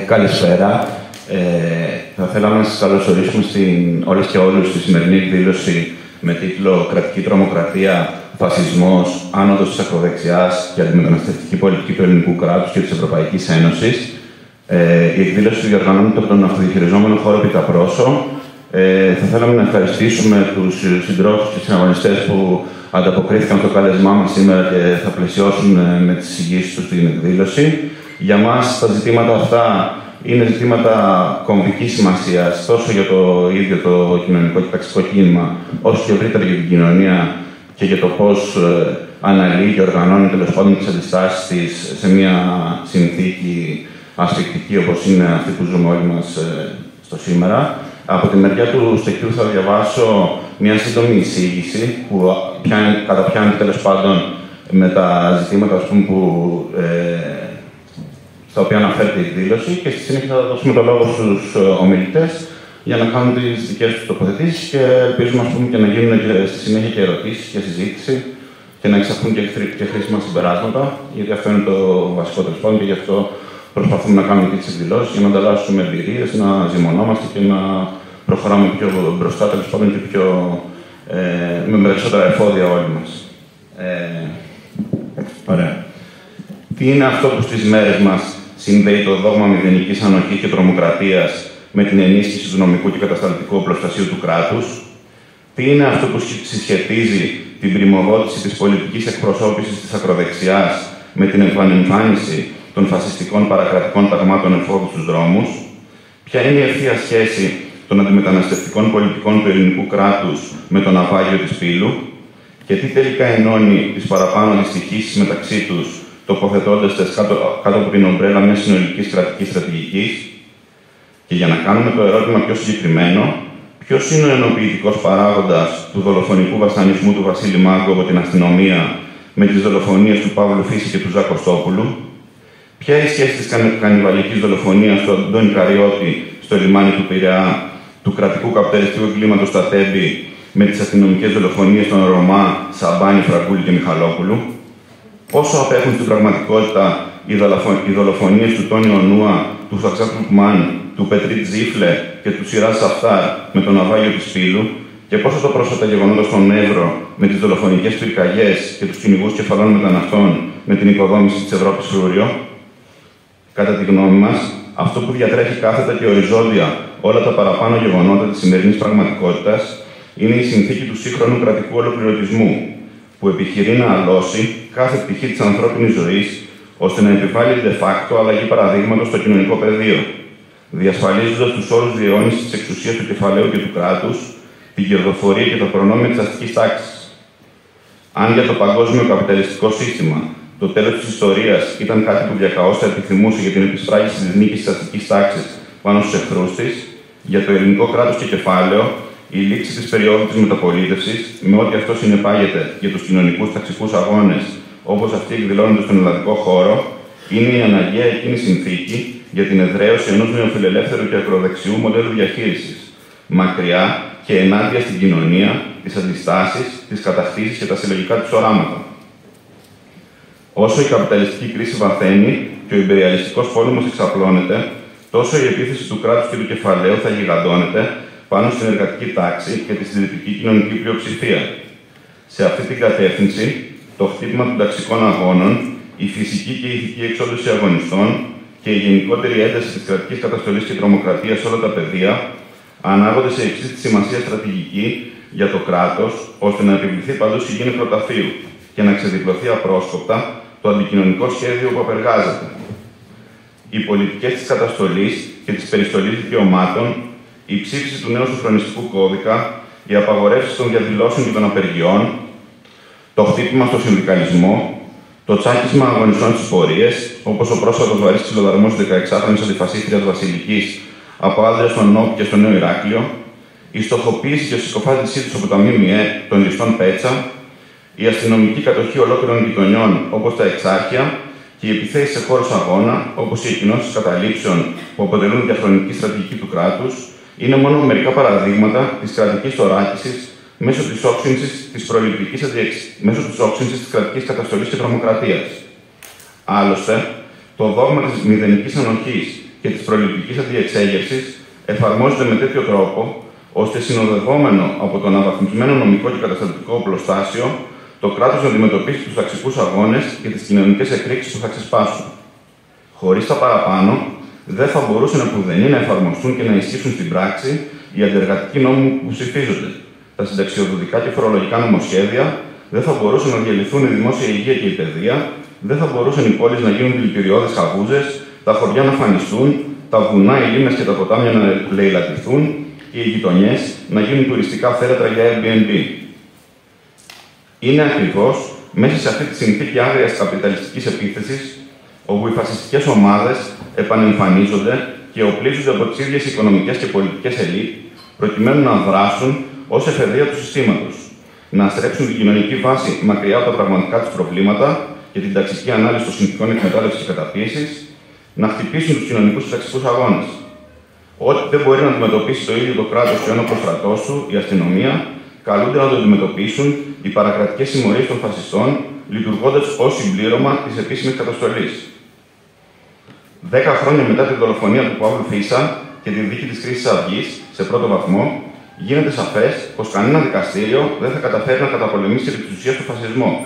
Καλησπέρα. Θα θέλαμε να σας καλωσορίσουμε όλες και όλους στη σημερινή εκδήλωση με τίτλο «Κρατική τρομοκρατία, φασισμός, άνοδος της ακροδεξιάς και αντιμεταναστευτική πολιτική του ελληνικού κράτους και της Ευρωπαϊκής Ένωσης». Η εκδήλωση διοργανώνεται από τον αυτοδιαχειριζόμενο χώρο Πιταπρόσο. Θα θέλαμε να ευχαριστήσουμε τους συντρόφους και συναγωνιστές που ανταποκρίθηκαν στο κάλεσμά μας σήμερα και θα πλαισιώσουν με τις εισηγήσεις τους την εκδήλωση. Για μας τα ζητήματα αυτά είναι ζητήματα κομβικής σημασίας τόσο για το ίδιο το κοινωνικό και ταξικό κίνημα, όσο και ευρύτερα για την κοινωνία και για το πώς αναλύει και οργανώνει τέλος πάντων τις αντιστάσεις της σε μια συνθήκη ασφικτική όπως είναι αυτή που ζούμε όλοι μας στο σήμερα. Από τη μεριά του στοιχείου θα διαβάσω μια σύντομη εισήγηση που καταπιάνει τέλος πάντων με τα ζητήματα στα οποία αναφέρεται η εκδήλωση και στη συνέχεια θα δώσουμε το λόγο στους ομιλητές για να κάνουν τις δικές τους τοποθετήσεις και ελπίζουμε και να γίνουν και στη συνέχεια και ερωτήσεις και συζήτηση και να εξαχθούν και χρήσιμα συμπεράσματα, γιατί αυτό είναι το βασικό τέλος πάντων και γι' αυτό προσπαθούμε να κάνουμε και τις εκδηλώσεις για να ανταλλάσσουμε εμπειρίες, να ζυμωνόμαστε και να προχωράμε πιο μπροστά τέλος πάντων και με περισσότερα εφόδια όλοι μας. Ωραία. Τι είναι αυτό που στις μέρες μας συνδέει το δόγμα μηδενικής ανοχής και τρομοκρατίας με την ενίσχυση του νομικού και κατασταλτικού οπλοστασίου του κράτους? Τι είναι αυτό που συσχετίζει την πριμοδότηση της πολιτικής εκπροσώπησης της ακροδεξιάς με την επανεμφάνιση των φασιστικών παρακρατικών ταγμάτων εφόδου στους δρόμους? Ποια είναι η ευθεία σχέση των αντιμεταναστευτικών πολιτικών του ελληνικού κράτους με το ναυάγιο της Πύλου? Και τι τελικά ενώνει τις παραπάνω αντιστοιχήσεις μεταξύ τους, τοποθετώντας τις κάτω από την ομπρέλα μιας συνολικής κρατικής στρατηγικής? Και για να κάνουμε το ερώτημα πιο συγκεκριμένο, ποιος είναι ο ενοποιητικός παράγοντας του δολοφονικού βασανισμού του Βασίλη Μάγκου από την αστυνομία με τις δολοφονίες του Παύλου Φύση και του Ζακ Κωστόπουλου? Ποια είναι η σχέση της κανιβαλικής δολοφονίας του Αντώνη Καριώτη στο λιμάνι του Πειραιά, του κρατικού καπιταλιστικού εγκλήματος στα Τέμπη με τις αστυνομικές δολοφονίες των Ρωμά, Σαμπάνη, Φραγκούλη και Μιχαλόπουλου? Πόσο απέχουν στην πραγματικότητα οι δολοφονίες του Τόνι Ονούα, του Φαξάκ Λουκμάν, του Πετρίτ Ζήφλε και του Σιράζ Σαφτάρ με τον ναυάγιο της Πύλου? Και πόσο τα πρόσφατα γεγονότα στον Εύρο με τις δολοφονικές πυρκαγιές και τους κυνηγούς κεφαλών μεταναστών με την οικοδόμηση της Ευρώπης Φρούριο? Κατά τη γνώμη μας, αυτό που διατρέχει κάθετα και οριζόντια όλα τα παραπάνω γεγονότα της σημερινής πραγματικότητας είναι η συνθήκη του σύγχρονου κρατικού ολοκληρωτισμού, που επιχειρεί να αλώσει κάθε πτυχή της ανθρώπινης ζωής, ώστε να επιβάλλει de facto αλλαγή παραδείγματος στο κοινωνικό πεδίο, διασφαλίζοντας τους όρους διαιώνισης της εξουσίας του κεφαλαίου και του κράτους, την κερδοφορία και τα προνόμια της αστικής τάξης. Αν για το παγκόσμιο καπιταλιστικό σύστημα το τέλος της ιστορίας ήταν κάτι που διακαώς θα επιθυμούσε για την επισφράγιση της νίκης της αστικής τάξης πάνω στους εχθρούς της, για το ελληνικό κράτος και κεφάλαιο, η λήξη της περίοδου της μεταπολίτευσης, με ό,τι αυτό συνεπάγεται για τους κοινωνικούς ταξικούς αγώνες, όπως αυτοί εκδηλώνονται στον ελλαδικό χώρο, είναι η αναγκαία εκείνη συνθήκη για την εδραίωση ενός νεοφιλελεύθερου και ακροδεξιού μοντέλου διαχείρισης, μακριά και ενάντια στην κοινωνία, τις αντιστάσεις, τις κατακτήσεις και τα συλλογικά της οράματα. Όσο η καπιταλιστική κρίση βαθαίνει και ο ιμπεριαλιστικός πόλεμος εξαπλώνεται, τόσο η επίθεση του κράτους και του κεφαλαίου θα γιγαντώνεται πάνω στην εργατική τάξη και τη συντηρητική κοινωνική πλειοψηφία. Σε αυτή την κατεύθυνση, το χτύπημα των ταξικών αγώνων, η φυσική και η ηθική εξόντωση αγωνιστών και η γενικότερη ένταση της κρατικής καταστολής και τρομοκρατίας σε όλα τα πεδία ανάγονται σε υψίστη σημασία στρατηγική για το κράτος, ώστε να επιβληθεί παντού συγγένεια κροταφείου και να ξεδιπλωθεί απρόσκοπτα το αντικοινωνικό σχέδιο που απεργάζεται. Οι πολιτικές της καταστολής και της περιστολής δικαιωμάτων, η ψήφιση του νέου σοφρονιστικού κώδικα, οι απαγορεύσεις των διαδηλώσεων και των απεργιών, το χτύπημα στο συνδικαλισμό, το τσάκισμα αγωνιστών στις πορείες, όπως ο πρόσφατος βαρύς ξυλοδαρμός της 16χρονης αντιφασίστριας Βασιλικής από άντρες στον ΝΟΚ και στο Νέο Ηράκλειο, η στοχοποίηση και συκοφάντησή τους από τα ΜΜΕ των ληστών Πέτσα, η αστυνομική κατοχή ολόκληρων γειτονιών όπως τα Εξάρχεια και οι επιθέσεις σε χώρους αγώνα, όπως οι εκκοινώσεις καταλήψεων που αποτελούν διαχρονική στρατηγική του κράτους, είναι μόνο μερικά παραδείγματα της κρατικής θωράκισης μέσω της όξυνσης της κρατικής καταστολής και τρομοκρατίας. Άλλωστε, το δόγμα της μηδενικής ανοχής και της προληπτικής αντιεξέγερσης εφαρμόζεται με τέτοιο τρόπο, ώστε συνοδευόμενο από τον αναβαθμισμένο νομικό και κατασταλτικό οπλοστάσιο, το κράτος να αντιμετωπίσει τους ταξικούς αγώνες και τις κοινωνικές εκρήξεις που θα ξεσπάσουν. Χωρίς τα παραπάνω, δεν θα μπορούσαν επουδενή να εφαρμοστούν και να ισχύσουν στην πράξη οι αντιεργατικοί νόμοι που ψηφίζονται. Τα συνταξιοδοτικά και φορολογικά νομοσχέδια, δεν θα μπορούσαν να διαλυθούν η δημόσια υγεία και η παιδεία, δεν θα μπορούσαν οι πόλεις να γίνουν δηλητηριώδεις χαβούζες, τα χωριά να φανιστούν, τα βουνά, οι λίμνες και τα ποτάμια να λαιλατηθούν και οι γειτονιές να γίνουν τουριστικά θέρετρα για Airbnb. Είναι ακριβώς μέσα σε αυτή τη συνθήκη άγριας καπιταλιστικής επίθεσης, όπου οι φασιστικές ομάδες επανεμφανίζονται και οπλίζονται από τις ίδιες οικονομικές και πολιτικές ελίτ, προκειμένου να δράσουν ως εφεδρεία του συστήματος, να στρέψουν την κοινωνική βάση μακριά από τα πραγματικά τους προβλήματα και την ταξική ανάλυση των συνθηκών εκμετάλλευσης και καταπίεσης, να χτυπήσουν τους κοινωνικούς και ταξικούς αγώνες. Ό,τι δεν μπορεί να αντιμετωπίσει το ίδιο το κράτος και ο ένοπλος στρατός του, η αστυνομία, καλούνται να το αντιμετωπίσουν οι παρακρατικές συμμορίες των φασιστών, λειτουργώντας ως συμπλήρωμα της επίσημης καταστολής. 10 χρόνια μετά τη δολοφονία του Παύλου Φίσα και τη δίκη της Χρυσής Αυγής, σε πρώτο βαθμό, γίνεται σαφές πως κανένα δικαστήριο δεν θα καταφέρει να καταπολεμήσει επί της ουσίας τον φασισμό.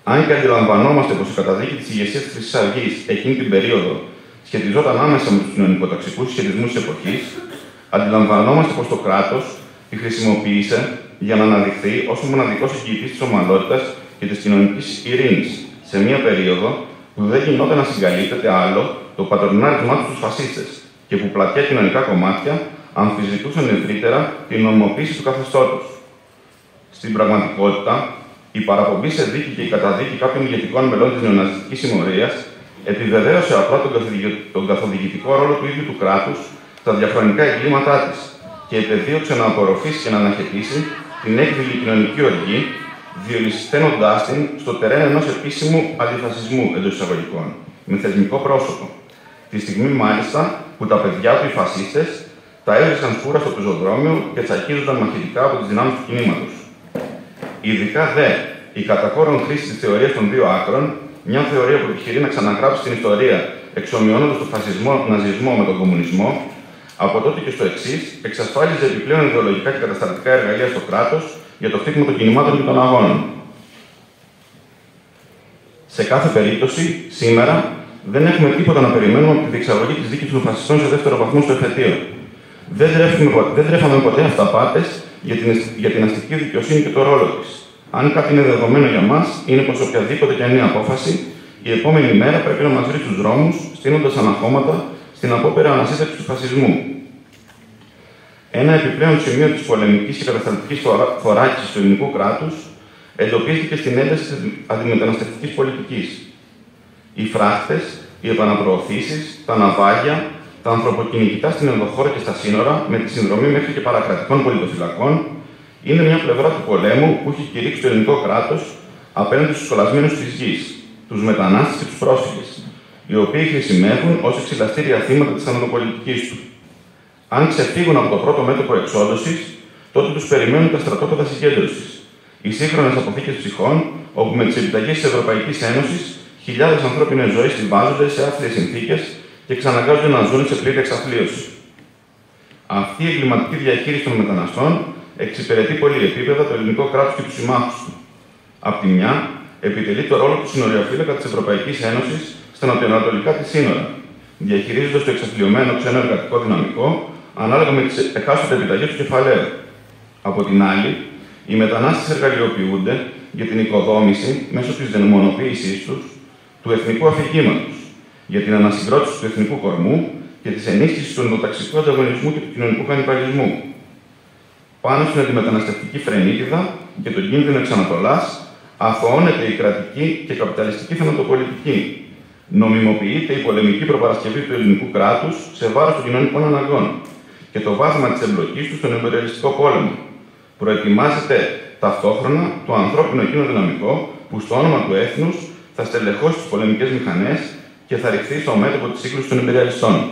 Αν και αντιλαμβανόμαστε πως η καταδίκη της ηγεσίας της Χρυσής Αυγής εκείνη την περίοδο σχετιζόταν άμεσα με τους κοινωνικοταξικούς σχετισμούς της εποχής, αντιλαμβανόμαστε πως το κράτος τη χρησιμοποίησε για να αναδειχθεί ως ο μοναδικός εγγυητής της ομαλότητας και της κοινωνικής ειρήνης, σε μια περίοδο που δεν γινόταν να συγκαλύπτεται άλλο το πατρονάρισμά του στους φασίστες και που πλατιά κοινωνικά κομμάτια αμφισβητούσαν ευρύτερα την νομιμοποίηση του καθεστώτος. Στην πραγματικότητα, η παραπομπή σε δίκη και η καταδίκη κάποιων ηγετικών μελών της νεοναζιστικής συμμορίας επιβεβαίωσε απλά τον καθοδηγητικό ρόλο του ίδιου του κράτους στα διαχρονικά εγκλήματά της και επεδίωξε να απορροφήσει και να αναχαιτήσει την έκδηλη κοινωνική οργή, διολυσθένοντάς την στο τερέν ενός επίσημου αντιφασισμού εντός εισαγωγικών, με θεσμικό πρόσωπο. Τη στιγμή μάλιστα που τα παιδιά του, οι φασίστες, τα έβρισκαν σκούρα στο πεζοδρόμιο και τσακίζονταν μαχητικά από τις δυνάμεις του κινήματος. Ειδικά δε η κατακόρον χρήση της θεωρίας των δύο άκρων, μια θεωρία που επιχειρεί να ξαναγράψει την ιστορία εξομοιώνοντας τον φασισμό, ναζισμό με τον κομμουνισμό, από τότε και στο εξής, εξασφάλιζε επιπλέον ιδεολογικά και κατασταλτικά εργαλεία στο κράτος για το χτύπημα των κινημάτων και των αγώνων. Σε κάθε περίπτωση, σήμερα δεν έχουμε τίποτα να περιμένουμε από τη διεξαγωγή της δίκης των φασιστών σε δεύτερο βαθμό στο εφετείο. Δεν τρέφαμε ποτέ αυταπάτες για την αστική δικαιοσύνη και το ρόλο της. Αν κάτι είναι δεδομένο για μας, είναι πως οποιαδήποτε και νέα απόφαση, η επόμενη μέρα πρέπει να μας βρει στους δρόμους, στείνοντας αναχώματα στην απόπερα ανασύνταξη του φασισμού. Ένα επιπλέον σημείο της πολεμικής και κατασταλτικής θωράκισης του ελληνικού κράτους εντοπίστηκε στην ένταση της αντιμεταναστευτικής πολιτικής. Οι φράχτες, οι επαναπροωθήσεις, τα ναυάγια, τα ανθρωποκυνηγητά στην ενδοχώρα και στα σύνορα, με τη συνδρομή μέχρι και παρακρατικών πολιτοφυλακών, είναι μια πλευρά του πολέμου που έχει κηρύξει το ελληνικό κράτος απέναντι στους κολλασμένους της γης, τους μετανάστες και τους πρόσφυγες, οι οποίοι χρησιμεύουν ως εξυλαστήρια θύματα της ανατοπολιτικής του. Αν ξεφύγουν από το πρώτο μέτωπο εξόδωσης, τότε τους περιμένουν τα στρατόπεδα συγκέντρωσης, οι σύγχρονες αποθήκες ψυχών, όπου με τις επιταγές της Ευρωπαϊκής Ένωσης χιλιάδες ανθρώπινες ζωές συμβάζονται σε άθλιες συνθήκες και εξαναγκάζονται να ζουν σε πλήρη εξαθλίωση. Αυτή η εγκληματική διαχείριση των μεταναστών εξυπηρετεί πολυεπίπεδα το ελληνικό κράτος και τους συμμάχους του. Απ' τη μια, επιτελεί το ρόλο του συνοριοφύλακα της Ευρωπαϊκής Ένωσης στα νοτιοανατολικά της σύνορα, διαχειρίζοντας το εξαθλιωμένο ξένο εργατικό δυναμικό ανάλογα με τις εκάστοτε επιταγές του κεφαλαίου. Από την άλλη, οι μετανάστες εργαλειοποιούνται για την οικοδόμηση μέσω της δαιμονοποίησής τους του εθνικού αφηγήματος, για την ανασυγκρότηση του εθνικού κορμού και της ενίσχυσης του ενδοταξικού ανταγωνισμού και του κοινωνικού κανιβαλισμού. Πάνω στην αντιμεταναστευτική φρενίτιδα και τον κίνδυνο εξ Ανατολάς, αθωώνεται η κρατική και καπιταλιστική θανατοπολιτική. Νομιμοποιείται η πολεμική προπαρασκευή του ελληνικού κράτους σε βάρος των κοινωνικών αναγκών και το βάθμα της εμπλοκής του στον εμπεριαλιστικό πόλεμο. Προετοιμάζεται ταυτόχρονα το ανθρώπινο εκείνο δυναμικό που στο όνομα του έθνους θα στελεχώσει τις πολεμικές μηχανές και θα ρηχθεί στο μέτωπο της σύγκρουσης των εμπεριαλιστών.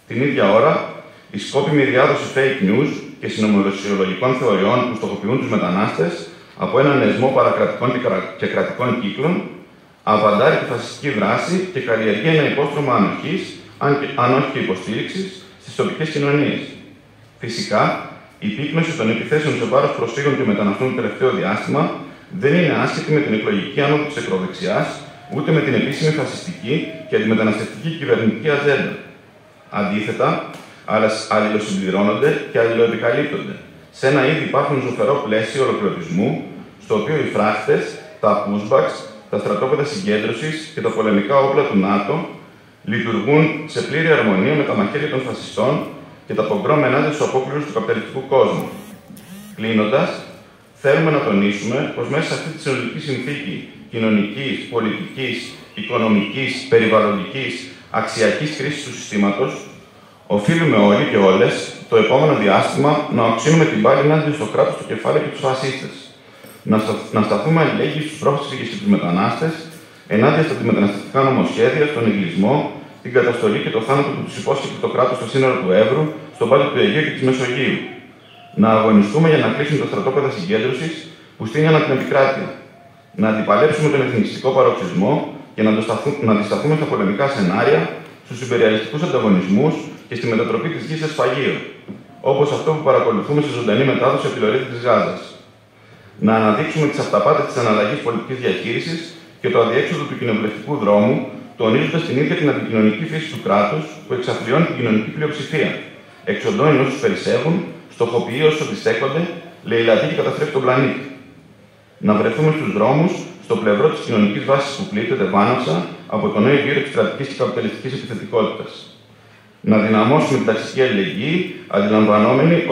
Την ίδια ώρα, η σκόπιμη διάδοση fake news και συνωμοσιολογικών θεωριών που στοχοποιούν τους μετανάστες από έναν εσμό παρακρατικών και κρατικών κύκλων, αβαντάρει τη φασιστική δράση και καλλιεργεί ένα υπόστρωμα ανοχής, αν όχι και υποστήριξης, στις τοπικές κοινωνίες. Φυσικά, η πύκνωση των επιθέσεων σε βάρος προσφύγων και μεταναστών το τελευταίο διάστημα δεν είναι άσχετη με την εκλογική άνοδο της ακροδεξιάς, ούτε με την επίσημη φασιστική και αντιμεταναστευτική κυβερνητική ατζέντα. Αντίθετα, αλληλοσυμπληρώνονται και αλληλοεπικαλύπτονται σε ένα ήδη υπάρχον ζωφερό πλαίσιο ολοκληρωτισμού, στο οποίο οι φράχτες, τα pushbacks, τα στρατόπεδα συγκέντρωσης και τα πολεμικά όπλα του ΝΑΤΟ λειτουργούν σε πλήρη αρμονία με τα μαχαίρια των φασιστών και τα πογκρόμ ενάντια στους απόκληρους του καπιταλιστικού κόσμου. Κλείνοντας, θέλουμε να τονίσουμε πως μέσα σε αυτή τη συνολική συνθήκη κοινωνικής, πολιτικής, οικονομικής, περιβαλλοντικής, αξιακής κρίσης του συστήματος, οφείλουμε όλοι και όλες το επόμενο διάστημα να οξύνουμε την πάλη ενάντια στο κράτος, το κεφάλι και τους φασίστες. Να σταθούμε αλληλέγγυοι στους πρόσφυγες και τους μετανάστες, ενάντια στα αντιμεταναστευτικά νομοσχέδια, στον εγκλισμό, την καταστολή και το θάνατο που τους υπόσχεται το κράτος στα σύνορα του Εύρου, στον πάτο του Αιγαίου και της Μεσογείου. Να αγωνιστούμε για να κλείσουν τα στρατόπεδα συγκέντρωσης που στείνει ανά την επικράτεια. Να αντιπαλέψουμε τον εθνικιστικό παροξισμό και να αντισταθούμε στα πολεμικά σενάρια, στους υπεριαλιστικούς ανταγωνισμούς και στη μετατροπή της γης σε σφαγείο, όπως αυτό που παρακολουθούμε στη ζωντανή μετάδοση από τη λωρίδα της Γάζας. Να αναδείξουμε τις αυταπάτες της αναλλαγής πολιτικής διαχείρισης και το αδιέξοδο του κοινοβουλευτικού δρόμου, τονίζοντας την ίδια την αντικοινωνική φύση του κράτους που εξαθλιώνει την κοινωνική πλειοψηφία, εξοντώνει όσους περισσεύουν, στοχοποιεί όσους αντιστέκονται, λαιλατεί και καταστρέφει τον πλανήτη. Να βρεθούμε στους δρόμους, στο πλευρό της κοινωνικής βάσης που πλήττεται βάναυσα από το νέο γύρο της κρατικής και καπιταλιστικής επιθετικότητας. Να δυναμώσουμε την ταξική αλληλεγγύη, αντιλαμβανόμενοι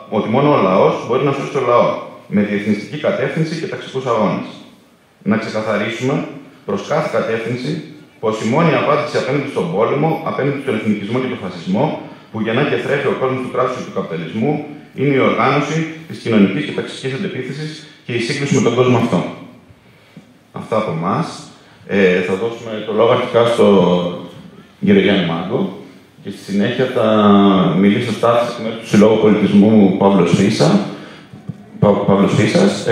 ότι μόνο ο λαός μπορεί να σώσει το λαό, με διεθνιστική κατεύθυνση και ταξικούς αγώνες. Να ξεκαθαρίσουμε προς κάθε κατεύθυνση πως η μόνη απάντηση απέναντι στον πόλεμο, απέναντι στον εθνικισμό και τον φασισμό, που γεννά και θρέφει ο κόσμος του κράτους και του καπιταλισμού, είναι η οργάνωση της κοινωνικής και ταξικής αντεπίθεσης και η σύγκριση με τον κόσμο αυτό. Αυτά από εμάς. Θα δώσουμε το λόγο αρχικά στον κύριο Γιάννη Μάγκο και στη συνέχεια θα μιλήσει ο Στάθης εκ μέρους του Συλλόγου Πολιτισμού Παύλος Φίσας,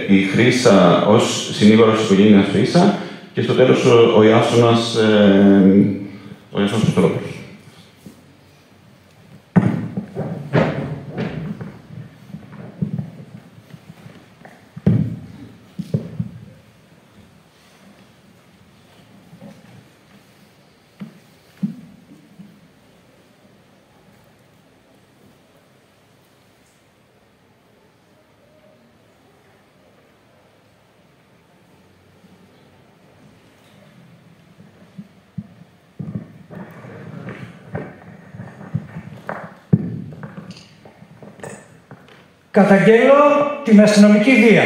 η Χρύσα ως συνήγορος της οικογένειας Φίσα και στο τέλος ο Ιάσονας Πεστρόπουλος. Καταγγέλλω την αστυνομική βία.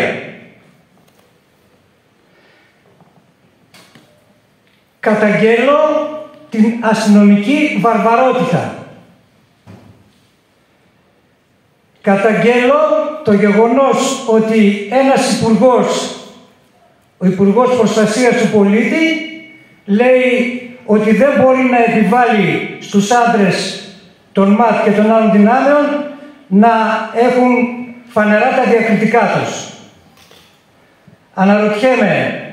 Καταγγέλλω την αστυνομική βαρβαρότητα. Καταγγέλλω το γεγονός ότι ένας υπουργός, ο Υπουργός Προστασίας του Πολίτη, λέει ότι δεν μπορεί να επιβάλλει στους άντρες των ΜΑΤ και των άλλων δυνάμεων να έχουν φανερά τα διακριτικά τους. Αναρωτιέμαι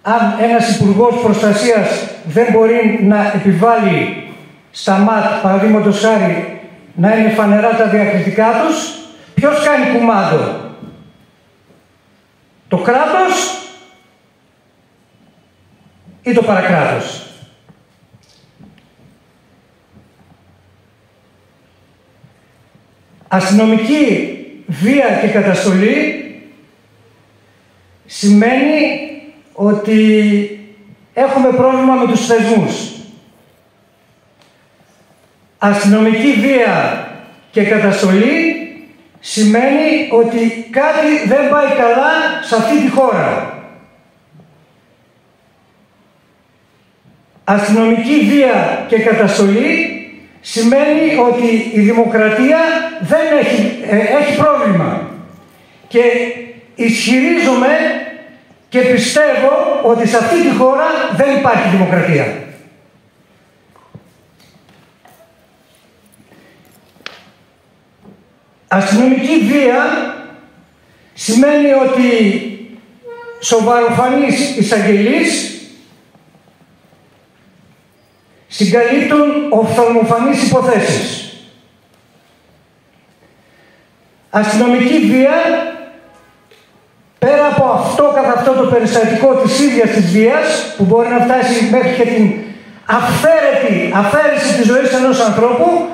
αν ένας Υπουργός Προστασίας δεν μπορεί να επιβάλλει στα ΜΑΤ, παραδείγματος χάρη, να είναι φανερά τα διακριτικά τους, ποιος κάνει κουμάντο? Το κράτος ή το παρακράτος? Αστυνομική βία και καταστολή σημαίνει ότι έχουμε πρόβλημα με τους θεσμούς. Αστυνομική βία και καταστολή σημαίνει ότι κάτι δεν πάει καλά σε αυτή τη χώρα. Αστυνομική βία και καταστολή σημαίνει ότι η δημοκρατία δεν έχει πρόβλημα. Και ισχυρίζομαι και πιστεύω ότι σε αυτή τη χώρα δεν υπάρχει δημοκρατία. Αστυνομική βία σημαίνει ότι σοβαροφανείς εισαγγελείς συγκαλύπτουν οφθαλμοφανείς υποθέσεις. Αστυνομική βία, πέρα από αυτό καθ' αυτό το περιστατικό της ίδιας της βίας, που μπορεί να φτάσει μέχρι και την αφαίρεση της ζωής ενός ανθρώπου,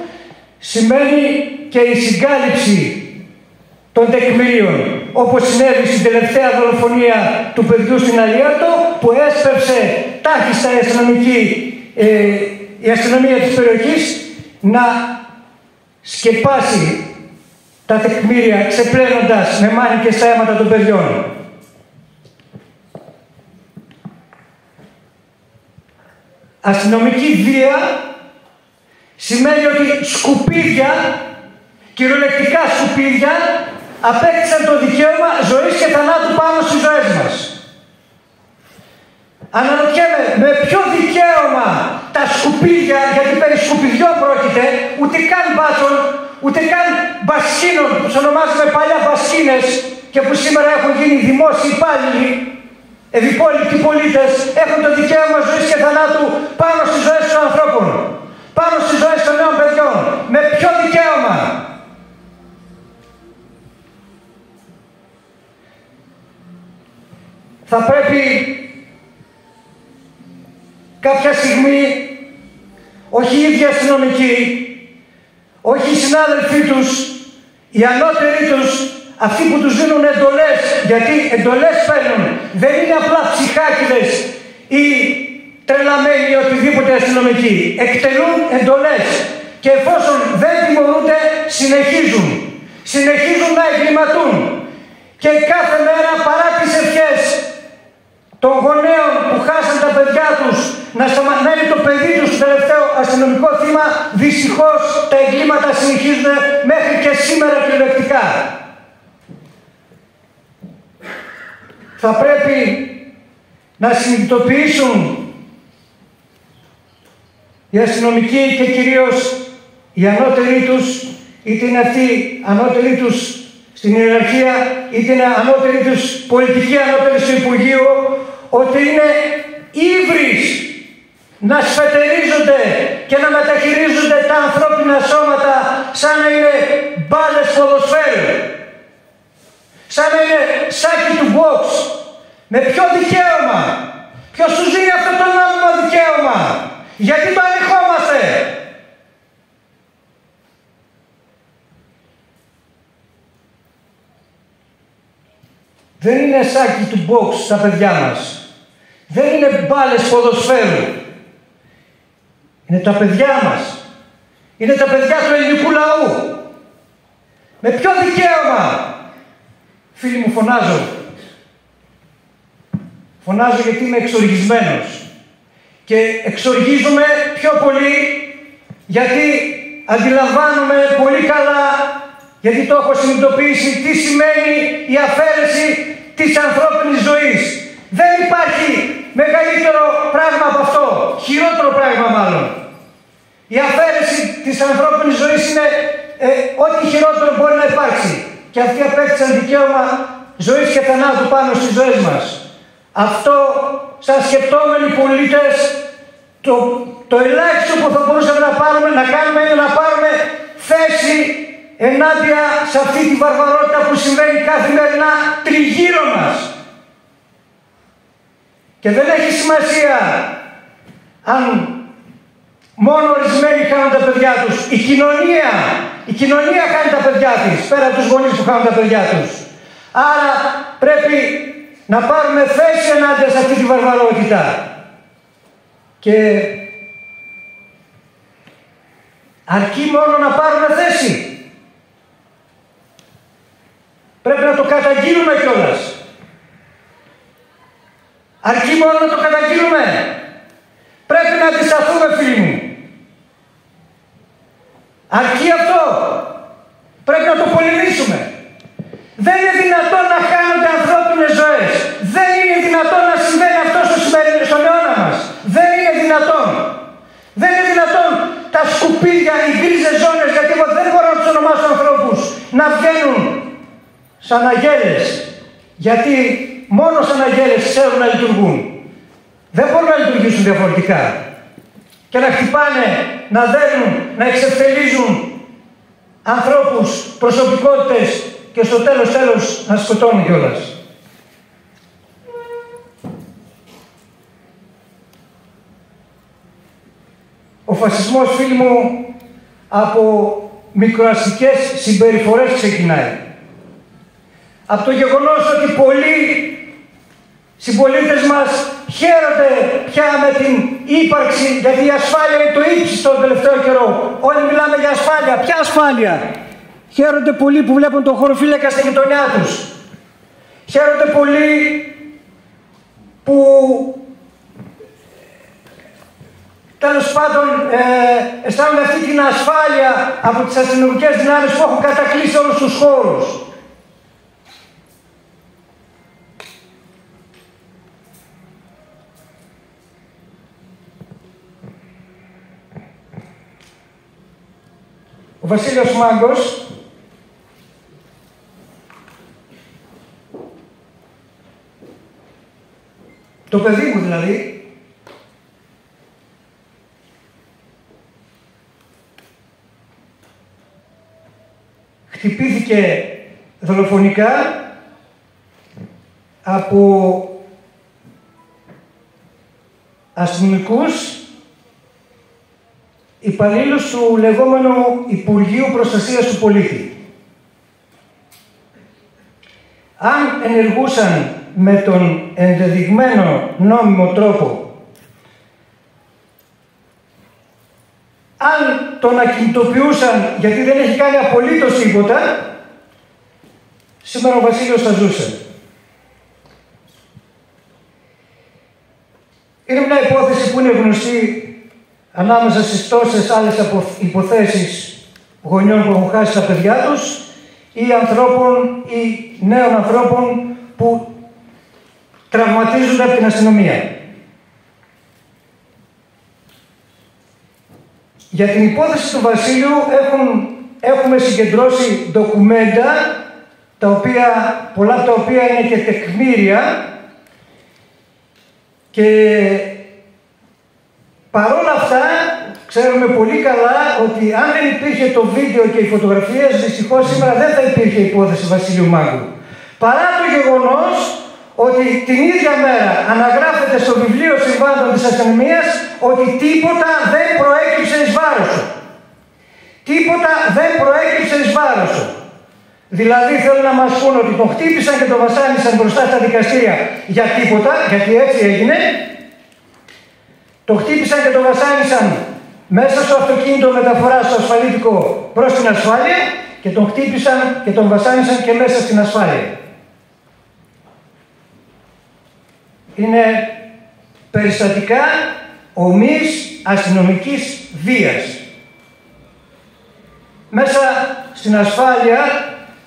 σημαίνει και η συγκάλυψη των τεκμηρίων, όπως συνέβη στην τελευταία δολοφονία του παιδιού στην Αλίατο, που έσπευσε τάχιστα η αστυνομία της περιοχής να σκεπάσει τα τεκμήρια, ξεπλένοντας με μάνικες τα αίματα των παιδιών. Αστυνομική βία σημαίνει ότι σκουπίδια, κυριολεκτικά σκουπίδια, απέκτησαν το δικαίωμα ζωής και θανάτου πάνω στις ζωές μας. Αναρωτιέμαι, με ποιο δικαίωμα τα σκουπίδια, γιατί περί σκουπιδιών πρόκειται, ούτε καν μπάτσων, ούτε καν μπασκίνων, που τους ονομάζουμε παλιά μπασκίνες και που σήμερα έχουν γίνει δημόσιοι υπάλληλοι, ευυπόλοιποι πολίτες, έχουν το δικαίωμα ζωής και θανάτου πάνω στις ζωές των ανθρώπων, πάνω στις ζωές των νέων παιδιών. Με ποιο δικαίωμα? Θα πρέπει κάποια στιγμή, όχι οι ίδιοι αστυνομικοί, όχι οι συνάδελφοί τους, οι ανώτεροι τους, αυτοί που τους δίνουν εντολές, γιατί εντολές παίρνουν, δεν είναι απλά ψυχάκιδες ή τρελαμένοι ή οτιδήποτε αστυνομικοί. Εκτελούν εντολές και εφόσον δεν τιμωρούνται, συνεχίζουν να εγκληματούν. Και κάθε μέρα, παρά τις ευχές των γονέων που χάσαν τα παιδιά τους, να είναι το παιδί τους το τελευταίο αστυνομικό θύμα, δυστυχώς τα εγκλήματα συνεχίζουν μέχρι και σήμερα κυριολεκτικά. Θα πρέπει να συνειδητοποιήσουν οι αστυνομικοί και κυρίως οι ανώτεροι τους, είτε είναι αυτοί ανώτεροι τους στην ιεραρχία, είτε είναι ανώτεροι τους πολιτικοί ανώτεροι στο Υπουργείο, ότι είναι ύβρις να σφετερίζονται και να μεταχειρίζονται τα ανθρώπινα σώματα σαν να είναι μπάλες ποδοσφαίρου, σαν να είναι σάκι του box. Με ποιο δικαίωμα? Ποιος τους δίνει αυτό το νόμιμο δικαίωμα? Γιατί το ανεχόμαστε? Δεν είναι σάκι του box τα παιδιά μας. Δεν είναι μπάλες ποδοσφαίρου. Είναι τα παιδιά μας. Είναι τα παιδιά του ελληνικού λαού. Με ποιο δικαίωμα? Φίλοι μου, φωνάζω. Φωνάζω γιατί είμαι εξοργισμένος. Και εξοργίζομαι πιο πολύ γιατί αντιλαμβάνομαι πολύ καλά, γιατί το έχω συνειδητοποιήσει, τι σημαίνει η αφαίρεση της ανθρώπινης ζωής. Δεν υπάρχει μεγαλύτερο πράγμα από αυτό, χειρότερο πράγμα μάλλον. Η αφαίρεση της ανθρώπινης ζωής είναι ό,τι χειρότερο μπορεί να υπάρξει. Και αυτοί απέκτησαν δικαίωμα ζωής και θανάτου πάνω στις ζωές μας. Αυτό, σαν σκεπτόμενοι πολίτες, το ελάχιστο που θα μπορούσαμε να κάνουμε είναι να πάρουμε θέση ενάντια σε αυτή τη βαρβαρότητα που συμβαίνει καθημερινά τριγύρω μας. Και δεν έχει σημασία αν μόνο ορισμένοι χάνουν τα παιδιά τους. Η κοινωνία χάνει τα παιδιά της, πέρα από τους γονείς που χάνουν τα παιδιά τους. Άρα πρέπει να πάρουμε θέση ενάντια σε αυτή τη βαρβαρότητα. Και αρκεί μόνο να πάρουμε θέση. Πρέπει να το καταγγείλουμε κιόλας. Αρκεί μόνο να το καταγγείλουμε. Πρέπει να αντισταθούμε, φίλοι μου. Αρκεί αυτό. Πρέπει να το πολεμήσουμε. Δεν είναι δυνατόν να χάνονται ανθρώπινες ζωές. Δεν είναι δυνατόν να συμβαίνει αυτό στον αιώνα μας. Δεν είναι δυνατόν. Δεν είναι δυνατόν τα σκουπίδια, οι γκρίζες ζώνες, γιατί εγώ δεν μπορώ να τους ονομάσω ανθρώπους, να βγαίνουν σαν αγέλες. Γιατί μόνο σαν αγέλες ξέρουν να λειτουργούν. Δεν μπορούν να λειτουργήσουν διαφορετικά. και να χτυπάνε, να δέρνουν, να εξευτελίζουν ανθρώπους, προσωπικότητες και στο τέλος να σκοτώνουν κιόλας. Ο φασισμός, φίλοι μου, από μικροαστικές συμπεριφορές ξεκινάει. Από το γεγονός ότι πολλοί συμπολίτες μας χαίρονται πια με την ύπαρξη, γιατί η ασφάλεια είναι το ύψιστο τον τελευταίο καιρό. Όλοι μιλάμε για ασφάλεια. Ποια ασφάλεια? Χαίρονται πολλοί που βλέπουν τον χωροφύλακα στη γειτονιά τους. Χαίρονται πολλοί που τέλος πάντων αισθάνονται αυτή την ασφάλεια από τις αστυνομικές δυνάμεις που έχουν κατακλείσει όλους τους χώρους. Ο Βασίλειος Μάγκος το παιδί μου δηλαδή, χτυπήθηκε δολοφονικά από αστυνομικούς υπαλλήλους του λεγόμενου Υπουργείου Προστασίας του Πολίτη. Αν ενεργούσαν με τον ενδεδειγμένο νόμιμο τρόπο, αν τον ακινητοποιούσαν γιατί δεν έχει κάνει απολύτως τίποτα, σήμερα ο Βασίλειος θα ζούσε. Είναι μια υπόθεση που είναι γνωστή ανάμεσα στις τόσες άλλες υποθέσεις γονιών που έχουν χάσει τα παιδιά τους ή ανθρώπων ή νέων ανθρώπων που τραυματίζονται από την αστυνομία. Για την υπόθεση του Βασίλειου έχουμε συγκεντρώσει ντοκουμέντα, πολλά από τα οποία είναι και τεκμήρια, και παρόλα αυτά ξέρουμε πολύ καλά ότι αν δεν υπήρχε το βίντεο και οι φωτογραφίες, δυστυχώς σήμερα δεν θα υπήρχε η υπόθεση Βασιλείου Μάγκου. Παρά το γεγονός ότι την ίδια μέρα αναγράφεται στο βιβλίο συμβάντων της αστυνομίας ότι τίποτα δεν προέκυψε εις βάρος σου. Τίποτα δεν προέκυψε εις βάρος σου. Δηλαδή θέλουν να μας πούν ότι τον χτύπησαν και τον βασάνισαν μπροστά στα δικαστήρια για τίποτα, γιατί έτσι έγινε. Τον χτύπησαν και τον βασάνισαν μέσα στο αυτοκίνητο μεταφοράς στο ασφαλίτικο προς την ασφάλεια και τον χτύπησαν και τον βασάνισαν και μέσα στην ασφάλεια. Είναι περιστατικά ομοίης αστυνομικής βίας. Μέσα στην ασφάλεια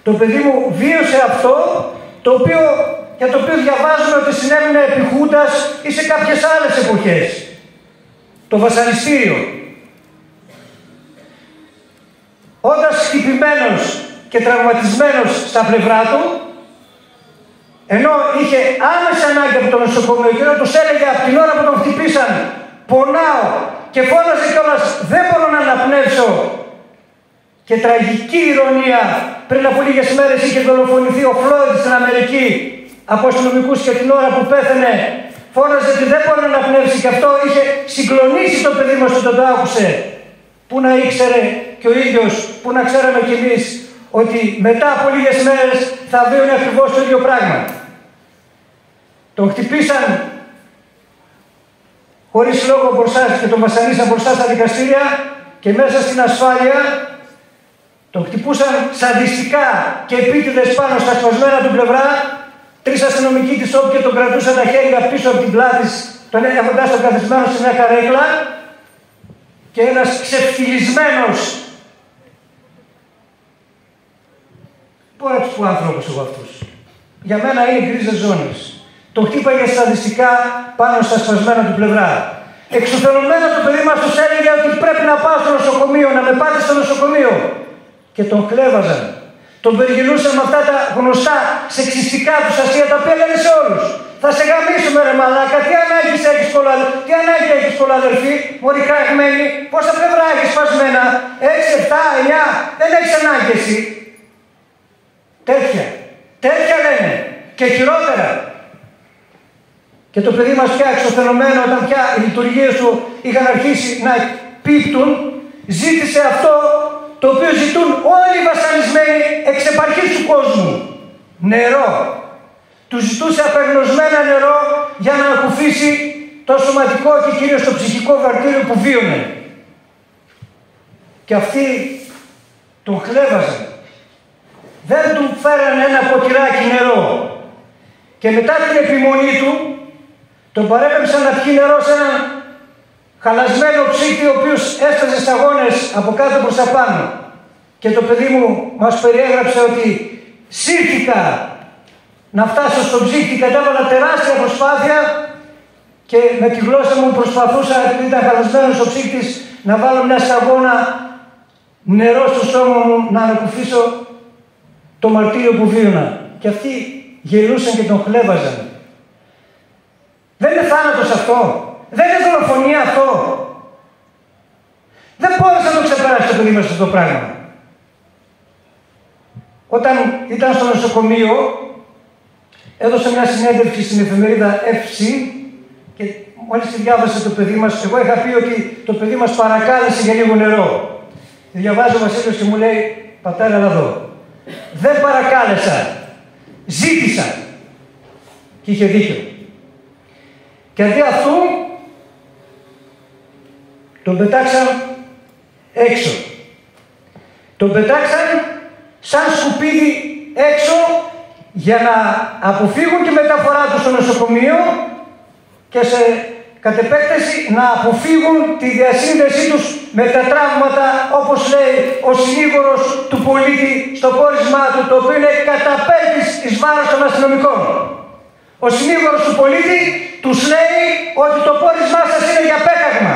το παιδί μου βίωσε αυτό για το οποίο διαβάζουμε ότι συνέβαινε επί Χούντας ή σε κάποιες άλλες εποχές. Το βασανιστήριο. Όντας χτυπημένος και τραυματισμένος στα πλευρά του, ενώ είχε άμεση ανάγκη από το νοσοκομείο και τους έλεγε από την ώρα που τον χτυπήσαν «Πονάω» και φώναζε κιόλας «Δεν μπορώ να αναπνεύσω». Και τραγική ηρωνία, πριν από λίγες μέρες είχε δολοφονηθεί ο Φλόιντ στην Αμερική από αστυνομικούς και την ώρα που πέθανε φώναζε ότι δεν μπορεί να αναπνεύσει και αυτό είχε συγκλονίσει το παιδί μας όταν το άκουσε. Πού να ήξερε και ο ίδιος, πού να ξέραμε κι εμείς ότι μετά από λίγες μέρες θα βίωνε ακριβώς το ίδιο πράγμα. Τον χτυπήσαν χωρίς λόγο μπροστά και τον βασανίσαν μπροστά στα δικαστήρια και μέσα στην ασφάλεια τον χτυπούσαν σαντιστικά και επίτηδες πάνω στα σπασμένα του πλευρά. Τρεις αστυνομικοί της ΟΠ και τον κρατούσαν τα χέρια πίσω από την πλάτη, τον έχοντας τον καθισμένο σε μια καρέκλα και ένας ξεφτυλισμένος. Πού να τους πω ανθρώπους εγώ αυτούς. Για μένα είναι γκρίζες ζώνες. Τον χτύπαγε σαντιστικά πάνω στα σπασμένα του πλευρά. Εξουθενωμένα το παιδί μας τους έλεγε ότι πρέπει να πάω στο νοσοκομείο, να με πάτε στο νοσοκομείο. Και τον κλέβαζαν. Τον περιγελούσαν με αυτά τα γνωστά σεξιστικά τους αστεία τα οποία λένε σε όλους. Θα σε γαμίσουμε ρε μαλάκα, τι ανάγκη έχεις δύσκολο αδερφή, μωρή κραγμένη, πόσα πλευρά έχεις σπασμένα, 6, 7, 9, δεν έχεις ανάγκη εσύ. Τέτοια λένε και χειρότερα. Και το παιδί μας πια εξωθενωμένο, όταν πια οι λειτουργίες του είχαν αρχίσει να πίπτουν, ζήτησε αυτό το οποίο ζητούν όλοι οι βασανισμένοι εξ επαρχής του κόσμου. Νερό. Του ζητούσε απεγνωσμένα νερό για να ακουφίσει το σωματικό και κυρίως το ψυχικό βαρτήριο που βίωνε. Και αυτοί τον χλέβαζαν. Δεν του φέρανε ένα ποτηράκι νερό. Και μετά την επιμονή του, τον παρέπεμψαν να πιει νερό σε έναν χαλασμένο ψύχτη, ο οποίος έφτασε σταγόνες από κάτω προς τα πάνω. Και το παιδί μου μας περιέγραψε ότι σύρθηκα να φτάσω στον ψύχτη, κατέβαλα τεράστια προσπάθεια και με τη γλώσσα μου προσπαθούσα, επειδή ήταν χαλασμένος ο ψύχτης, να βάλω μια σταγόνα νερό στο στόμα μου, να ανακουφίσω το μαρτύριο που βίωνα. Και αυτοί γελούσαν και τον χλέβαζαν. Δεν είναι θάνατος αυτό. Δεν είναι δολοφονία αυτό. Δεν μπόρεσε να το ξεπεράσει το παιδί μας αυτό το πράγμα. Όταν ήταν στο νοσοκομείο, έδωσε μια συνέντευξη στην εφημερίδα FC και μόλις τη διάβασε το παιδί μας, εγώ είχα πει ότι το παιδί μας παρακάλεσε για λίγο νερό. Τη διαβάζει ο Βασίλειος και μου λέει, πατέρα, έλα εδώ. Δεν παρακάλεσα. Ζήτησα. Και είχε δίκιο. Και αντί αυτού, τον πετάξαν έξω. Τον πετάξαν σαν σκουπίδι έξω για να αποφύγουν τη μεταφορά του στο νοσοκομείο και σε κατ' επέκταση να αποφύγουν τη διασύνδεσή τους με τα τραύματα, όπως λέει ο συνήγορος του πολίτη στο πόρισμά του, το οποίο είναι καταπέλτης εις βάρος των αστυνομικών. Ο συνήγορος του πολίτη τους λέει ότι το πόρισμά σας είναι για πέταγμα.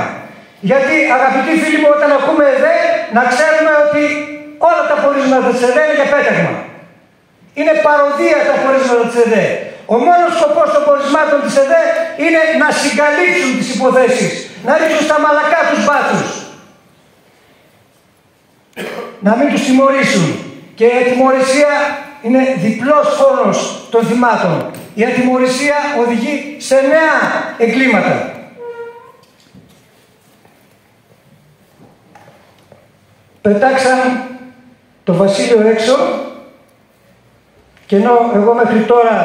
Γιατί, αγαπητοί φίλοι μου, όταν ακούμε ΕΔΕ, να ξέρουμε ότι όλα τα πορίσματα της ΕΔΕ είναι για πέταγμα. Είναι παροδία τα πορίσματα της ΕΔΕ. Ο μόνος σκοπός των πορισμάτων της ΕΔΕ είναι να συγκαλύψουν τις υποθέσεις, να ρίξουν στα μαλακά τους μπάτσους, να μην τους τιμωρήσουν. Και η ατιμωρησία είναι διπλός φόνος των θυμάτων. Η ατιμωρησία οδηγεί σε νέα εγκλήματα. Πετάξαν το Βασίλειο έξω και ενώ εγώ μέχρι τώρα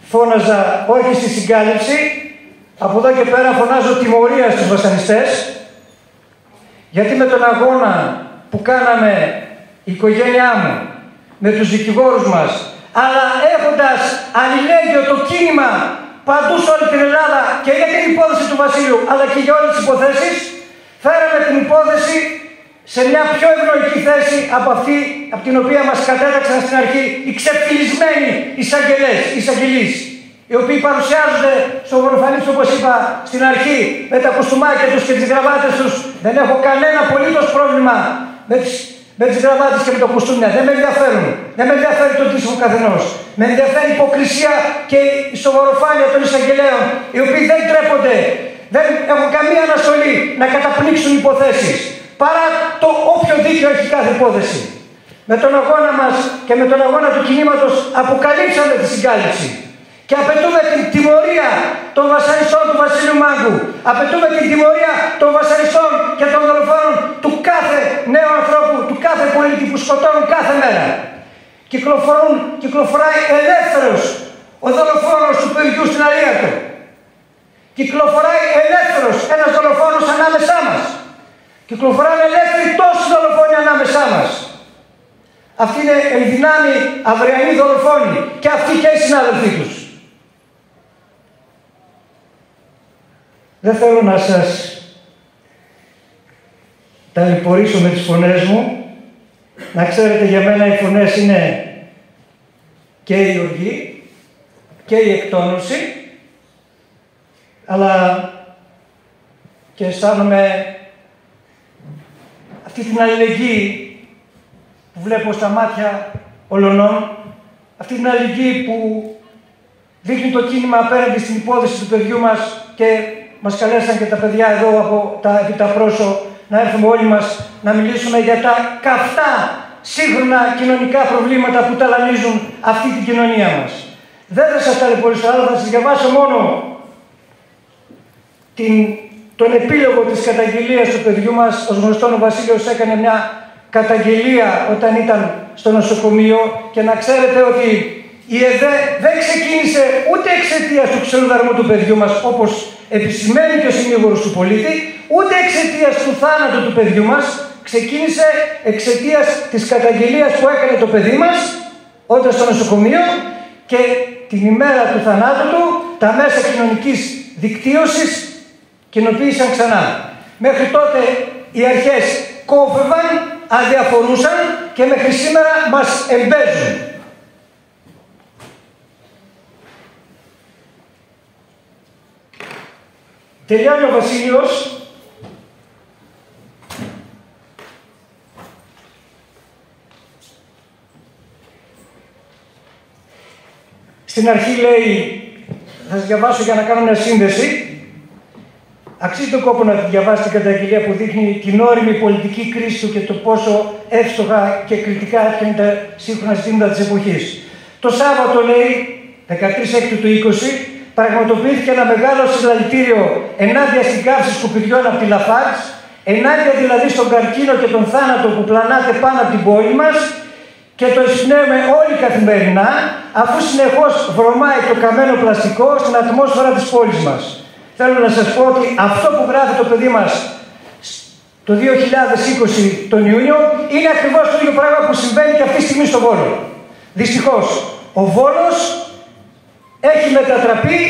φώναζα όχι στη συγκάλυψη, από εδώ και πέρα φωνάζω τιμωρία στους βασανιστές, γιατί με τον αγώνα που κάναμε η οικογένειά μου, με τους δικηγόρους μας, αλλά έχοντας αλληλέγγυο το κίνημα παντού σε όλη την Ελλάδα και για την υπόθεση του Βασίλειου, αλλά και για όλες τις υποθέσεις, φέραμε την υπόθεση σε μια πιο ευνοϊκή θέση από αυτή από την οποία μας κατέταξαν στην αρχή οι ξεφτυλισμένοι εισαγγελείς, οι οποίοι παρουσιάζονται στο Βοροφανίτσο, όπως είπα στην αρχή, με τα κουστούμάκια τους και τις γραβάτες τους. Δεν έχω κανένα απολύτως πρόβλημα με τις γραβάτες και με το κουστούμια. Δεν με ενδιαφέρουν. Δεν με ενδιαφέρει το τίσιμο καθενός. Με ενδιαφέρει η υποκρισία και η σοβαροφάνεια των εισαγγελέων, οι οποίοι δεν τρέπονται. Δεν έχουν καμία αναστολή να καταπνίξουν υποθέσεις, παρά το όποιο δίκαιο έχει κάθε υπόθεση. Με τον αγώνα μας και με τον αγώνα του κινήματος αποκαλύψαμε τη συγκάλυψη. Και απαιτούμε την τιμωρία των βασανιστών του Βασιλείου Μάγκου. Απαιτούμε την τιμωρία των βασανιστών και των δολοφόνων του κάθε νέου ανθρώπου, του κάθε πολίτη που σκοτώνουν κάθε μέρα. Κυκλοφοράει ελεύθερος ο δολοφόνος του παιδιού στην αλία του. Κυκλοφοράει ελεύθερος ένας δολοφόνος ανάμεσά μας. Κυκλοφοράνε ελεύθεροι τόσοι δολοφόνοι ανάμεσά μας. Αυτή είναι η δυνάμει αυριανή δολοφόνοι και αυτοί και οι συνάδελφοί τους. Δεν θέλω να σας ταλαιπωρήσω με τις φωνές μου. Να ξέρετε, για μένα οι φωνές είναι και η οργή και η εκτόνωση, αλλά και αισθάνομαι αυτή την αλληλεγγύη που βλέπω στα μάτια ολονών, αυτή την αλληλεγγύη που δείχνει το κίνημα απέναντι στην υπόθεση του παιδιού μας και μας καλέσαν και τα παιδιά εδώ από τα επιταπρόσω να έρθουμε όλοι μας να μιλήσουμε για τα καυτά σύγχρονα κοινωνικά προβλήματα που ταλανίζουν αυτή την κοινωνία μας. Δεν θα σας ταλαιπωρήσω άλλο, θα σας διαβάσω μόνο τον επίλογο της καταγγελίας του παιδιού μας. Ως γνωστόν ο Βασίλειος έκανε μια καταγγελία όταν ήταν στο νοσοκομείο και να ξέρετε ότι η ΕΔΕ δεν ξεκίνησε ούτε εξαιτίας του ξενοδαρμού του παιδιού μας, όπως επισημαίνει και ο συνήγορος του πολίτη, ούτε εξαιτίας του θάνατου του παιδιού μας, ξεκίνησε εξαιτίας της καταγγελίας που έκανε το παιδί μας όταν στο νοσοκομείο και την ημέρα του θανάτου του τα μέσα κοινωνικής δικτύωσης κοινοποίησαν ξανά. Μέχρι τότε οι αρχές κόβευαν, αδιαφορούσαν και μέχρι σήμερα μας εμπέζουν. Τελειώνει ο Βασίλειος στην αρχή λέει, θα σας διαβάσω για να κάνω μια σύνδεση. Αξίζει τον κόπο να διαβάσετε την καταγγελία που δείχνει την όριμη πολιτική κρίση του και το πόσο εύστοχα και κριτικά έφτιανε τα σύγχρονα ζητήματα της εποχής. Το Σάββατο, λέει, 13 Έκτου του 20, πραγματοποιήθηκε ένα μεγάλο συλλαλητήριο ενάντια στην καύση σκουπιδιών από τη Λαφάρτς, ενάντια δηλαδή στον καρκίνο και τον θάνατο που πλανάται πάνω από την πόλη μας και το εισπνέουμε όλοι καθημερινά, αφού συνεχώς βρωμάει το καμένο πλαστικό στην ατμόσφαιρα της πόλης μας. Θέλω να σας πω ότι αυτό που γράφει το παιδί μας το 2020 τον Ιούνιο είναι ακριβώς το ίδιο πράγμα που συμβαίνει και αυτή τη στιγμή στο Βόλο. Δυστυχώς, ο Βόλος έχει μετατραπεί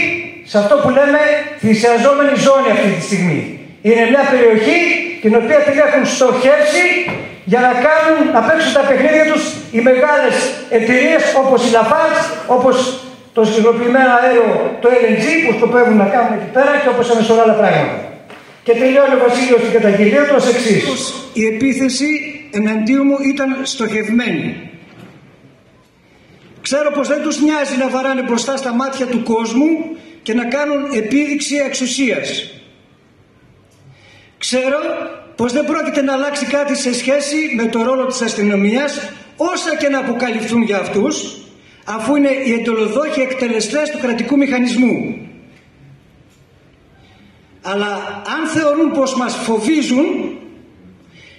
σε αυτό που λέμε θυσιαζόμενη ζώνη αυτή τη στιγμή. Είναι μια περιοχή την οποία την έχουν στοχεύσει για να κάνουν, να παίξουν τα παιχνίδια τους οι μεγάλες εταιρείες όπως η Lafarge, όπως το συγκροποιημένο αέριο, το LNG που σκοπεύουν να κάνουν εκεί πέρα και όπως ένα σωρό άλλα πράγματα. Και τελειώνει ο Βασίλειος στην καταγγελία του ως εξής. Η επίθεση εναντίον μου ήταν στοχευμένη. Ξέρω πως δεν τους νοιάζει να βαράνε μπροστά στα μάτια του κόσμου και να κάνουν επίδειξη εξουσίας. Ξέρω πως δεν πρόκειται να αλλάξει κάτι σε σχέση με το ρόλο της αστυνομίας, όσα και να αποκαλυφθούν για αυτούς, αφού είναι οι εντολοδόχοι εκτελεστές του κρατικού μηχανισμού. Αλλά αν θεωρούν πως μας φοβίζουν,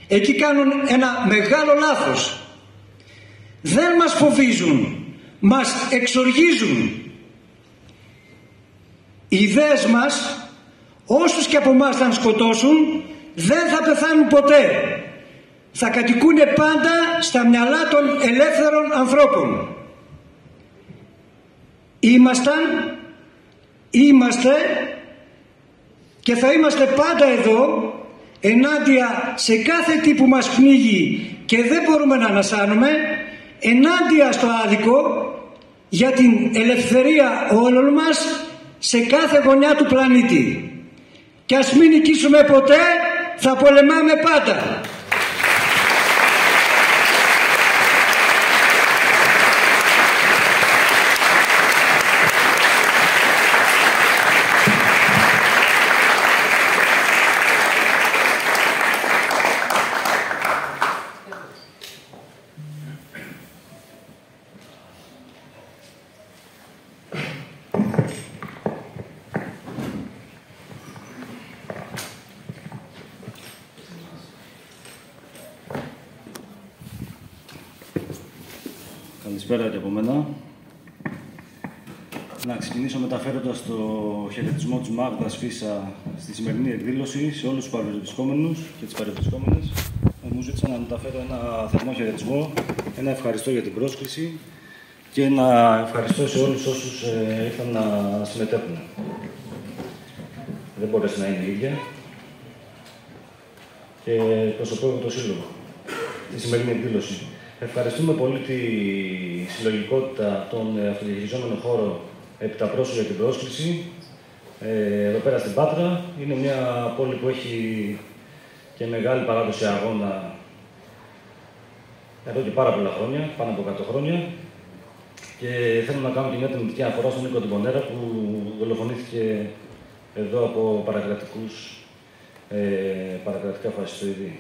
εκεί κάνουν ένα μεγάλο λάθος. Δεν μας φοβίζουν, μας εξοργίζουν. Οι ιδέες μας, όσους και από εμάς θα σκοτώσουν, δεν θα πεθάνουν ποτέ. Θα κατοικούν πάντα στα μυαλά των ελεύθερων ανθρώπων. Είμαστε και θα είμαστε πάντα εδώ ενάντια σε κάθε τι που μας πνίγει και δεν μπορούμε να ανασάνουμε, ενάντια στο άδικο, για την ελευθερία όλων μας σε κάθε γωνιά του πλανήτη. Και ας μην νικήσουμε ποτέ, θα πολεμάμε πάντα. Καλησπέρα και από μένα. Να ξεκινήσω μεταφέροντας το χαιρετισμό της Μάγδας Φίσα στη σημερινή εκδήλωση σε όλους τους παρευρισκόμενους και τις παρευρισκόμενες. Μου ζήτησα να μεταφέρω ένα θερμό χαιρετισμό, ένα ευχαριστώ για την πρόσκληση και ένα ευχαριστώ σε όλους όσους ήρθαν να συμμετέχουν. Δεν μπόρεσε να είναι η ίδια και προσωπώ το Σύλλογο στη σημερινή εκδήλωση. Ευχαριστούμε πολύ τη συλλογικότητα των αυτοδιαχειριζόμενων χώρων Επιταπρόσου για την πρόσκληση. Εδώ πέρα στην Πάτρα. Είναι μια πόλη που έχει και μεγάλη παράδοση αγώνα εδώ και πάρα πολλά χρόνια, πάνω από 100 χρόνια. Και θέλω να κάνω και μια τιμητική αναφορά στον Νίκο Τιμπονέρα που δολοφονήθηκε εδώ από παρακρατικά φασιστοειδή.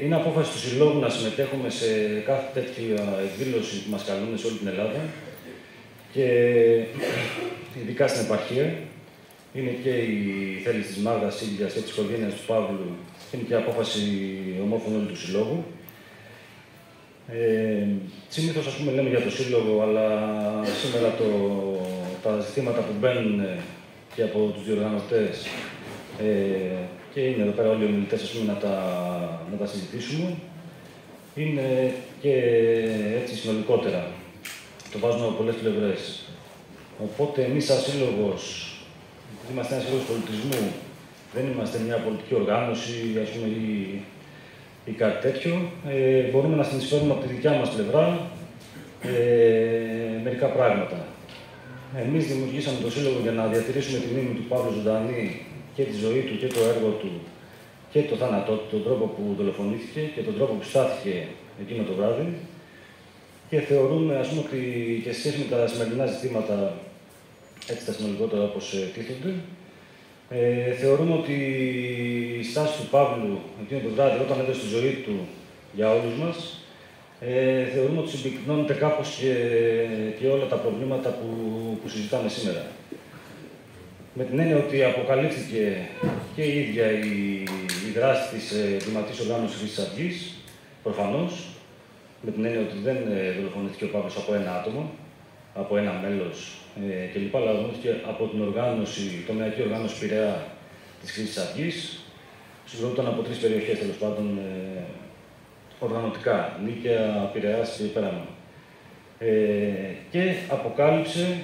Είναι απόφαση του Συλλόγου να συμμετέχουμε σε κάθε τέτοια εκδήλωση που μας καλούν σε όλη την Ελλάδα και ειδικά στην επαρχία. Είναι και η θέληση της Μάγδας Σίλιας και της οικογένειας του Παύλου, είναι και απόφαση ομόφωνη όλου του Συλλόγου. Συνήθως, ας πούμε, λέμε για το Σύλλογο, αλλά σήμερα τα ζητήματα που μπαίνουν και από τους διοργανωτές και είναι εδώ πέρα όλοι οι ομιλητές, ας πούμε, να τα συζητήσουμε, είναι και έτσι συνολικότερα. Το βάζουμε από πολλές πλευρές. Οπότε εμείς σαν σύλλογος, είμαστε ένας σύλλογος πολιτισμού, δεν είμαστε μια πολιτική οργάνωση, ας πούμε, ή κάτι τέτοιο. Μπορούμε να συνεισφέρουμε από τη δικιά μας πλευρά μερικά πράγματα. Εμείς δημιουργήσαμε το Σύλλογο για να διατηρήσουμε τη μνήμη του Παύλου ζωντανή και τη ζωή του και το έργο του και το θάνατό του, τον τρόπο που δολοφονήθηκε και τον τρόπο που στάθηκε εκείνο το βράδυ. Και θεωρούμε, ας πούμε, ότι και σε σχέση με τα σημερινά ζητήματα, έτσι τα συνολικότερα όπως τίθονται, θεωρούμε ότι η στάση του Παύλου εκείνο το βράδυ, όταν έδωσε τη ζωή του για όλους μας, θεωρούμε ότι συμπυκνώνεται κάπως και όλα τα προβλήματα που συζητάμε σήμερα. Με την έννοια ότι αποκαλύφθηκε και η ίδια η δράση της εγκληματικής οργάνωσης Χρυσής Αυγής, προφανώς, με την έννοια ότι δεν δολοφονήθηκε ο Παύλος από ένα άτομο, από ένα μέλος κλπ. Αλλά δολοφονήθηκε από την οργάνωση, τομεακή οργάνωση Πειραιά της Χρυσής Αυγής. Συγκροτούνταν από 3 περιοχές, τέλος πάντων, οργανωτικά, Νίκαια, Πειραιάς και Πέραμα. Και αποκάλυψε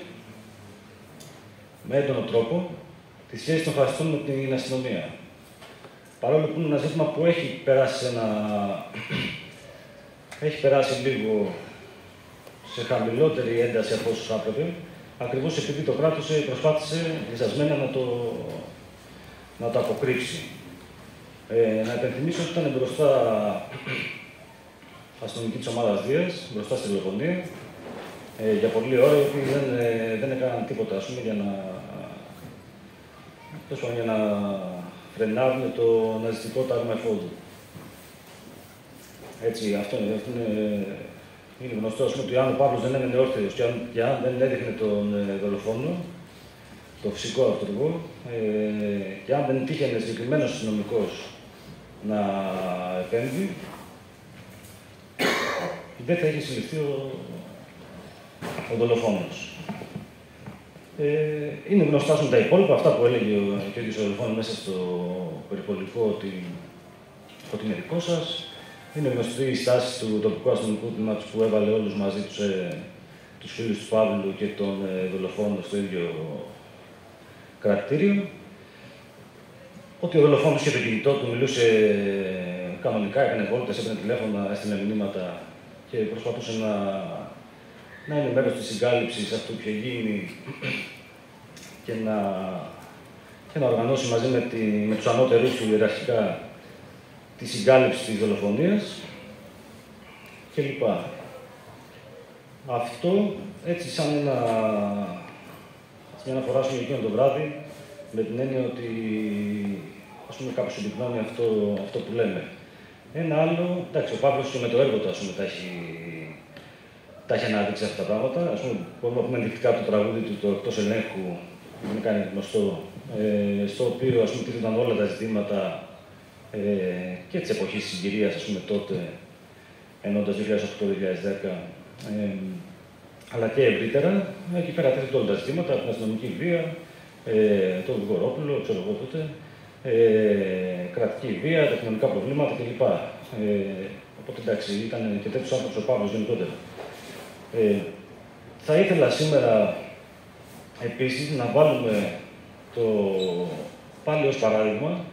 με έντονο τρόπο τη σχέση των φασιστών με την αστυνομία. Παρόλο που είναι ένα ζήτημα που έχει περάσει λίγο σε χαμηλότερη ένταση από όσους έπρεπε, ακριβώς επειδή το κράτος προσπάθησε ριζασμένα να το αποκρύψει. Να υπενθυμίσω ότι ήταν μπροστά αστυνομική της ομάδας Δίας, μπροστά στη δολοφονία, για πολλή ώρα, οι οποίοι δεν έκαναν τίποτα, ας πούμε, για να φρενάρουν το ναζιστικό τάγμα εφόδου. Έτσι, αυτό είναι γνωστό, ας πούμε, ότι αν ο Παύλος δεν έμενε όρθιος και αν δεν έδειχνε τον δολοφόνο, το φυσικό αυτούργο, και αν δεν τύχαινε συγκεκριμένος αστυνομικός να επέμβει, δεν θα είχε συλληφθεί ο δολοφόνος. Είναι γνωστά τα υπόλοιπα, αυτά που έλεγε και ο ίδιος ο δολοφόνος μέσα στο περιπολικό, ότι είναι δικό σας. Είναι γνωστή η στάση του τοπικού αστυνομικού τμήματος που έβαλε όλους μαζί τους φίλους του Παύλου και τον δολοφόνο στο ίδιο κρατητήριο. Ότι ο δολοφόνος είχε το κινητό του, μιλούσε κανονικά, έκανε βόλτες, έπαιρνε τηλέφωνα, έστειλε μηνύματα και προσπαθούσε να είναι μέρος της συγκάλυψης αυτού που είχε γίνει και να οργανώσει μαζί με τους ανώτερους του ιεραρχικά τη συγκάλυψη της δολοφονίας κλπ. Αυτό έτσι σαν μια αναφορά σου εκείνο το βράδυ, με την έννοια ότι, ας πούμε, κάπως συμπυκνώνει αυτό που λέμε. Ένα άλλο, εντάξει, ο Παύλος και με το έργο του, ας πούμε, τα έχει αναδείξει αυτά τα πράγματα. Ας πούμε, μπορούμε να πούμε ενδεικτικά το τραγούδι του, το «Εκτός ελέγχου», που είναι κάνει γνωστό, στο οποίο, ας πούμε, τίθονταν όλα τα ζητήματα και της εποχής της συγκυρίας, ας πούμε, τότε, εννοώντας 2008-2010, αλλά και ευρύτερα. Εκεί πέρα τίθονται όλα τα ζητήματα, την αστυνομική βία, το Γρηγορόπουλο, ξέρω εγώ τότε, κρατική βία, τα κοινωνικά προβλήματα κλπ. Οπότε, εντάξει, ήταν και τέτοιος άνθρωπος ο Παύλος γενικότερα. Θα ήθελα σήμερα επίσης να βάλουμε πάλι ως παράδειγμα,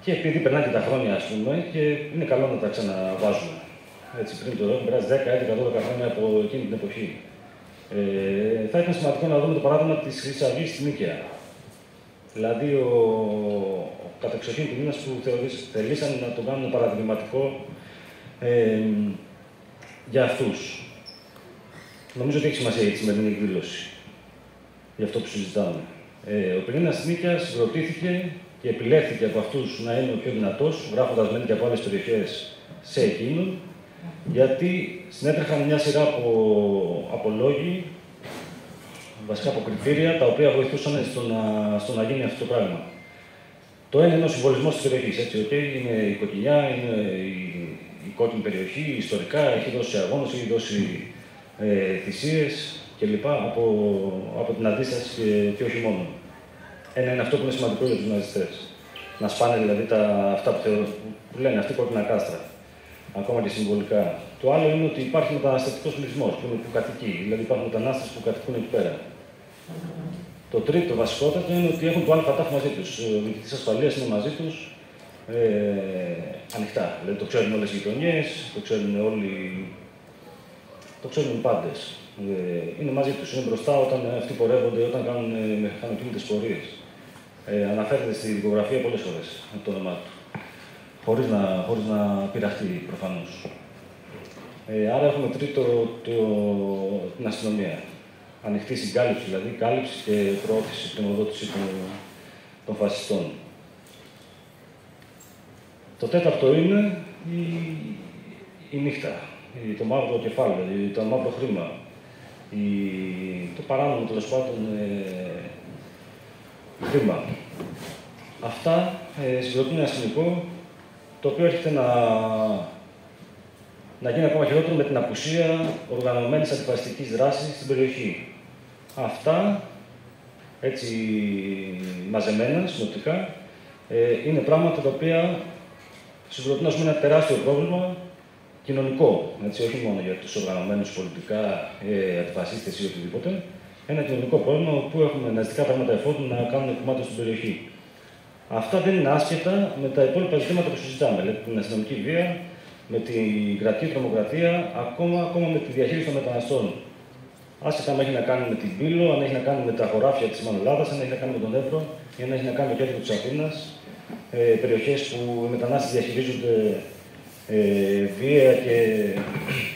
και επειδή περνάνε και τα χρόνια, ας πούμε, και είναι καλό να τα ξαναβάζουμε. Έτσι, πριν το έχουν περάσει 10, 11, 12 χρόνια από εκείνη την εποχή. Θα ήταν σημαντικό να δούμε το παράδειγμα της Χρυσής Αυγής στη Νίκαια. Δηλαδή, ο κατεξοχήν τιμήνας που θελήσαν να τον κάνουν παραδειγματικό για αυτούς. Νομίζω ότι έχει σημασία η σημερινή εκδήλωση. για αυτό που συζητάμε. Ο πυρήνας της Νίκαιας συγκροτήθηκε και επιλέχθηκε από αυτούς να είναι ο πιο δυνατός, γράφοντας μεν και από άλλες περιοχές σε εκείνον, γιατί συνέτρεχαν μια σειρά από λόγοι, βασικά από κριτήρια, τα οποία βοηθούσαν στο να γίνει αυτό το πράγμα. Το ένα είναι ο συμβολισμός της περιοχής, έτσι, είναι η Κοκκινιά, είναι η κόκκινη περιοχή, ιστορικά, έχει δώσει αγώνες, έχει δώσει θυσίες κλπ. Από την αντίσταση και όχι μόνο. Ένα είναι αυτό που είναι σημαντικό για τους ναζιστές. Να σπάνε δηλαδή αυτά που λένε αυτοί κόκκινα κάστρα, ακόμα και συμβολικά. Το άλλο είναι ότι υπάρχει μεταναστευτικός πληθυσμός που κατοικεί, δηλαδή υπάρχουν μετανάστες που κατοικούν εκεί πέρα. Το τρίτο βασικότατο είναι ότι έχουν το ΑΛΦΑΤΑΦ μαζί τους. Ο διοικητής ασφαλείας είναι μαζί τους ανοιχτά. Δηλαδή το ξέρουν όλες οι γειτονιές, το ξέρουν όλοι. Το ξέρουν οι πάντες. Είναι μαζί τους, είναι μπροστά όταν αυτοί πορεύονται, όταν κάνουν μηχανοκίνητες πορείες. Αναφέρεται στη δικογραφία πολλές φορές το όνομά του. Χωρίς να πειραχτεί προφανώς. Άρα έχουμε τρίτο την αστυνομία. Ανοιχτή συγκάλυψη, δηλαδή κάλυψη και προώθηση, κτηνοδότηση των φασιστών. Το τέταρτο είναι η νύχτα, το μαύρο κεφάλαιο, το μαύρο χρήμα, το παράνομο τέλος πάντων χρήμα. Αυτά συγκροτούν ένα σκηνικό το οποίο έρχεται να γίνει ακόμα χειρότερο με την απουσία οργανωμένης αντιφασιστικής δράσης στην περιοχή. Αυτά, έτσι μαζεμένα, συνοπτικά, είναι πράγματα τα οποία συγκροτούν ένα τεράστιο πρόβλημα κοινωνικό, έτσι, όχι μόνο για τους οργανωμένους πολιτικά, αντιφασίστες ή οτιδήποτε. Ένα κοινωνικό πρόβλημα όπου έχουμε ναζιστικά πράγματα εφόδου να κάνουν κομμάτι στην περιοχή. Αυτά δεν είναι άσχετα με τα υπόλοιπα ζητήματα που συζητάμε, δηλαδή την αστυνομική βία, με την κρατική τρομοκρατία, ακόμα με τη διαχείριση των μεταναστών. Άσχετα αν έχει να κάνει με την Πύλο, αν έχει να κάνει με τα χωράφια της Μανολάδας, αν έχει να κάνει με τον Εύρο, ή αν έχει να κάνει με το κέντρο της Αθήνας, περιοχές που οι μετανάστες διαχειρίζονται βία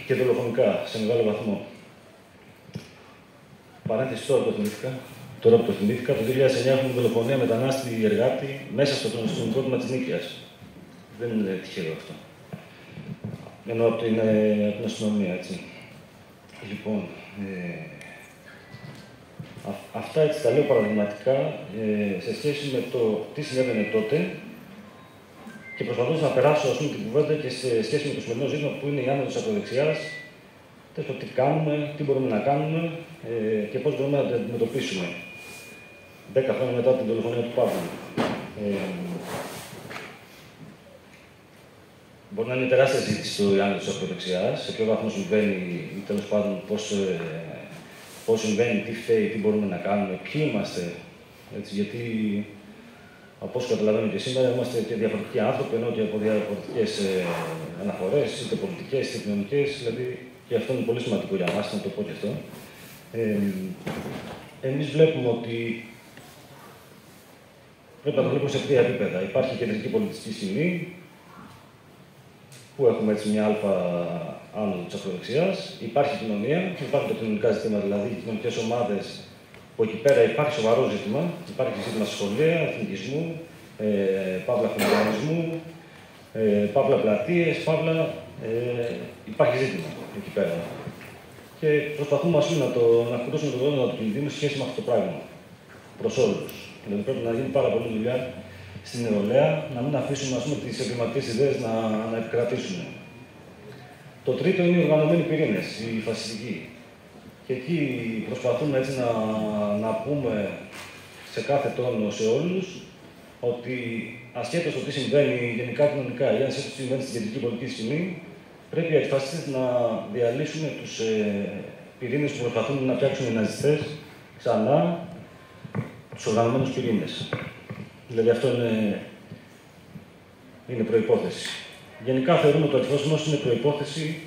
και δολοφονικά σε μεγάλο βαθμό. Παρένθεση τώρα που το θυμήθηκα, το 2009 έχουμε δολοφονία μετανάστη εργάτη μέσα στο νοικόδημα της Νίκαιας. Δεν είναι τυχαίο αυτό. Ενώ από την αστυνομία, έτσι. Λοιπόν, αυτά έτσι τα λέω παραδειγματικά σε σχέση με το τι συνέβαινε τότε και προσπαθώ να περάσω την κουβέντα και σε σχέση με το σημερινό ζήτημα που είναι η άνοδος της ακροδεξιάς, το τι κάνουμε, τι μπορούμε να κάνουμε και πώς μπορούμε να το αντιμετωπίσουμε 10 χρόνια μετά την δολοφονία του Παύλου. Μπορεί να είναι τεράστια ζήτηση το άνοδος της ακροδεξιάς, σε ποιο βαθμό συμβαίνει ή τέλος πάντων πώς συμβαίνει, τι φταίει, τι μπορούμε να κάνουμε, ποιοι είμαστε. Έτσι, γιατί από όσο καταλαβαίνω και σήμερα, είμαστε και διαφορετικοί άνθρωποι, ενώ και από διαφορετικές αναφορές, είτε πολιτικές, είτε κοινωνικές. Δηλαδή, και αυτό είναι πολύ σημαντικό για μας, να το πω και αυτό. Εμείς βλέπουμε ότι πρέπει να το βλέπουμε σε τρία επίπεδα. Υπάρχει η κεντρική πολιτιστική σκηνή, που έχουμε έτσι μια αλφα άνοδο της ακροδεξιάς. Υπάρχει κοινωνία, υπάρχουν τα κοινωνικά ζητήματα, δηλαδή οι κοινωνικές ομάδες, που εκεί πέρα υπάρχει σοβαρό ζήτημα. Υπάρχει ζήτημα στη σχολεία, εθνικισμού, παύλα χωλιανισμού, παύλα πλατείες, παύλα. Υπάρχει ζήτημα εκεί πέρα. Και προσπαθούμε να χτυπήσουμε τον δρόμο του κινδύνου σε σχέση με αυτό το πράγμα. Προς όλους. Δηλαδή πρέπει να γίνει πάρα πολλή δουλειά στην νεολαία, να μην αφήσουμε τις εγκληματικές ιδέες να επικρατήσουν. Το τρίτο είναι οι οργανωμένοι πυρήνες, οι φασιστικοί. Και εκεί προσπαθούμε έτσι να πούμε σε κάθε τόνο σε όλους ότι ασχέτως το τι συμβαίνει γενικά κοινωνικά ή ασχέτως τι συμβαίνει στην κεντρική πολιτική σκηνή, πρέπει οι αντιφασίστες να διαλύσουν τους πυρήνες που προσπαθούν να φτιάξουν οι ναζιστές ξανά, τους οργανωμένους πυρήνες. Δηλαδή αυτό είναι προϋπόθεση. Γενικά θεωρούμε ότι ο αντιφασισμός είναι προϋπόθεση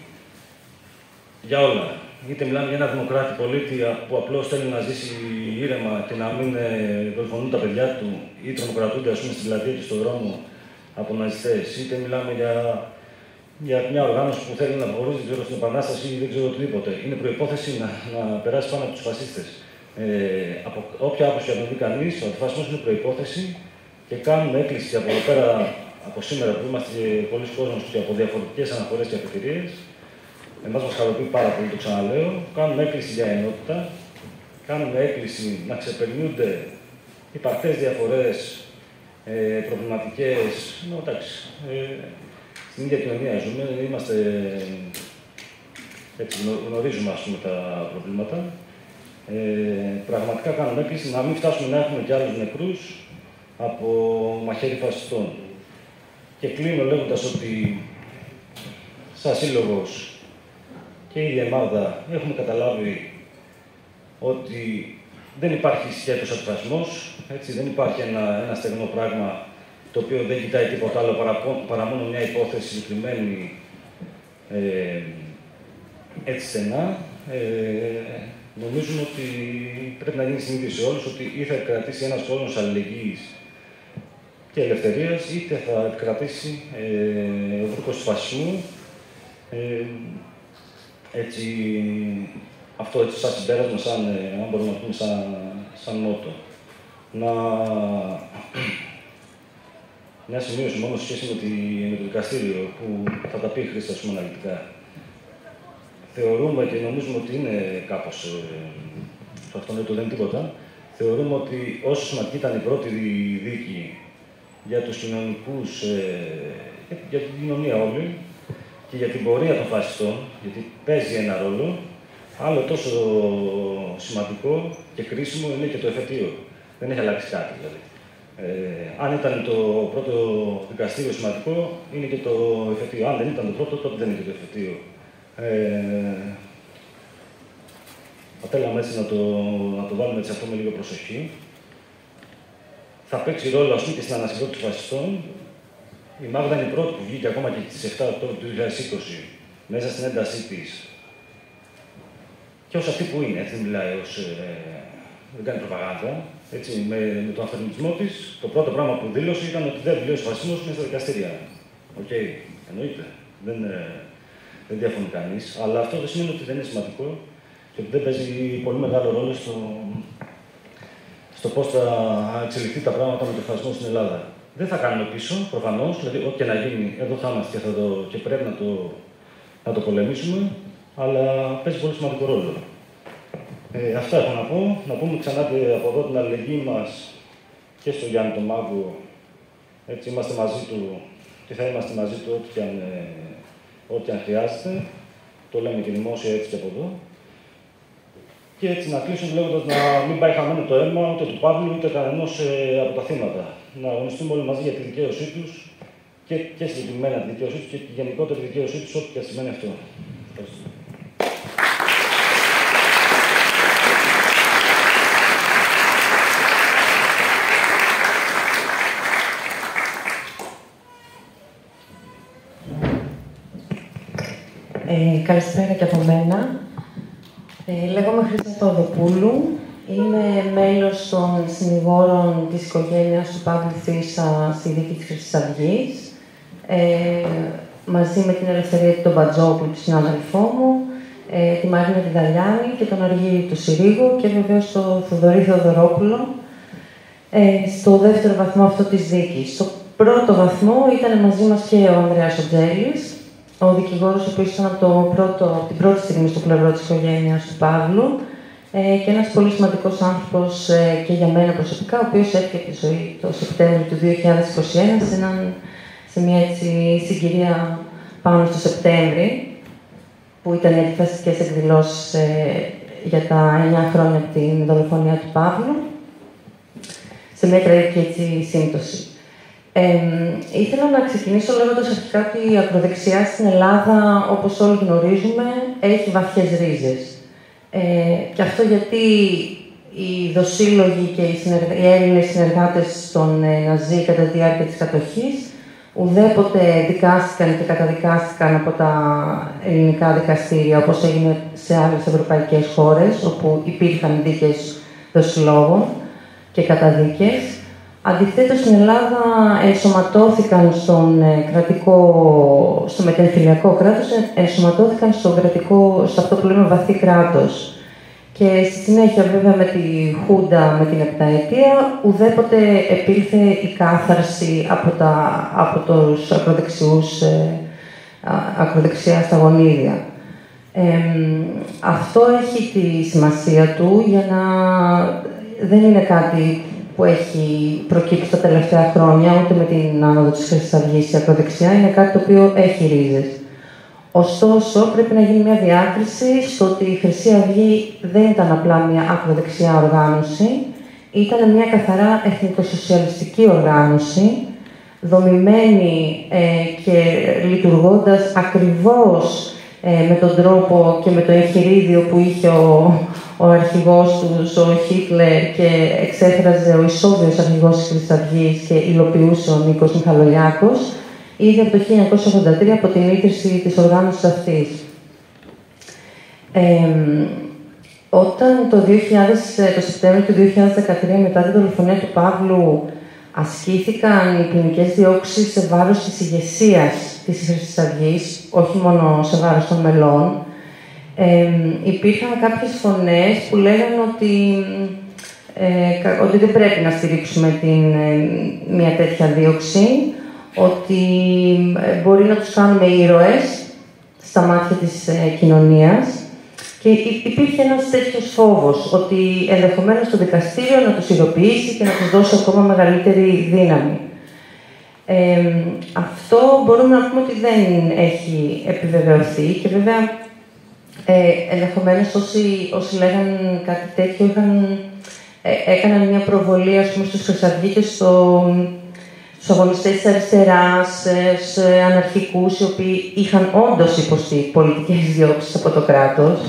για όλα. Είτε μιλάμε για ένα δημοκράτη πολίτη που απλώς θέλει να ζήσει ήρεμα και να μην δολοφονούν τα παιδιά του ή τρομοκρατούνται στην πλατεία και στον δρόμο από ναζιστές. Είτε μιλάμε για μια οργάνωση που θέλει να προχωρήσει στην επανάσταση ή δεν ξέρω οτιδήποτε. Είναι προϋπόθεση να περάσει πάνω από τους φασίστες. Από όποια άποψη να δει κανείς, ο αντιφασισμός είναι προϋπόθεση και κάνουμε έκκληση από εδώ πέρα, από σήμερα που είμαστε πολλοί κόσμος και από διαφορετικές αναφορές και αφετηρίες. Εμάς μας χαροποιεί πάρα πολύ, το ξαναλέω. Κάνουμε έκκληση για ενότητα, κάνουμε έκκληση να ξεπερνούνται υπαρκτές διαφορές, προβληματικές. Εντάξει, στην ίδια κοινωνία ζούμε, έτσι, γνωρίζουμε ας πούμε, τα προβλήματα. Πραγματικά κάνουμε έκκληση να μην φτάσουμε να έχουμε κι άλλους νεκρούς από μαχαίρι φασιστών. Και κλείνω λέγοντας ότι σαν σύλλογος και η ίδια ομάδα έχουμε καταλάβει ότι δεν υπάρχει σχέτος αντιφασισμός, έτσι, δεν υπάρχει ένα στεγνό πράγμα το οποίο δεν κοιτάει τίποτα άλλο παρά μόνο μια υπόθεση συγκεκριμένη έτσι στενά. Νομίζουμε ότι πρέπει να γίνει συνείδηση σε όλους ότι ή θα κρατήσει ένας κόσμος αλληλεγγύης και ελευθερίας, είτε θα κρατήσει ο βρούκος του φασισμού. Έτσι, αυτό έτσι σαν συμπέρασμα, αν μπορούμε να πούμε σαν μότο. Μια σημείωση μόνο σε σχέση με το δικαστήριο που θα τα πει η Χρήστα αναλυτικά. Θεωρούμε και νομίζουμε ότι είναι κάπως, το αυτονόητο δεν είναι τίποτα, θεωρούμε ότι όσο σημαντική ήταν η πρώτη δίκη για τους κοινωνικούς, για την κοινωνία όλη και για την πορεία των φασιστών, γιατί παίζει ένα ρόλο, άλλο τόσο σημαντικό και κρίσιμο είναι και το εφετείο. Δεν έχει αλλάξει κάτι δηλαδή. Αν ήταν το πρώτο δικαστήριο σημαντικό, είναι και το εφετείο. Αν δεν ήταν το πρώτο, τότε δεν είναι και το εφετείο. Θα θέλαμε έτσι να το βάλουμε έτσι αυτό με λίγο προσοχή. Θα παίξει ρόλο, ας πούμε, και στην ανασυγκρότηση των φασιστών. Η Μάγδα είναι η πρώτη που βγήκε ακόμα και στις 7 Οκτώβρη του 2020, μέσα στην έντασή της. Και ως αυτή που είναι, έτσι δεν μιλάει δεν κάνει προπαγάνδα. Έτσι, με τον αυθεντισμό της, το πρώτο πράγμα που δήλωσε ήταν ότι δεν δηλώσει ο φασισμός μέσα στα δικαστήρια. Οκ, εννοείται. Δεν διαφωνεί κανείς. Αλλά αυτό δεν σημαίνει ότι δεν είναι σημαντικό και ότι δεν παίζει πολύ μεγάλο ρόλο στο πώς θα εξελιχθεί τα πράγματα με τον φασισμό στην Ελλάδα. Δεν θα κάνουμε πίσω, προφανώς, δηλαδή ό,τι και να γίνει, εδώ θα είμαστε και πρέπει να το πολεμήσουμε, αλλά παίζει πολύ σημαντικό ρόλο. Αυτά έχω να πω. Να πούμε ξανά από εδώ την αλληλεγγύη μας και στον Γιάννη τον Μάγκο. Έτσι, είμαστε μαζί του και θα είμαστε μαζί του ό,τι αν χρειάζεται. Το λέμε και δημόσια έτσι και από εδώ. Και έτσι να κλείσουμε λέγοντας να μην πάει χαμένο το αίμα ούτε του Παύλου ούτε κανενός από τα θύματα. Να αγωνιστούμε όλοι μαζί για τη δικαίωσή τους και συγκεκριμένα τη δικαίωσή τους και τη γενικότερη δικαίωσή τους, ό,τι και σημαίνει αυτό. Ευχαριστώ. Καλησπέρα και από μένα. Λέγομαι Χρήστα Θεοδοπούλου. Είμαι μέλος των συνηγόρων της οικογένειας του Παύλου Φίσα στη δίκη της Χρυσής Αυγής. Μαζί με την Ελευθερία του Μπατζόπουλου, του συνάδελφό μου, τη Μαρίνα τη Δαλιάνη και τον Αργύρη του Συρίγο και βεβαίως τον Θοδωρή Θεοδωρόπουλο στο δεύτερο βαθμό αυτό της δίκης. Στο πρώτο βαθμό ήταν μαζί μας και ο Ανδρέας Οτζέλης, ο δικηγόρος ο οποίος ήταν από την πρώτη στιγμή στο πλευρό της οικογένειας του Παύλου και ένας πολύ σημαντικός άνθρωπος και για μένα προσωπικά, ο οποίος έφυγε τη ζωή το Σεπτέμβριο του 2021 σε μια έτσι συγκυρία πάνω στο Σεπτέμβρη, που ήταν οι αντιφασιστικές εκδηλώσεις για τα 9 χρόνια από την δολοφονία του Παύλου, σε μια τραγική έτσι σύμπτωση. Ήθελα να ξεκινήσω λέγοντας αρχικά ότι η ακροδεξιά στην Ελλάδα, όπως όλοι γνωρίζουμε, έχει βαθιές ρίζες. Και αυτό γιατί οι δοσύλλογοι και οι Έλληνες συνεργάτες των Ναζί κατά τη διάρκεια της κατοχής ουδέποτε δικάστηκαν και καταδικάστηκαν από τα ελληνικά δικαστήρια, όπως έγινε σε άλλες ευρωπαϊκές χώρες, όπου υπήρχαν δίκες δοσυλλόγων και καταδίκες. Αντιθέτως, στην Ελλάδα ενσωματώθηκαν στο μετεμφυλιακό κράτος, ενσωματώθηκαν στο αυτό που λέμε βαθύ κράτος. Και στη συνέχεια, βέβαια, με τη Χούντα, με την επταετία, ουδέποτε επήλθε η κάθαρση από τους ακροδεξιά στα γονίδια. Αυτό έχει τη σημασία του για να... Δεν είναι κάτι που έχει προκύψει τα τελευταία χρόνια, ούτε με την άνοδο της Χρυσής Αυγής η ακροδεξιά, είναι κάτι το οποίο έχει ρίζες. Ωστόσο, πρέπει να γίνει μια διάκριση στο ότι η Χρυσή Αυγή δεν ήταν απλά μια ακροδεξιά οργάνωση, ήταν μια καθαρά εθνικοσοσιαλιστική οργάνωση, δομημένη και λειτουργώντας ακριβώς με τον τρόπο και με το εγχειρίδιο που είχε ο αρχηγός τους, ο Χίτλερ, και εξέφραζε ο ισόβιος αρχηγός της Χρυσής Αυγής και υλοποιούσε ο Νίκος Μιχαλολιάκος, ήδη από το 1983 από την ίδρυση της οργάνωσης αυτής. Όταν το Σεπτέμβριο του 2013, μετά την δολοφονία του Παύλου, ασκήθηκαν οι ποινικές διώξεις σε βάρος της ηγεσίας της Χρυσής Αυγής, όχι μόνο σε βάρος των μελών, υπήρχαν κάποιες φωνές που λέγανε ότι δεν πρέπει να στηρίξουμε μια τέτοια δίωξη, ότι μπορεί να τους κάνουμε ήρωες στα μάτια της κοινωνίας, και υπήρχε ένας τέτοιος φόβος ότι ενδεχομένως το δικαστήριο να τους ειδοποιήσει και να τους δώσει ακόμα μεγαλύτερη δύναμη. Αυτό μπορούμε να πούμε ότι δεν έχει επιβεβαιωθεί, και βέβαια ενδεχομένως όσοι λέγαν κάτι τέτοιο έκαναν μια προβολή, ας πούμε, στους χρυσαυγίτες, στους αγωνιστές της αριστεράς, στους αναρχικούς, οι οποίοι είχαν όντως υποστεί πολιτικές διώξεις από το κράτος.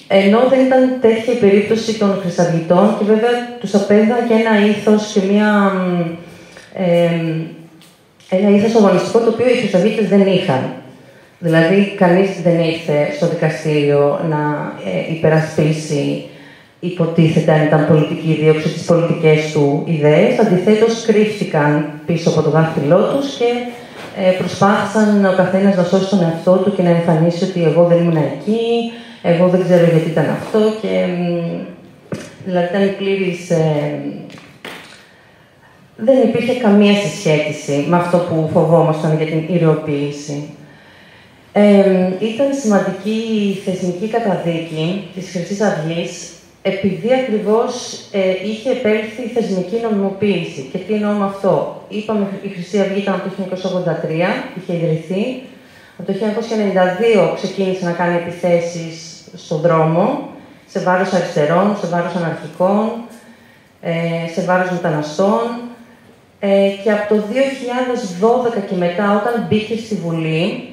Ενώ δεν ήταν τέτοια η περίπτωση των χρυσαυγητών, και βέβαια τους απέδιδαν και ένα ήθος και ένα ήθος αγωνιστικό, το οποίο οι χρυσαυγίτες δεν είχαν. Δηλαδή, κανείς δεν ήρθε στο δικαστήριο να υπερασπίσει, υποτίθεται, αν ήταν πολιτική δίωξη, τις πολιτικές του ιδέες. Αντιθέτως, κρύφτηκαν πίσω από το δάχτυλό τους και προσπάθησαν ο καθένας να σώσει τον εαυτό του και να εμφανίσει ότι εγώ δεν ήμουν εκεί, εγώ δεν ξέρω γιατί ήταν αυτό, και δηλαδή ήταν πλήρης... δεν υπήρχε καμία συσχέτιση με αυτό που φοβόμασταν για την ηρωοποίηση. Ήταν σημαντική η θεσμική καταδίκη της Χρυσής Αυγής, επειδή ακριβώς είχε επέλθει η θεσμική νομιμοποίηση. Και τι εννοώ με αυτό? Είπαμε, η Χρυσή Αυγή ήταν από το 1983, είχε ιδρυθεί. Από το 1992 ξεκίνησε να κάνει επιθέσεις στον δρόμο, σε βάρος αριστερών, σε βάρος αναρχικών, σε βάρος μεταναστών. Και από το 2012 και μετά, όταν μπήκε στη Βουλή,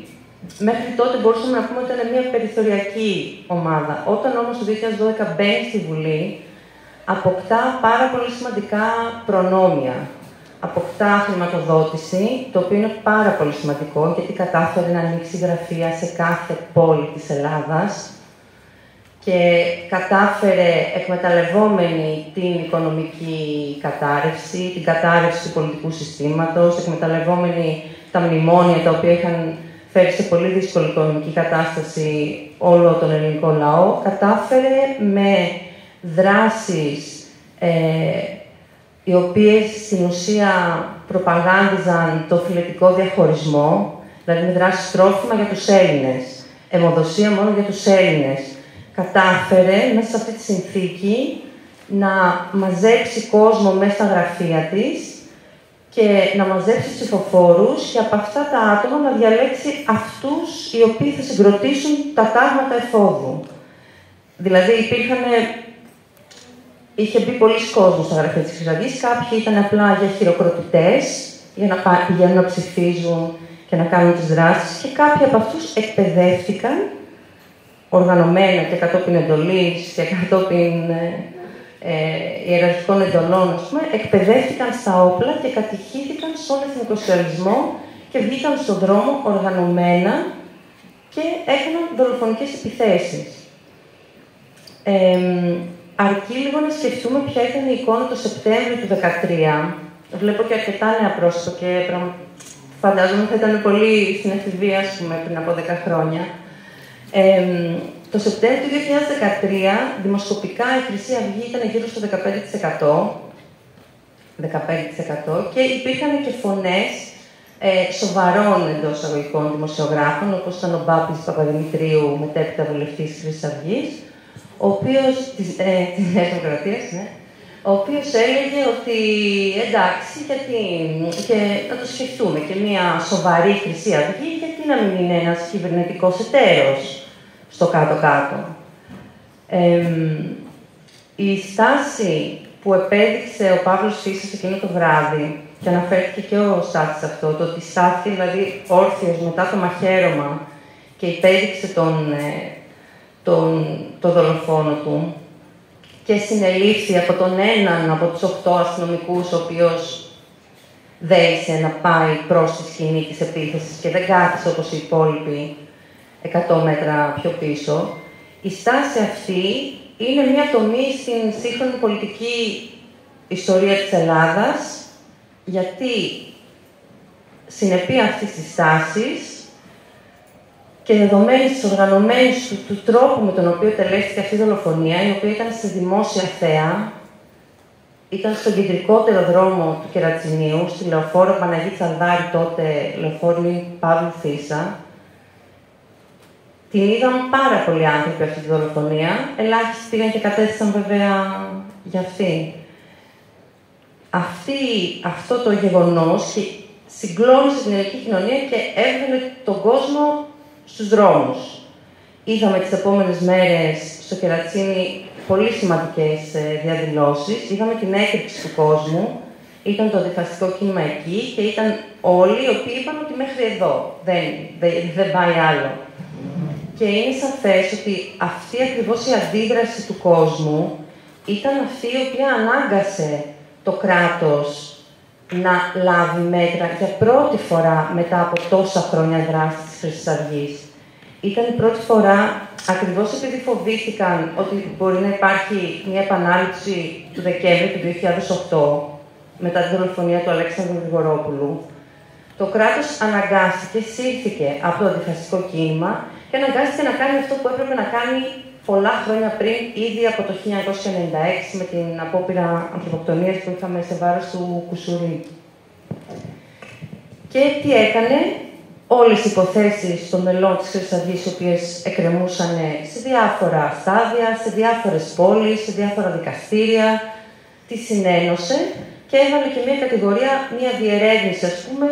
μέχρι τότε μπορούσαμε να πούμε ότι ήταν μια περιθωριακή ομάδα. Όταν όμως το 2012 μπαίνει στη Βουλή, αποκτά πάρα πολύ σημαντικά προνόμια. Αποκτά χρηματοδότηση, το οποίο είναι πάρα πολύ σημαντικό, γιατί κατάφερε να ανοίξει γραφεία σε κάθε πόλη της Ελλάδας και κατάφερε, εκμεταλλευόμενη την οικονομική κατάρρευση, την κατάρρευση του πολιτικού συστήματος, εκμεταλλευόμενη τα μνημόνια τα οποία είχαν φέρει σε πολύ δύσκολη οικονομική κατάσταση όλο τον ελληνικό λαό, κατάφερε με δράσεις οι οποίες στην ουσία προπαγάνδιζαν το φυλετικό διαχωρισμό, δηλαδή με δράσεις τρόφιμα για τους Έλληνες, αιμοδοσία μόνο για τους Έλληνες. Κατάφερε μέσα σε αυτή τη συνθήκη να μαζέψει κόσμο μέσα στα γραφεία της και να μαζέψει ψηφοφόρους και από αυτά τα άτομα να διαλέξει αυτούς οι οποίοι θα συγκροτήσουν τα τάγματα εφόδου. Δηλαδή είχε μπει πολλοί κόσμος στα γραφεία της Χρυσής Αυγής, κάποιοι ήταν απλά για χειροκροτητές, για να πηγαίνουν να ψηφίζουν και να κάνουν τις δράσεις, και κάποιοι από αυτούς εκπαιδεύτηκαν οργανωμένα και κατόπιν εντολής και κατόπιν ιεραρχικών εντολών, εκπαιδεύτηκαν στα όπλα και κατηχήθηκαν στον εθνικοσοσιαλισμό και βγήκαν στον δρόμο οργανωμένα και έκαναν δολοφονικές επιθέσεις. Αρκεί λίγο να σκεφτούμε ποια ήταν η εικόνα το Σεπτέμβριο του 2013. Βλέπω και αρκετά νέα πρόσωπα και φαντάζομαι θα ήταν πολύ στην εφηβεία, πριν από 10 χρόνια. Το Σεπτέμβριο του 2013, δημοσκοπικά η Χρυσή Αυγή ήταν γύρω στο 15% και υπήρχαν και φωνές σοβαρών εντός εισαγωγικών δημοσιογράφων, όπως ήταν ο Μπάπης Παπαδημητρίου, μετέπειτα βουλευτής της Χρυσής Αυγής, της Νέας Δημοκρατίας, ναι, ο οποίος έλεγε ότι εντάξει, και να το σκεφτούμε, και μια σοβαρή Χρυσή Αυγή, γιατί να μην είναι ένας κυβερνητικός εταίρος στο κάτω-κάτω. Η στάση που επέδειξε ο Παύλος Φίσας εκείνο το βράδυ, και αναφέρθηκε και ο Στάθης σε αυτό, το ότι στάθηκε δηλαδή όρθιος μετά το μαχαίρωμα και υπέδειξε το δολοφόνο του και συνελήφθη από τον έναν από τους 8 αστυνομικούς, ο οποίος δέησε να πάει προς τη σκηνή της επίθεσης και δεν κάθισε όπως οι υπόλοιποι 100 μέτρα πιο πίσω. Η στάση αυτή είναι μια τομή στην σύγχρονη πολιτική ιστορία της Ελλάδας, γιατί συνεπεί αυτής της στάσης και δεδομένης της οργανωμένης του τρόπου με τον οποίο τελέστηκε αυτή η δολοφονία, η οποία ήταν σε δημόσια θέα, ήταν στον κεντρικότερο δρόμο του Κερατσινίου, στη λεωφόρο Παναγή Τσαλδάρη, τότε λεωφόρο Παύλου Φίσα. Την είδαν πάρα πολλοί άνθρωποι αυτή τη δολοφονία, ελάχιστοι πήγαν και κατέστησαν βέβαια για αυτή. Αυτό το γεγονός συγκλώνησε την ελληνική κοινωνία και έβγαλε τον κόσμο στους δρόμους. Είδαμε τις επόμενες μέρες στο Κερατσίνι πολύ σημαντικές διαδηλώσεις. Είδαμε την έκρηξη του κόσμου. Ήταν το αντιφασιστικό κίνημα εκεί και ήταν όλοι οι οποίοι είπαν ότι μέχρι εδώ δεν πάει άλλο. Και είναι σαφές ότι αυτή ακριβώς η αντίδραση του κόσμου ήταν αυτή η οποία ανάγκασε το κράτος να λάβει μέτρα για πρώτη φορά μετά από τόσα χρόνια δράσης της Χρυσής Αυγής. Ήταν η πρώτη φορά, ακριβώς επειδή φοβήθηκαν ότι μπορεί να υπάρχει μια επανάληψη του Δεκέμβρη του 2008, μετά τη δολοφονία του Αλέξανδρου Γρηγορόπουλου, το κράτος αναγκάστηκε, σύρθηκε από το αντιφασιστικό κίνημα και αναγκάστηκε να κάνει αυτό που έπρεπε να κάνει πολλά χρόνια πριν, ήδη από το 1996, με την απόπειρα ανθρωποκτονίας που είχαμε σε βάρος του Κουσουρί. Και τι έκανε? Όλες οι υποθέσεις των μελών της Χρυσής Αυγής, οι οποίες εκκρεμούσαν σε διάφορα στάδια, σε διάφορες πόλεις, σε διάφορα δικαστήρια, τις συνένωσε και έβαλε και μια κατηγορία, μια διερεύνηση, ας πούμε,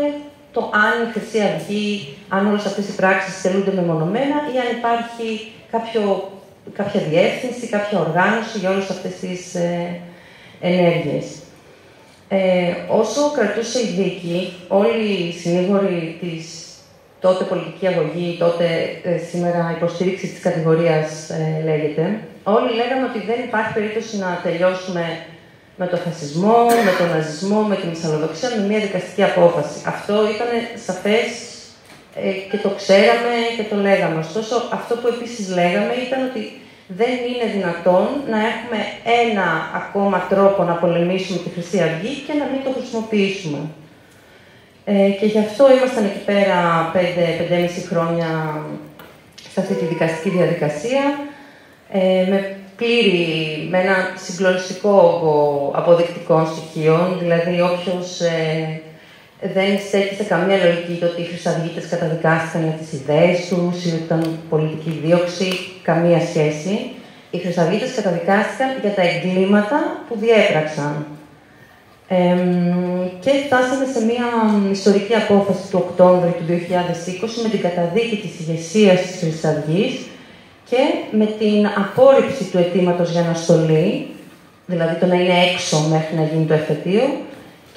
το αν η Χρυσή Αυγή, αν όλες αυτές οι πράξεις τελούνται μεμονωμένα ή αν υπάρχει κάποια διεύθυνση, κάποια οργάνωση για όλες αυτές τις ενέργειες. Όσο κρατούσε η δίκη, όλοι οι συνήγοροι της τότε πολιτική αγωγή, τότε σήμερα υποστήριξη της κατηγορίας λέγεται, όλοι λέγαμε ότι δεν υπάρχει περίπτωση να τελειώσουμε με τον φασισμό, με τον ναζισμό, με την μυσαλλοδοξία, με μια δικαστική απόφαση. Αυτό ήταν σαφές και το ξέραμε και το λέγαμε. Ωστόσο, αυτό που επίσης λέγαμε ήταν ότι δεν είναι δυνατόν να έχουμε ένα ακόμα τρόπο να πολεμήσουμε τη Χρυσή Αυγή και να μην το χρησιμοποιήσουμε. Και γι' αυτό ήμασταν εκεί πέρα 5,5 χρόνια σε αυτή τη δικαστική διαδικασία, με ένα συγκλονιστικό όγκο αποδεικτικών στοιχείων, δηλαδή όποιος δεν στέκει σε καμία λογική το ότι οι χρυσαυγίτες καταδικάστηκαν για τις ιδέες τους ή ότι ήταν πολιτική δίωξη, καμία σχέση. Οι χρυσαυγίτες καταδικάστηκαν για τα εγκλήματα που διέπραξαν. Και φτάσαμε σε μια ιστορική απόφαση του Οκτώβρη του 2020 με την καταδίκη της ηγεσίας της Χρυσής Αυγής και με την απόρριψη του αιτήματος για αναστολή, δηλαδή το να είναι έξω μέχρι να γίνει το εφετείο,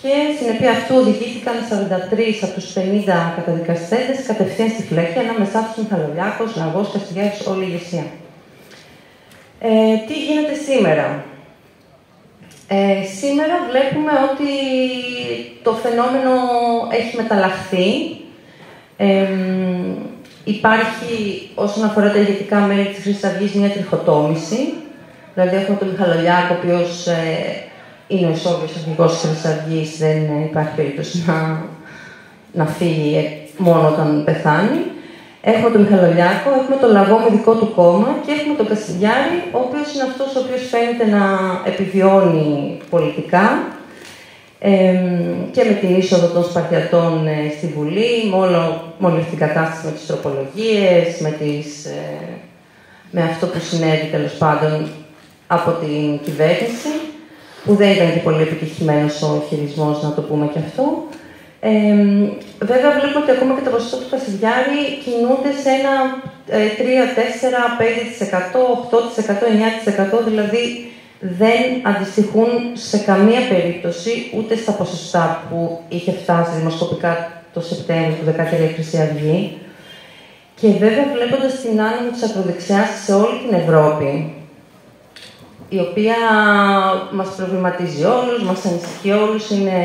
και συνεπή αυτού οδηγήθηκαν 43 από τους 50 καταδικαστέντες κατευθείαν στη φυλακή, ανάμεσά τους Μιχαλολιάκος, Λαγός, Καστιγιάρης, όλη η ηγεσία. Τι γίνεται σήμερα? Σήμερα βλέπουμε ότι το φαινόμενο έχει μεταλλαχθεί. Υπάρχει, όσον αφορά τα ηγετικά μέλη της Χρυσής Αυγής, μια τριχοτόμηση. Δηλαδή έχουμε τον Μιχαλολιάκο, ο οποίος είναι ο ισόβιος αρχηγός της Χρυσής Αυγής, δεν υπάρχει περίπτωση να φύγει μόνο όταν πεθάνει. Έχουμε τον Μιχαλολιάκο, έχουμε τον Λαγό με δικό του κόμμα και έχουμε τον Κασιδιάρη, ο οποίος είναι αυτός ο οποίος φαίνεται να επιβιώνει πολιτικά και με την είσοδο των Σπαρτιατών στη Βουλή, με όλη αυτή την κατάσταση με τις τροπολογίες, με αυτό που συνέβη τέλος πάντων από την κυβέρνηση, που δεν ήταν και πολύ επιτυχημένος ο χειρισμός, να το πούμε και αυτό. Βέβαια, βλέπουμε ότι ακόμα και τα ποσοστά του Κασιδιάρη κινούνται σε ένα 3, 4, 5%, 8%, 9%, δηλαδή δεν αντιστοιχούν σε καμία περίπτωση ούτε στα ποσοστά που είχε φτάσει δημοσκοπικά το Σεπτέμβριο του 2013 η Χρυσή Αυγή. Και βέβαια, βλέποντας την άνοδο της ακροδεξιάς σε όλη την Ευρώπη, η οποία μας προβληματίζει όλους, μας ανησυχεί όλους, είναι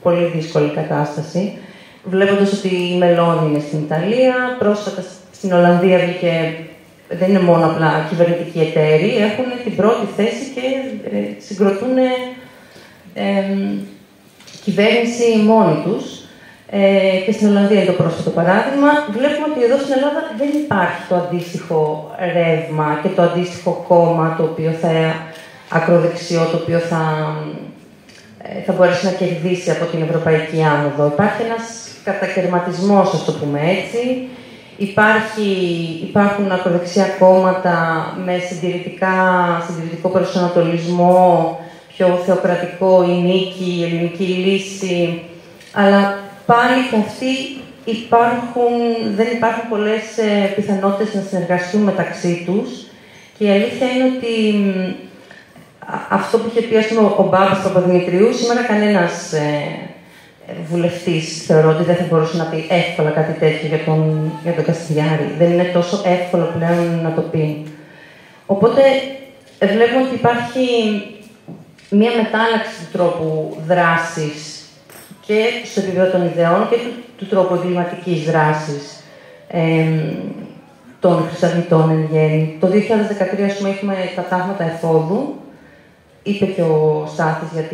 πολύ δύσκολη κατάσταση. Βλέποντας ότι η Μελώνη είναι στην Ιταλία, πρόσφατα στην Ολλανδία βγήκε, δεν είναι μόνο απλά κυβερνητικοί εταίροι, έχουν την πρώτη θέση και συγκροτούν κυβέρνηση μόνοι τους. Και στην Ολλανδία είναι το πρόσφατο παράδειγμα. Βλέπουμε ότι εδώ στην Ελλάδα δεν υπάρχει το αντίστοιχο ρεύμα και το αντίστοιχο κόμμα το οποίο ακροδεξιό, το οποίο θα μπορέσει να κερδίσει από την Ευρωπαϊκή Άνοδο. Υπάρχει ένας κατακαιρματισμός, ας το πούμε έτσι. Υπάρχουν ακροδεξιά κόμματα με συντηρητικό προσανατολισμό, πιο θεοκρατικό, η νίκη, η ελληνική λύση, αλλά πάλι και αυτοί δεν υπάρχουν πολλές πιθανότητες να συνεργαστούν μεταξύ τους και η αλήθεια είναι ότι αυτό που είχε πει ο Μπάμπης Παπαδημητρίου, σήμερα κανένας βουλευτής θεωρώ ότι δεν θα μπορούσε να πει εύκολα κάτι τέτοιο για τον Κασιδιάρη. Δεν είναι τόσο εύκολο πλέον να το πει. Οπότε βλέπουμε ότι υπάρχει μία μετάλλαξη του τρόπου δράσης και στο επίπεδο των ιδεών και του τρόπου εγκληματικής δράσης των χρυσαυγητών εν γέννη. Το 2013, ας πούμε, έχουμε τα τάγματα εφόδου. Είπε και ο Στάθης για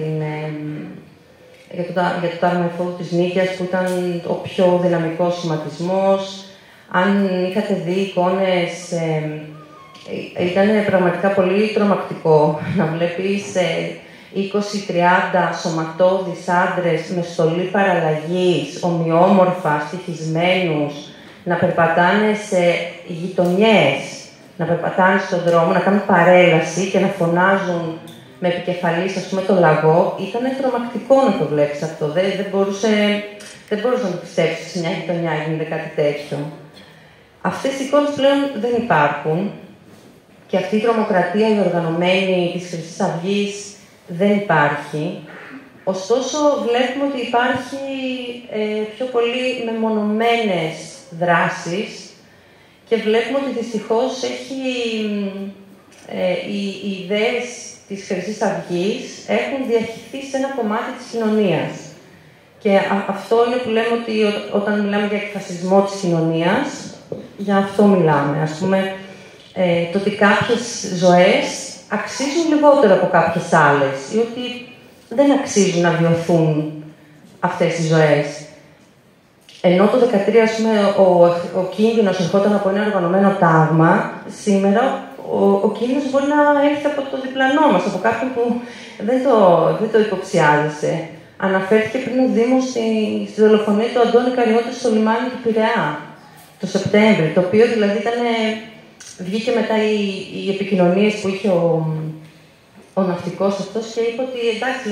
το τάγμα εφόδου της Νίκαιας, που ήταν ο πιο δυναμικός σχηματισμός. Αν είχατε δει εικόνες, ήταν πραγματικά πολύ τρομακτικό να βλέπεις 20-30 σωματώδεις άντρες με στολή παραλλαγής, ομοιόμορφα, στοιχισμένους, να περπατάνε σε γειτονιές, να περπατάνε στον δρόμο, να κάνουν παρέλαση και να φωνάζουν με επικεφαλής, ας πούμε, το Λαγό. Ήταν τρομακτικό να το βλέπεις αυτό. Δεν μπορούσε να το πιστέψεις σε μια γειτονιά γίνεται κάτι τέτοιο. Αυτές οι εικόνες πλέον δεν υπάρχουν και αυτή η τρομοκρατία, η οργανωμένη της Χρυσής Αυγής, δεν υπάρχει. Ωστόσο, βλέπουμε ότι υπάρχει πιο πολύ μεμονωμένες δράσεις και βλέπουμε ότι δυστυχώς οι ιδέες της Χρυσής Αυγής έχουν διαχυθεί σε ένα κομμάτι της κοινωνίας. Και αυτό είναι που λέμε ότι όταν μιλάμε για εκφασισμό της κοινωνίας, για αυτό μιλάμε. Ας πούμε, το ότι κάποιες ζωές αξίζουν λιγότερο από κάποιες άλλες ή ότι δεν αξίζουν να βιωθούν αυτές οι ζωές. Ενώ το 2013, ας πούμε, ο κίνδυνος ερχόταν από ένα οργανωμένο τάγμα, σήμερα ο κίνδυνος μπορεί να έρθει από το διπλανό μας, από κάποιον που δεν το υποψιάζεσαι. Αναφέρθηκε πριν ο Δήμος στη δολοφονία του Αντώνη Καριώτη στο λιμάνι του Πειραιά, το Σεπτέμβριο, το οποίο δηλαδή βγήκε μετά οι επικοινωνίες που είχε ο ναυτικός αυτός και είπε ότι εντάξει,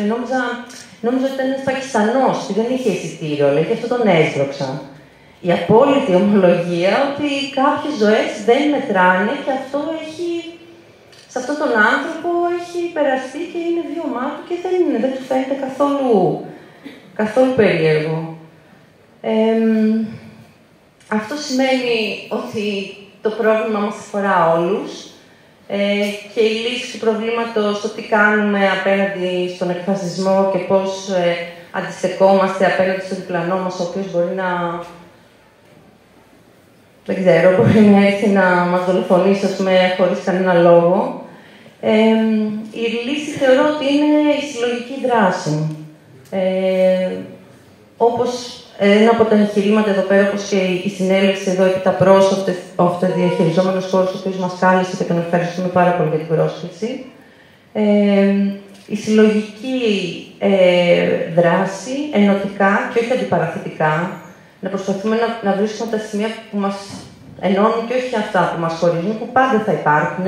νόμιζα ότι ήταν ένας Πακιστανός και δεν είχε εισιτήριο, λέει, και αυτό τον έσβρωξα. Η απόλυτη ομολογία ότι κάποιες ζωές δεν μετράνε και σε αυτόν τον άνθρωπο έχει περαστεί και είναι βίωμά του και δεν του φαίνεται καθόλου περίεργο. Αυτό σημαίνει ότι το πρόβλημα μας αφορά όλους και η λύση του προβλήματος, το τι κάνουμε απέναντι στον εκφασισμό και πώς αντιστεκόμαστε απέναντι στον διπλανό μας, ο οποίος μπορεί να... Δεν ξέρω, μπορεί να έρθει να μας δολοφονήσει, ας πούμε, χωρίς κανένα λόγο. Η λύση θεωρώ ότι είναι η συλλογική δράση. Όπως ένα από τα εγχειρήματα εδώ πέρα, όπως και η συνέλευση εδώ επί τα πρόσωπα, ο αυτοδιαχειριζόμενος χώρος, ο οποίος μας κάλεσε και τον ευχαριστούμε πάρα πολύ για την πρόσκληση. Η συλλογική δράση, ενωτικά και όχι αντιπαραθετικά, να προσπαθούμε να βρίσκουμε τα σημεία που μας ενώνουν και όχι αυτά που μας χωρίζουν, που πάντα θα υπάρχουν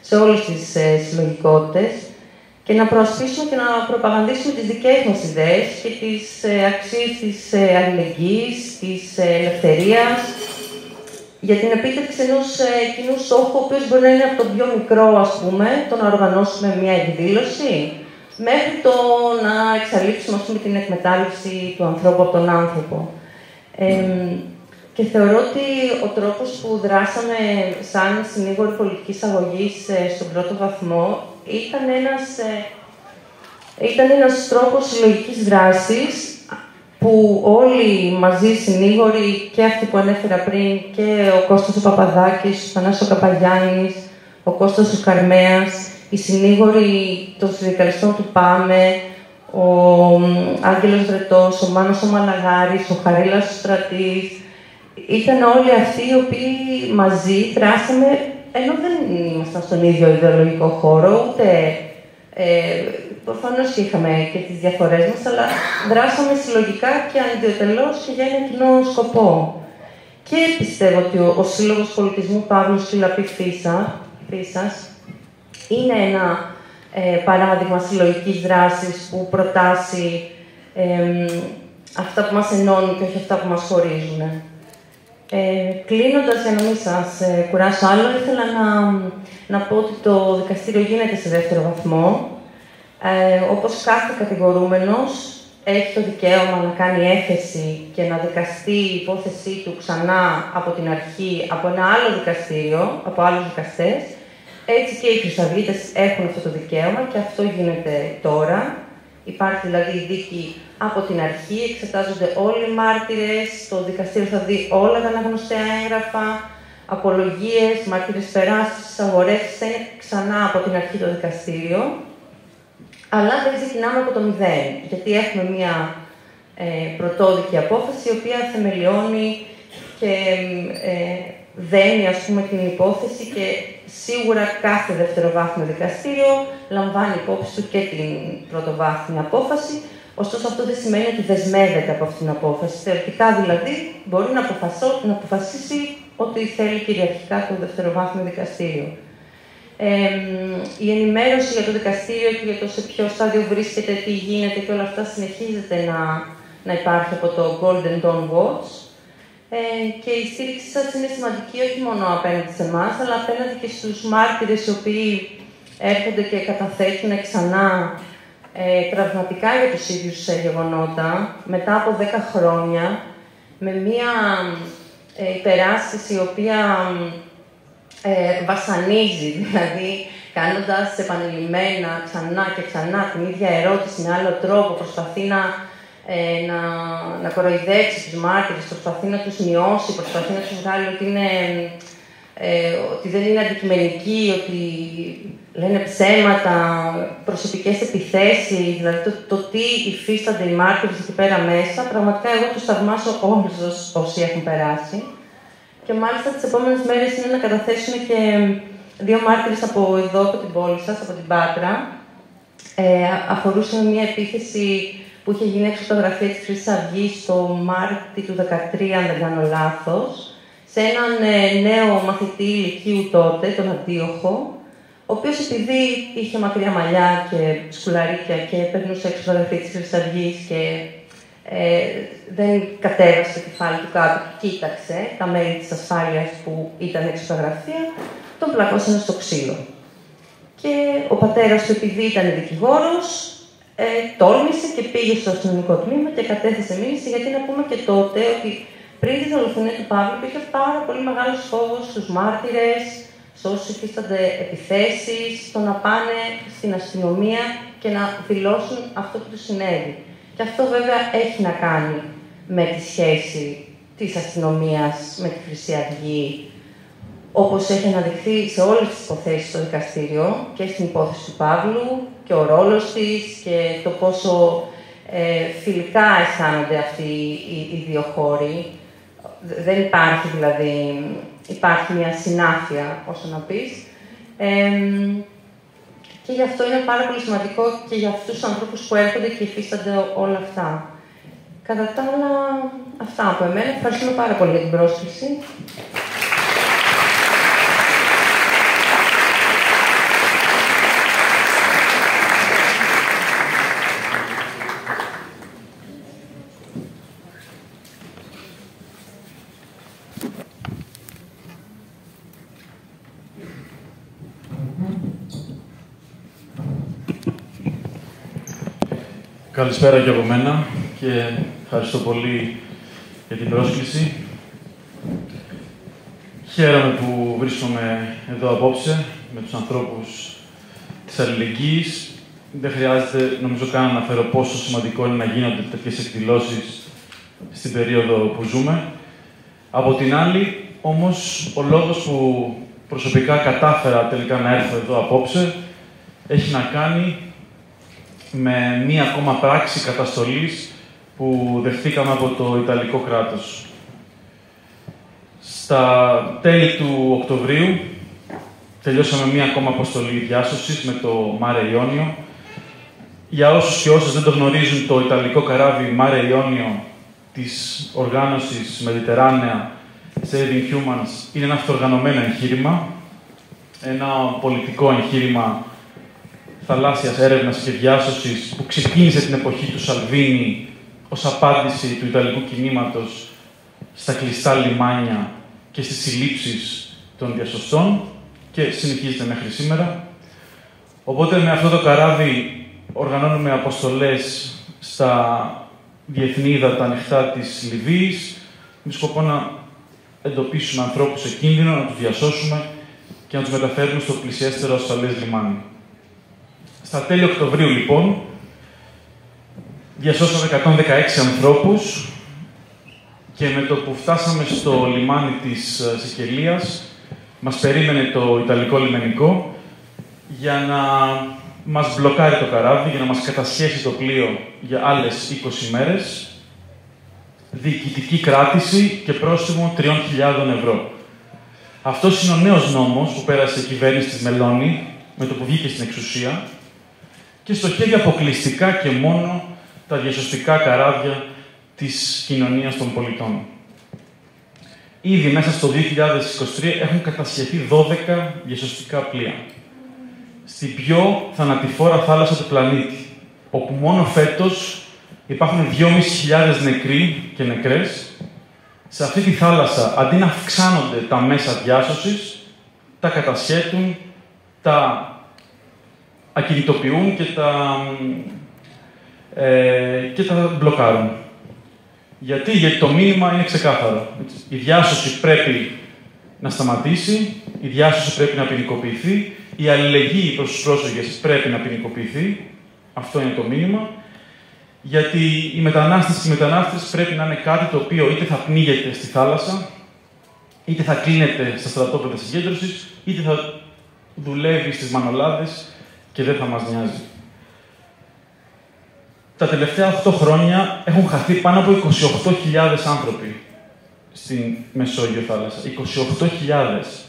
σε όλες τις συλλογικότητες, και να προασπίσουμε και να προπαγανδίσουμε τις δικές μας ιδέες και τις αξίες της αλληλεγγύης, της ελευθερίας, για την επίτευξη ενός κοινού στόχου, ο οποίος μπορεί να είναι από το πιο μικρό, ας πούμε, το να οργανώσουμε μια εκδήλωση, μέχρι το να εξαλείψουμε, ας πούμε, την εκμετάλλευση του ανθρώπου από τον άνθρωπο. Και θεωρώ ότι ο τρόπος που δράσαμε σαν συνήγοροι πολιτικής αγωγής στον πρώτο βαθμό ήταν ένας τρόπος συλλογικής δράσης που όλοι μαζί συνήγοροι, και αυτοί που ανέφερα πριν, και ο Κώστας ο Παπαδάκης, ο Θανάσης ο Καπαγιάννης, ο Κώστας ο Καρμέας, οι συνήγοροι των συνδικαλιστών του ΠΑΜΕ, ο Άγγελος Βρετός, ο Μάνος ο Μαλαγάρης, ο Χαρίλας ο Στρατής, ήταν όλοι αυτοί οι οποίοι μαζί δράσαμε, ενώ δεν ήμασταν στον ίδιο ιδεολογικό χώρο, ούτε προφανώς είχαμε και τις διαφορές μας, αλλά δράσαμε συλλογικά και ανιδιοτελώς και για ένα κοινό σκοπό. Και πιστεύω ότι ο Σύλλογος Πολιτισμού Παύλου Σκυλαπή Φύσας είναι ένα παράδειγμα συλλογικής δράσης που προτάσει αυτά που μας ενώνουν και όχι αυτά που μας χωρίζουν. Κλείνοντας, για να μην σας κουράσω άλλο, ήθελα να πω ότι το δικαστήριο γίνεται σε δεύτερο βαθμό. Όπως κάθε κατηγορούμενος έχει το δικαίωμα να κάνει έφεση και να δικαστεί η υπόθεσή του ξανά από την αρχή, από ένα άλλο δικαστήριο, από άλλους δικαστές, έτσι και οι χρυσαυγίτες έχουν αυτό το δικαίωμα και αυτό γίνεται τώρα. Υπάρχει δηλαδή η δίκη από την αρχή, εξετάζονται όλοι οι μάρτυρες, το δικαστήριο θα δει όλα τα αναγνωστέα έγγραφα, απολογίες, μάρτυρες περάσεις, αγορεύσεις, θα είναι ξανά από την αρχή το δικαστήριο. Αλλά δεν ξεκινάμε από το μηδέν, γιατί έχουμε μία πρωτόδικη απόφαση, η οποία θεμελιώνει και δένει, ας πούμε, την υπόθεση και σίγουρα κάθε δευτεροβάθμιο δικαστήριο λαμβάνει υπόψη του και την πρωτοβάθμια απόφαση. Ωστόσο, αυτό δεν σημαίνει ότι δεσμεύεται από αυτήν την απόφαση. Θεωρητικά, δηλαδή, μπορεί να αποφασίσει ό,τι θέλει κυριαρχικά το δευτεροβάθμιο δικαστήριο. Η ενημέρωση για το δικαστήριο και για το σε ποιο στάδιο βρίσκεται, τι γίνεται και όλα αυτά συνεχίζεται να υπάρχει από το Golden Dawn Watch. Και η στήριξη σας είναι σημαντική όχι μόνο απέναντι σε εμάς, αλλά απέναντι και στους μάρτυρες οι οποίοι έρχονται και καταθέτουν ξανά τραυματικά για τους ίδιους γεγονότα, μετά από 10 χρόνια, με μία υπεράσπιση η οποία βασανίζει, δηλαδή κάνοντας επανειλημμένα ξανά και ξανά την ίδια ερώτηση με άλλο τρόπο, προσπαθεί να κοροϊδέψει τους μάρτυρες, προσπαθεί να τους μειώσει, προσπαθεί να τους βγάλει ότι δεν είναι αντικειμενικοί, ότι λένε ψέματα, προσωπικές επιθέσεις, δηλαδή το τι υφίστανται οι μάρτυρες εκεί πέρα μέσα. Πραγματικά εγώ τους θαυμάσω όλους όσοι έχουν περάσει. Και μάλιστα τις επόμενες μέρες είναι να καταθέσουν και 2 μάρτυρες από εδώ, από την πόλη σας, από την Πάτρα. Αφορούσε μια επίθεση που είχε γίνει έξω από τα γραφεία της Χρυσής Αυγής το Μάρτι του 2013, αν δεν κάνω λάθος, σε έναν νέο μαθητή ηλικίου τότε, τον Αντίοχο, ο οποίος επειδή είχε μακριά μαλλιά και σκουλαρίκια και περνούσε έξω από τα γραφεία της Χρυσής Αυγής και δεν κατέβασε το κεφάλι του κάτω και κοίταξε τα μέλη της ασφάλειας που ήταν έξω από τα γραφεία, τον πλακώσανε στο ξύλο. Και ο πατέρας του, επειδή ήταν δικηγόρος, τόλμησε και πήγε στο αστυνομικό τμήμα και κατέθεσε μήνυση, γιατί να πούμε και τότε ότι πριν τη δολοφονία του Παύλου υπήρχε πάρα πολύ μεγάλος φόβος στους μάρτυρες, σε όσους υφίστανται επιθέσεις, στο να πάνε στην αστυνομία και να δηλώσουν αυτό που τους συνέβη. Και αυτό βέβαια έχει να κάνει με τη σχέση της αστυνομίας με τη Χρυσή Αυγή, όπως έχει αναδειχθεί σε όλες τις υποθέσεις στο δικαστήριο και στην υπόθεση του Παύλου και ο ρόλος της και το πόσο φιλικά αισθάνονται αυτοί οι δύο χώροι. Δεν υπάρχει δηλαδή, υπάρχει μια συνάφεια, όσο να πεις. Και γι' αυτό είναι πάρα πολύ σημαντικό και για αυτούς τους ανθρώπους που έρχονται και υφίστανται όλα αυτά. Κατά τα άλλα, αυτά από εμένα. Ευχαριστούμε πάρα πολύ για την πρόσκληση. Καλησπέρα και από μένα και ευχαριστώ πολύ για την πρόσκληση. Χαίρομαι που βρίσκομαι εδώ απόψε με τους ανθρώπους της αλληλεγγύης. Δεν χρειάζεται, νομίζω, καν να αναφέρω πόσο σημαντικό είναι να γίνονται τέτοιες εκδηλώσεις στην περίοδο που ζούμε. Από την άλλη, όμως, ο λόγος που προσωπικά κατάφερα τελικά να έρθω εδώ απόψε έχει να κάνει με μία ακόμα πράξη καταστολής που δεχτήκαμε από το Ιταλικό κράτος. Στα τέλη του Οκτωβρίου τελειώσαμε μία ακόμα αποστολή διάσωσης με το Mare Ionio. Για όσους και όσες δεν το γνωρίζουν, το Ιταλικό καράβι Mare Ionio της οργάνωσης Mediterranea Saving Humans είναι ένα αυτοργανωμένο εγχείρημα, ένα πολιτικό εγχείρημα θαλάσσιας έρευνας και διάσωσης που ξεκίνησε την εποχή του Σαλβίνη ως απάντηση του Ιταλικού κινήματος στα κλειστά λιμάνια και στις συλλήψεις των διασωστών και συνεχίζεται μέχρι σήμερα. Οπότε με αυτό το καράβι οργανώνουμε αποστολές στα διεθνή ύδατα ανοιχτά της Λιβύης με σκοπό να εντοπίσουμε ανθρώπους σε κίνδυνο, να τους διασώσουμε και να τους μεταφέρουμε στο πλησιέστερο ασφαλές λιμάνι. Στα τέλη Οκτωβρίου, λοιπόν, διασώσαμε 116 ανθρώπους και με το που φτάσαμε στο λιμάνι της Σικελίας, μας περίμενε το Ιταλικό λιμενικό για να μας μπλοκάρει το καράβι, για να μας κατασχέσει το πλοίο για άλλες 20 μέρες, διοικητική κράτηση και πρόστιμο 3.000 ευρώ. Αυτός είναι ο νέος νόμος που πέρασε η κυβέρνηση της Μελώνη με το που βγήκε στην εξουσία και στοχεύει αποκλειστικά και μόνο τα διασωστικά καράβια της κοινωνίας των πολιτών. Ήδη μέσα στο 2023 έχουν κατασχεθεί 12 διασωστικά πλοία. Στην πιο θανατηφόρα θάλασσα του πλανήτη, όπου μόνο φέτος υπάρχουν 2.500 νεκροί και νεκρές, σε αυτή τη θάλασσα, αντί να αυξάνονται τα μέσα διάσωσης, τα κατασχέτουν, τα ακινητοποιούν και τα μπλοκάρουν. Γιατί το μήνυμα είναι ξεκάθαρο. Η διάσωση πρέπει να σταματήσει, η διάσωση πρέπει να ποινικοποιηθεί, η αλληλεγγύη προς τους πρόσφυγες πρέπει να ποινικοποιηθεί. Αυτό είναι το μήνυμα. Γιατί οι μετανάστες και οι μετανάστες πρέπει να είναι κάτι το οποίο είτε θα πνίγεται στη θάλασσα, είτε θα κλείνεται στα στρατόπεδα συγκέντρωσης, είτε θα δουλεύει στις μανολάδες και δεν θα μας νοιάζει. Τα τελευταία 8 χρόνια έχουν χαθεί πάνω από 28.000 άνθρωποι στην Μεσόγειο θάλασσα. 28.000.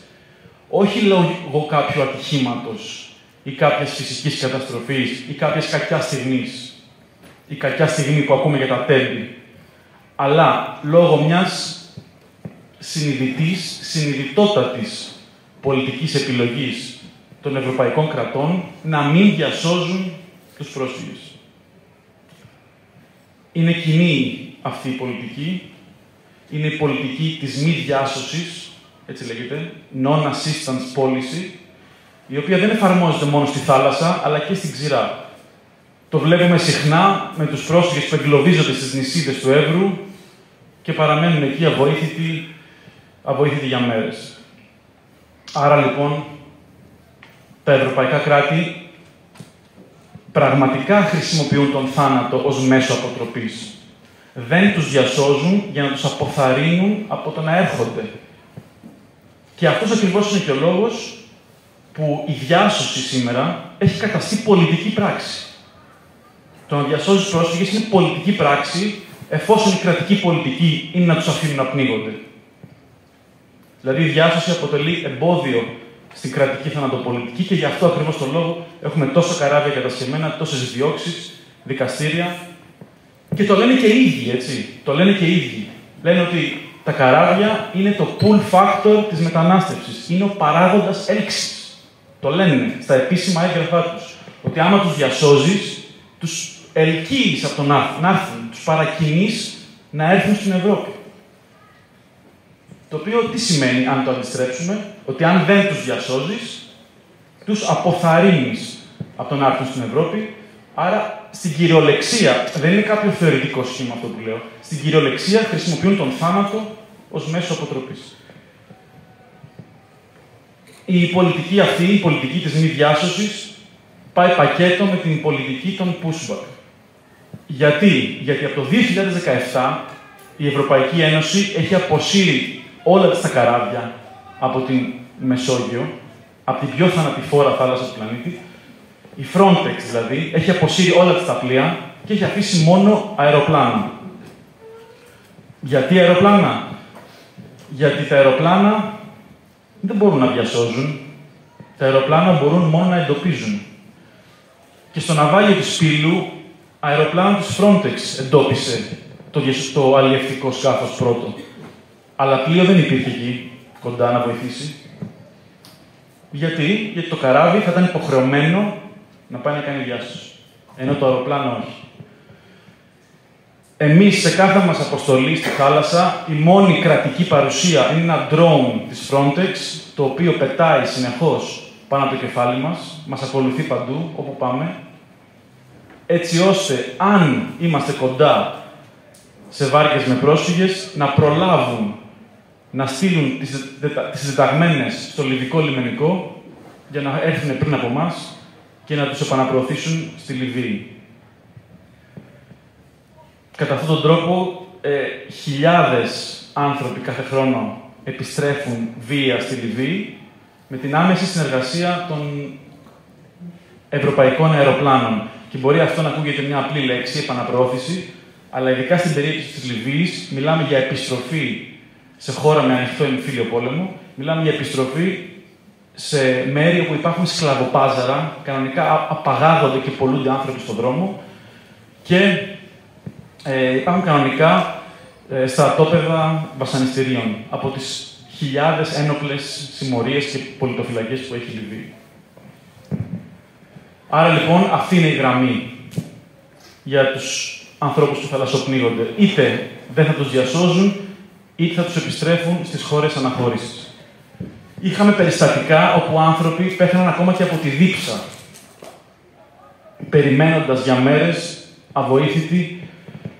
Όχι λόγω κάποιου ατυχήματος ή κάποιας φυσικής καταστροφής ή κάποιας κακιάς στιγμής ή κακιά στιγμή που ακούμε για τα τέμπη, αλλά λόγω μιας συνειδητότατης πολιτικής επιλογής των ευρωπαϊκών κρατών να μην διασώζουν τους πρόσφυγες. Είναι κοινή αυτή η πολιτική. Είναι η πολιτική της μη διάσωσης, έτσι λέγεται, non-assistance policy, η οποία δεν εφαρμόζεται μόνο στη θάλασσα, αλλά και στην ξηρά. Το βλέπουμε συχνά με τους πρόσφυγες που εγκλωβίζονται στις νησίδες του Εύρου και παραμένουν εκεί αβοήθητοι για μέρες. Άρα, λοιπόν, τα ευρωπαϊκά κράτη πραγματικά χρησιμοποιούν τον θάνατο ως μέσο αποτροπής. Δεν τους διασώζουν για να τους αποθαρρύνουν από το να έρχονται. Και αυτός ακριβώς είναι και ο λόγος που η διάσωση σήμερα έχει καταστεί πολιτική πράξη. Το να διασώζεις πρόσφυγες είναι πολιτική πράξη, εφόσον η κρατική πολιτική είναι να τους αφήνουν να πνίγονται. Δηλαδή, η διάσωση αποτελεί εμπόδιο στην κρατική θανατοπολιτική και γι' αυτό ακριβώς το λόγο έχουμε τόσα καράβια κατασκευμένα, τόσες διώξεις, δικαστήρια. Και το λένε και οι ίδιοι, έτσι. Το λένε και οι ίδιοι. Λένε ότι τα καράβια είναι το pull factor της μετανάστευσης. Είναι ο παράγοντας έλξης. Το λένε στα επίσημα έγγραφά τους. Ότι άμα τους διασώζεις, τους ελκύεις από τον να έρθουν, τους παρακινείς να έρθουν στην Ευρώπη. Το οποίο τι σημαίνει, αν το αντιστρέψουμε, ότι αν δεν τους διασώζεις, τους αποθαρρύνεις από το να έρθουν στην Ευρώπη. Άρα, στην κυριολεξία, δεν είναι κάποιο θεωρητικό σχήμα αυτό που λέω, στην κυριολεξία χρησιμοποιούν τον θάνατο ως μέσο αποτροπής. Η πολιτική αυτή, η πολιτική της μη διάσωσης, πάει πακέτο με την πολιτική των pushback. Γιατί από το 2017 η Ευρωπαϊκή Ένωση έχει αποσύρει όλα τα καράβια από την Μεσόγειο, από την πιο θανατηφόρα θάλασσα του πλανήτη. Η Frontex δηλαδή έχει αποσύρει όλα τα πλοία και έχει αφήσει μόνο αεροπλάνα. Γιατί αεροπλάνα? Γιατί τα αεροπλάνα δεν μπορούν να διασώζουν. Τα αεροπλάνα μπορούν μόνο να εντοπίζουν. Και στο ναυάγιο της Πύλου, αεροπλάνο της Frontex εντόπισε το αλλιευτικό σκάφος πρώτο. Αλλά πλοίο δεν υπήρχε εκεί, κοντά να βοηθήσει. Γιατί το καράβι θα ήταν υποχρεωμένο να πάει να κάνει διάσωση. Ενώ το αεροπλάνο όχι. Εμείς σε κάθε μας αποστολή στη θάλασσα, η μόνη κρατική παρουσία είναι ένα drone της Frontex, το οποίο πετάει συνεχώς πάνω από το κεφάλι μας ακολουθεί παντού, όπου πάμε, έτσι ώστε, αν είμαστε κοντά σε βάρκες με πρόσφυγες, να προλάβουν να στείλουν τις δεταγμένες στο Λιβικό λιμενικό για να έρθουν πριν από εμάς και να τους επαναπροωθήσουν στη Λιβύη. Κατά αυτόν τον τρόπο, χιλιάδες άνθρωποι κάθε χρόνο επιστρέφουν βία στη Λιβύη με την άμεση συνεργασία των ευρωπαϊκών αεροπλάνων. Και μπορεί αυτό να ακούγεται μια απλή λέξη, επαναπροώθηση, αλλά ειδικά στην περίπτωση της Λιβύης μιλάμε για επιστροφή σε χώρα με ανοιχτό εμφύλιο πόλεμο, μιλάμε για επιστροφή σε μέρη όπου υπάρχουν σκλαβοπάζαρα, κανονικά απαγάγονται και πολλούνται άνθρωποι στον δρόμο και υπάρχουν κανονικά στρατόπεδα βασανιστήριων από τις χιλιάδες ένοπλες συμμορίες και πολιτοφυλακές που έχει η Λιβύη. Άρα λοιπόν αυτή είναι η γραμμή για τους ανθρώπους που θαλασσοπνίγονται. Είτε δεν θα τους διασώζουν, είτε θα τους επιστρέφουν στις χώρες αναχώρησης. Είχαμε περιστατικά όπου άνθρωποι πέθαναν ακόμα και από τη δίψα, περιμένοντας για μέρες αβοήθητοι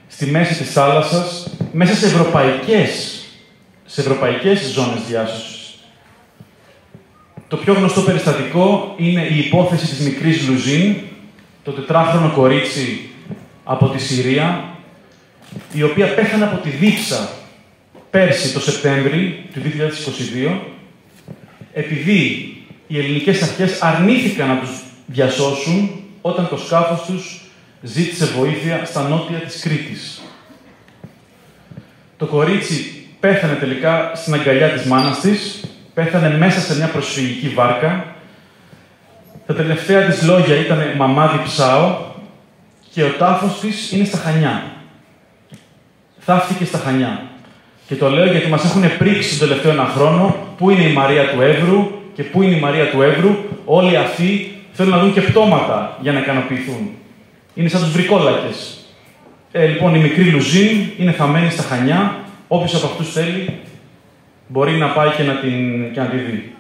στη μέση της θάλασσας, μέσα σε ευρωπαϊκές ζώνες διάσωσης. Το πιο γνωστό περιστατικό είναι η υπόθεση της μικρής Λουζίν, το 4χρονο κορίτσι από τη Συρία, η οποία πέθανε από τη δίψα πέρσι το Σεπτέμβρη του 2022, επειδή οι ελληνικές αρχές αρνήθηκαν να τους διασώσουν όταν το σκάφος τους ζήτησε βοήθεια στα νότια της Κρήτης. Το κορίτσι πέθανε τελικά στην αγκαλιά της μάνας της, πέθανε μέσα σε μια προσφυγική βάρκα. Τα τελευταία της λόγια ήταν «Μαμά διψάω» και ο τάφος της είναι στα Χανιά. Θαύτηκε στα Χανιά. Και το λέω γιατί μας έχουν πρίξει τον τελευταίο ένα χρόνο πού είναι η Μαρία του Εύρου και πού είναι η Μαρία του Εύρου. Όλοι αυτοί θέλουν να δουν και πτώματα για να ικανοποιηθούν. Είναι σαν τους βρικόλακες. Λοιπόν, η μικρή Λουζίν είναι θαμμένη στα Χανιά. Όποιος από αυτούς θέλει μπορεί να πάει και να τη δει.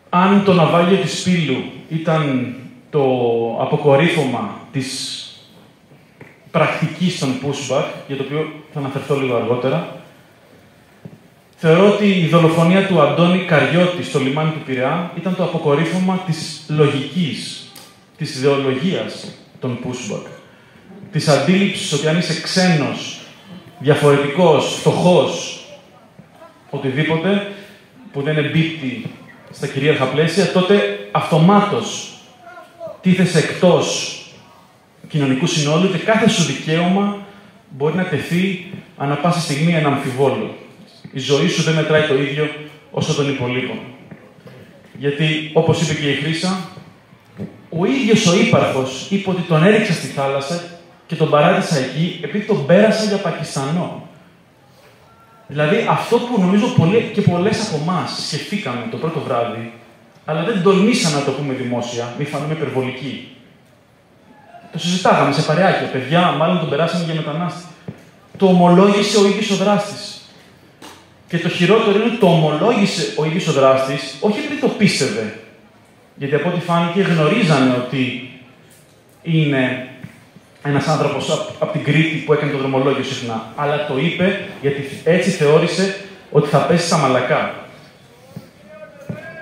Αν το ναυάγιο της Πύλου ήταν το αποκορύφωμα της πρακτικής των pushback, για το οποίο θα αναφερθώ λίγο αργότερα, θεωρώ ότι η δολοφονία του Αντώνη Καριώτη στο λιμάνι του Πειραιά ήταν το αποκορύφωμα της λογικής, της ιδεολογίας των pushback. Της αντίληψης ότι αν είσαι ξένος, διαφορετικός, φτωχός, οτιδήποτε, που δεν εμπίπτει στα κυρίαρχα πλαίσια, τότε αυτομάτως τίθεσαι εκτός κοινωνικού συνόλου και κάθε σου δικαίωμα μπορεί να τεθεί ανά πάσα στιγμή ένα αμφιβόλο. Η ζωή σου δεν μετράει το ίδιο όσο των υπολείπων. Γιατί, όπως είπε και η Χρύσα, ο ίδιος ο ύπαρχος είπε ότι τον έριξα στη θάλασσα και τον παράτησα εκεί επειδή τον πέρασα για Πακιστανό. Δηλαδή, αυτό που νομίζω πολλές από εμάς σκεφτήκαμε το πρώτο βράδυ, αλλά δεν τολμήσαμε να το πούμε δημόσια, μη φανούμε υπερβολικοί. Το συζητάγαμε σε παρεάκια. Παιδιά, μάλλον τον περάσαμε για μετανάστη. Το ομολόγησε ο ίδιος ο δράστης. Και το χειρότερο είναι ότι το ομολόγησε ο ίδιος ο δράστης, όχι επειδή το πίστευε. Γιατί από ό,τι φάνηκε γνωρίζανε ότι είναι ένας άνθρωπος από την Κρήτη που έκανε το δρομολόγιο συχνά. Αλλά το είπε γιατί έτσι θεώρησε ότι θα πέσει στα μαλακά.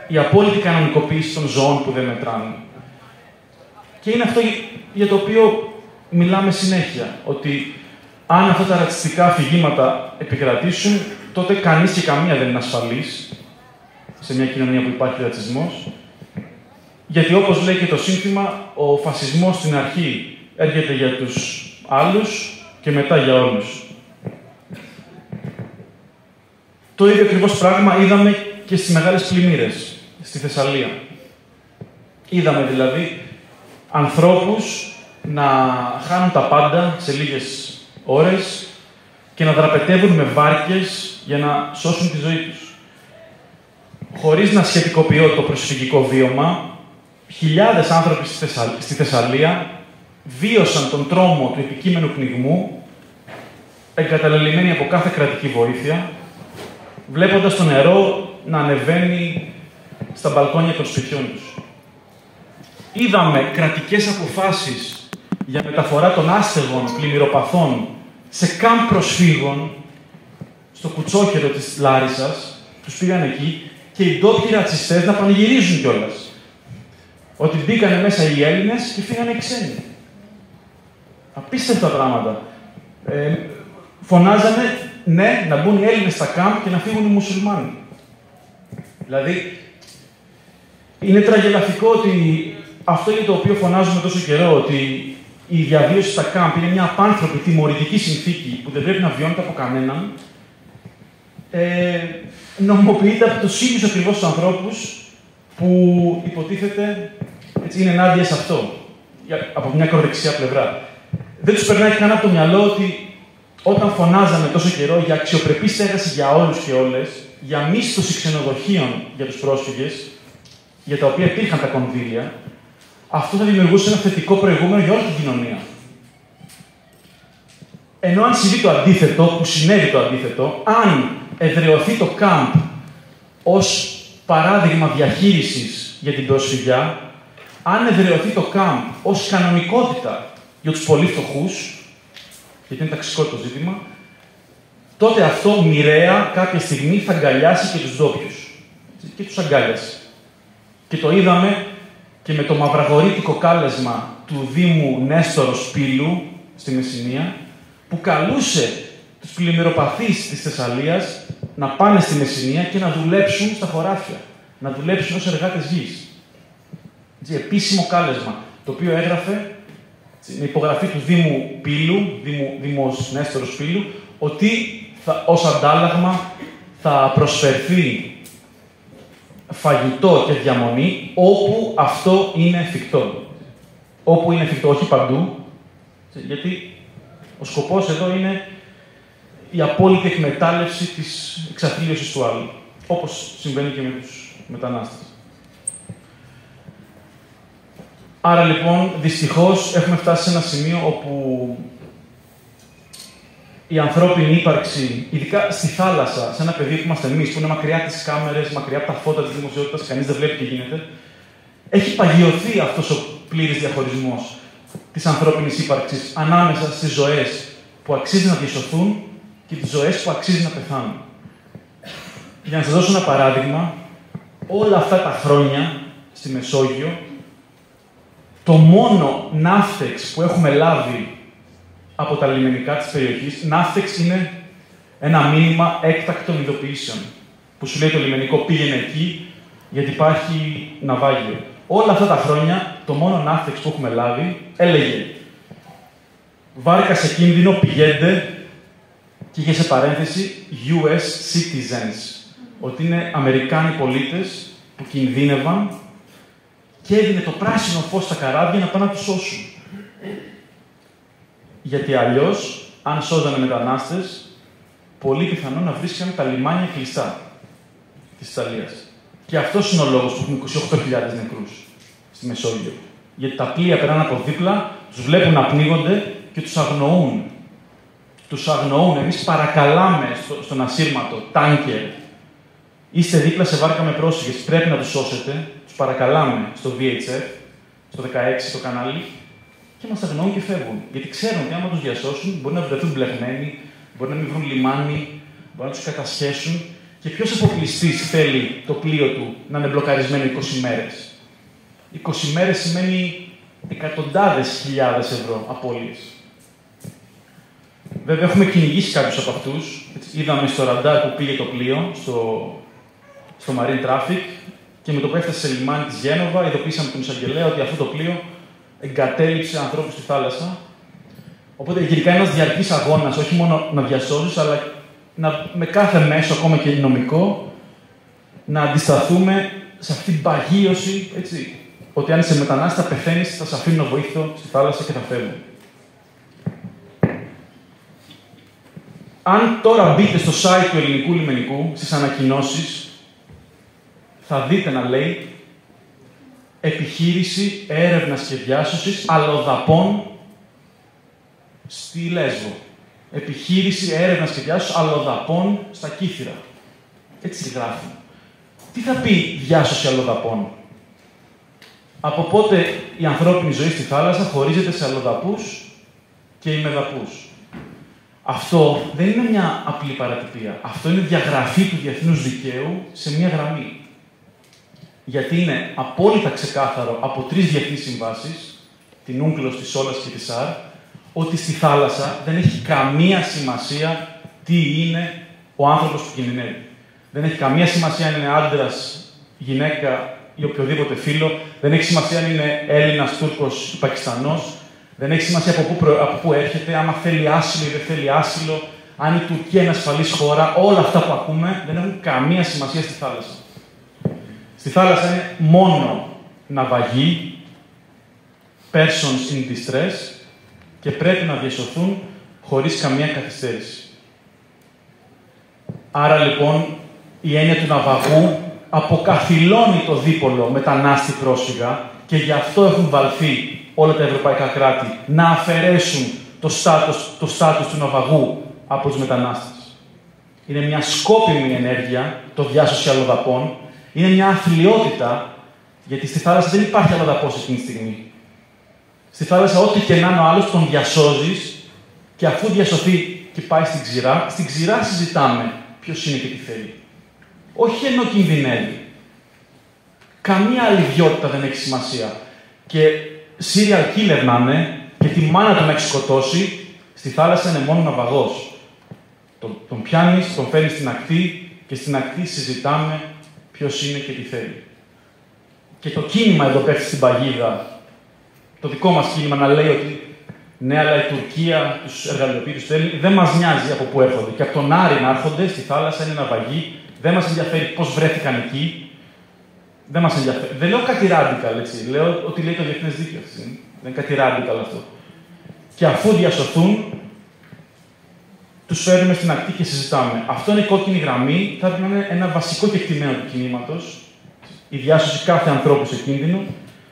Η απόλυτη κανονικοποίηση των ζώων που δεν μετράνε. Και είναι αυτό για το οποίο μιλάμε συνέχεια. Ότι αν αυτά τα ρατσιστικά αφηγήματα επικρατήσουν, τότε κανείς και καμία δεν είναι ασφαλής σε μια κοινωνία που υπάρχει ρατσισμός. Γιατί όπως λέει και το σύνθημα, ο φασισμός στην αρχή έρχεται για τους άλλους και μετά για όλους. Το ίδιο ακριβώς πράγμα είδαμε και στις μεγάλες πλημμύρες στη Θεσσαλία. Είδαμε δηλαδή ανθρώπους να χάνουν τα πάντα σε λίγες ώρες και να δραπετεύουν με βάρκες για να σώσουν τη ζωή τους. Χωρίς να σχετικοποιώ το προσφυγικό βίωμα, χιλιάδες άνθρωποι στη Θεσσαλία βίωσαν τον τρόμο του επικείμενου πνιγμού, εγκαταλελειμμένοι από κάθε κρατική βοήθεια, βλέποντας το νερό να ανεβαίνει στα μπαλκόνια των σπιτιών τους. Είδαμε κρατικές αποφάσεις για μεταφορά των άστεγων πλημμυροπαθών σε κάμπ προσφύγων στο Κουτσόκερο της Λάρισσας, τους πήγαν εκεί και οι ντόπιοι ρατσιστές να πανηγυρίζουν κιόλας. Ότι μπήκανε μέσα οι Έλληνες και φύγανε οι ξένοι. Απίστευτα πράγματα. Φωνάζανε, ναι, να μπουν οι Έλληνες στα κάμπ και να φύγουν οι μουσουλμάνοι. Δηλαδή, είναι τραγελαφικό ότι αυτό για το οποίο φωνάζουμε τόσο καιρό, ότι η διαβίωση στα κάμπ είναι μια απάνθρωπη τιμωρητική συνθήκη που δεν πρέπει να βιώνεται από κανέναν, νομιμοποιείται από τους ίδιους ακριβώς τους ανθρώπους που υποτίθεται έτσι, είναι ενάντια σε αυτό, από μια ακροδεξιά πλευρά. Δεν τους περνάει καν από το μυαλό ότι όταν φωνάζαμε τόσο καιρό για αξιοπρεπή στέγαση για όλους και όλες, για μίσθωση ξενοδοχείων για τους πρόσφυγες, για τα οποία υπήρχαν τα κονδύλια, αυτό θα δημιουργούσε ένα θετικό προηγούμενο για όλη την κοινωνία. Ενώ αν συμβεί το αντίθετο, που συνέβη το αντίθετο, αν εδραιωθεί το κάμπ ως παράδειγμα διαχείρισης για την προσφυγιά, αν εδραιωθεί το κάμπ ως κανονικότητα για τους πολύ φτωχούς, γιατί είναι ταξικό το ζήτημα, τότε αυτό μοιραία κάποια στιγμή θα αγκαλιάσει και τους ντόπιους. Και τους αγκάλιασε. Και το είδαμε και με το μαυραγορείτικο κάλεσμα του Δήμου Νέστορος Πύλου στη Μεσσηνία, που καλούσε τους πλημμυροπαθείς της Θεσσαλίας να πάνε στη Μεσσηνία και να δουλέψουν στα χωράφια, να δουλέψουν ως εργάτες γης. Έτσι, επίσημο κάλεσμα, το οποίο έγραφε με υπογραφή του Δήμου Πύλου, Δήμος Νέστορος Πύλου, ότι ως αντάλλαγμα θα προσφερθεί φαγητό και διαμονή όπου αυτό είναι εφικτό. Όπου είναι εφικτό, όχι παντού, γιατί ο σκοπός εδώ είναι η απόλυτη εκμετάλλευση της εξαθλίωσης του άλλου, όπως συμβαίνει και με τους μετανάστες. Άρα λοιπόν, δυστυχώς, έχουμε φτάσει σε ένα σημείο όπου η ανθρώπινη ύπαρξη, ειδικά στη θάλασσα, σε ένα πεδίο που είμαστε εμείς, που είναι μακριά από τις κάμερες, μακριά από τα φώτα της δημοσιότητας, κανείς δεν βλέπει τι γίνεται, έχει παγιωθεί αυτός ο πλήρης διαχωρισμός της ανθρώπινης ύπαρξης ανάμεσα στις ζωές που αξίζει να διασωθούν και τις ζωές που αξίζει να πεθάνουν. Για να σας δώσω ένα παράδειγμα, όλα αυτά τα χρόνια στη Μεσόγειο, το μόνο ναύτεξ που έχουμε λάβει από τα λιμενικά της περιοχής, ναύτεξ είναι ένα μήνυμα έκτακτων ειδοποιήσεων, που σου λέει το λιμενικό πήγαινε εκεί, γιατί υπάρχει ναυάγιο. Όλα αυτά τα χρόνια, το μόνο ναύτεξ που έχουμε λάβει έλεγε «Βάρκα σε κίνδυνο, πηγαίνετε» και είχε σε παρένθεση US citizens, ότι είναι Αμερικάνοι πολίτες που κινδύνευαν και έδινε το πράσινο φως στα καράβια να πάνε να τους σώσουν. Γιατί αλλιώς, αν σώζανε μετανάστες, πολύ πιθανό να βρίσκανε τα λιμάνια κλειστά της Ιταλίας. Και αυτός είναι ο λόγος που έχουμε 28.000 νεκρούς στη Μεσόγειο. Γιατί τα πλοία περνάνε από δίπλα, τους βλέπουν να πνίγονται και τους αγνοούν. Τους αγνοούν. Εμείς παρακαλάμε στον ασύρματο, τάνκερ. Είστε δίπλα σε βάρκα με πρόσφυγες, πρέπει να τους σώσετε. Τους παρακαλάμε στο VHF, στο 16 το κανάλι, και μας αγνοούν και φεύγουν. Γιατί ξέρουν ότι άμα τους διασώσουν, μπορεί να βρεθούν μπλεγμένοι, μπορεί να μην βρουν λιμάνι, μπορεί να τους κατασχέσουν. Και ποιος αποκλειστής θέλει το πλοίο του να είναι μπλοκαρισμένο 20 μέρες. 20 μέρες σημαίνει εκατοντάδες χιλιάδες ευρώ απώλειες. Βέβαια, έχουμε κυνηγήσει κάποιους από αυτούς. Είδαμε στο ραντάρ που πήγε το πλοίο, στο Marine Traffic, και με το που έφτασε σε λιμάνι της Γένοβα, ειδοποίησαμε τον εισαγγελέα ότι αυτό το πλοίο εγκατέλειψε ανθρώπους στη θάλασσα. Οπότε, γενικά, ένας διαρκής αγώνας, όχι μόνο να διασώζεις, αλλά με κάθε μέσο, ακόμα και νομικό, να αντισταθούμε σε αυτή την παγίωση, έτσι, ότι αν είσαι μετανάστη, θα πεθαίνεις, θα σε αφήνω βοήθο στη θάλασσα και θα φεύγουν. Αν τώρα μπείτε στο site του Ελληνικού Λιμενικού, στις ανακοινώσεις, θα δείτε να λέει «Επιχείρηση έρευνας και διάσωσης αλλοδαπών στη Λέσβο». Επιχείρηση έρευνας και διάσωσης αλλοδαπών στα Κύθυρα. Έτσι γράφουν. Τι θα πει διάσωση αλλοδαπών? Από πότε η ανθρώπινη ζωή στη θάλασσα χωρίζεται σε αλλοδαπούς και ημεδαπούς? Αυτό δεν είναι μια απλή παρατυπία. Αυτό είναι διαγραφή του διεθνούς δικαίου σε μια γραμμή. Γιατί είναι απόλυτα ξεκάθαρο από 3 διεθνείς συμβάσεις, την UNCLOS, τη SOLAS και τη SAR, ότι στη θάλασσα δεν έχει καμία σημασία τι είναι ο άνθρωπος που κινδυνεύει. Δεν έχει καμία σημασία αν είναι άντρας, γυναίκα ή οποιοδήποτε φύλο. Δεν έχει σημασία αν είναι Έλληνας, Τούρκος ή Πακιστανός. Δεν έχει σημασία από πού έρχεται, άμα θέλει άσυλο ή δεν θέλει άσυλο, αν η Τουρκία είναι ασφαλής χώρα. Όλα αυτά που ακούμε δεν έχουν καμία σημασία στη θάλασσα. Στη θάλασσα είναι μόνο ναυαγοί, persons in distress, και πρέπει να διασωθούν χωρίς καμία καθυστέρηση. Άρα λοιπόν η έννοια του ναυαγού αποκαθιλώνει το δίπολο μετανάστη πρόσφυγα, και γι' αυτό έχουν βαλθεί όλα τα ευρωπαϊκά κράτη να αφαιρέσουν το στάτους του ναυαγού από τους μετανάστες. Είναι μια σκόπιμη ενέργεια το διάσωση αλλοδαπών, είναι μια αθλιότητα, γιατί στη θάλασσα δεν υπάρχει αλλοδαπός εκείνη τη στιγμή. Στη θάλασσα, ό,τι και να είναι ο άλλος, τον διασώζεις, και αφού διασωθεί και πάει στην ξηρά συζητάμε ποιος είναι και τι θέλει. Όχι ενώ κινδυνεύει. Καμία άλλη ιδιότητα δεν έχει σημασία. Και serial killer να είναι, και τη μάνα τον έχει σκοτώσει, στη θάλασσα είναι μόνο ναυαγός. Τον πιάνεις, τον φέρνεις στην ακτή, και στην ακτή συζητάμε ποιος είναι και τι θέλει. Και το κίνημα εδώ πέφτει στην παγίδα, το δικό μας κίνημα, να λέει ότι ναι, αλλά η Τουρκία τους εργαλειοποιεί, τους θέλει. Δεν μας νοιάζει από πού έρχονται. Και από τον Άρη να έρχονται στη θάλασσα είναι ναυαγοί. Δεν μας ενδιαφέρει πώς βρέθηκαν εκεί. Δεν μας ενδιαφέρει. Δεν λέω κάτι radical, έτσι. Λέω ότι λέει το διεθνές δίκαιο. Έτσι. Δεν είναι κάτι radical αυτό. Και αφού διασωθούν, τους φέρνουμε στην ακτή και συζητάμε. Αυτό είναι η κόκκινη γραμμή. Θα πρέπει να είναι ένα βασικό κεκτημένο του κινήματος. Η διάσωση κάθε ανθρώπου σε κίνδυνο,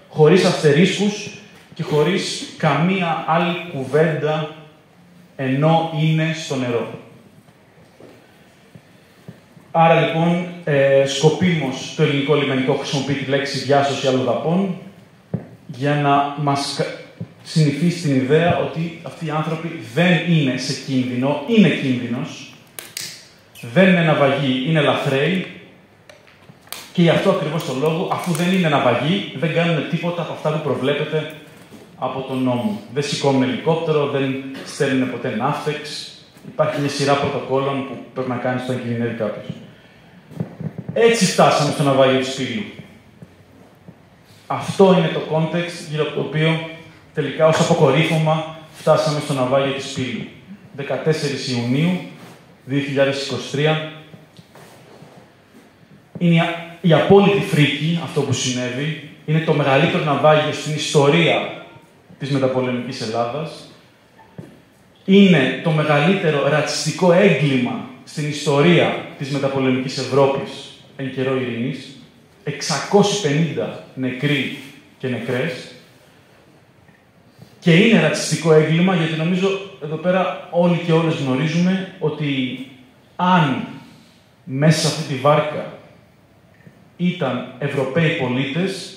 χωρίς αστερίσκους και χωρίς καμία άλλη κουβέντα, ενώ είναι στο νερό. Άρα λοιπόν, σκοπίμως το ελληνικό λιμενικό χρησιμοποιεί τη λέξη διάσωση αλλοδαπών για να μας συνηθίσει την ιδέα ότι αυτοί οι άνθρωποι δεν είναι σε κίνδυνο, είναι κίνδυνος, δεν είναι ναυαγοί, είναι λαθρέοι, και γι' αυτό ακριβώς το λόγο, αφού δεν είναι ναυαγοί, δεν κάνουν τίποτα από αυτά που προβλέπεται από τον νόμο. Δεν σηκώνουν ελικόπτερο, δεν στέλνουν ποτέ ναύτεξ. Υπάρχει μια σειρά πρωτοκόλων που πρέπει να κάνεις όταν κινδυνεύει κάποιος. Έτσι φτάσαμε στο ναυάγιο του Σπήλου. Αυτό είναι το context γύρω από το οποίο τελικά ως αποκορύφωμα φτάσαμε στο ναυάγιο της Πύλου. 14 Ιουνίου 2023. Είναι η απόλυτη φρίκη αυτό που συνέβη. Είναι το μεγαλύτερο ναυάγιο στην ιστορία της μεταπολεμικής Ελλάδας. Είναι το μεγαλύτερο ρατσιστικό έγκλημα στην ιστορία της μεταπολεμικής Ευρώπης εν καιρό ειρήνης. 650 νεκροί και νεκρές. Και είναι ρατσιστικό έγκλημα γιατί νομίζω εδώ πέρα όλοι και όλες γνωρίζουμε ότι αν μέσα σε αυτή τη βάρκα ήταν Ευρωπαίοι πολίτες,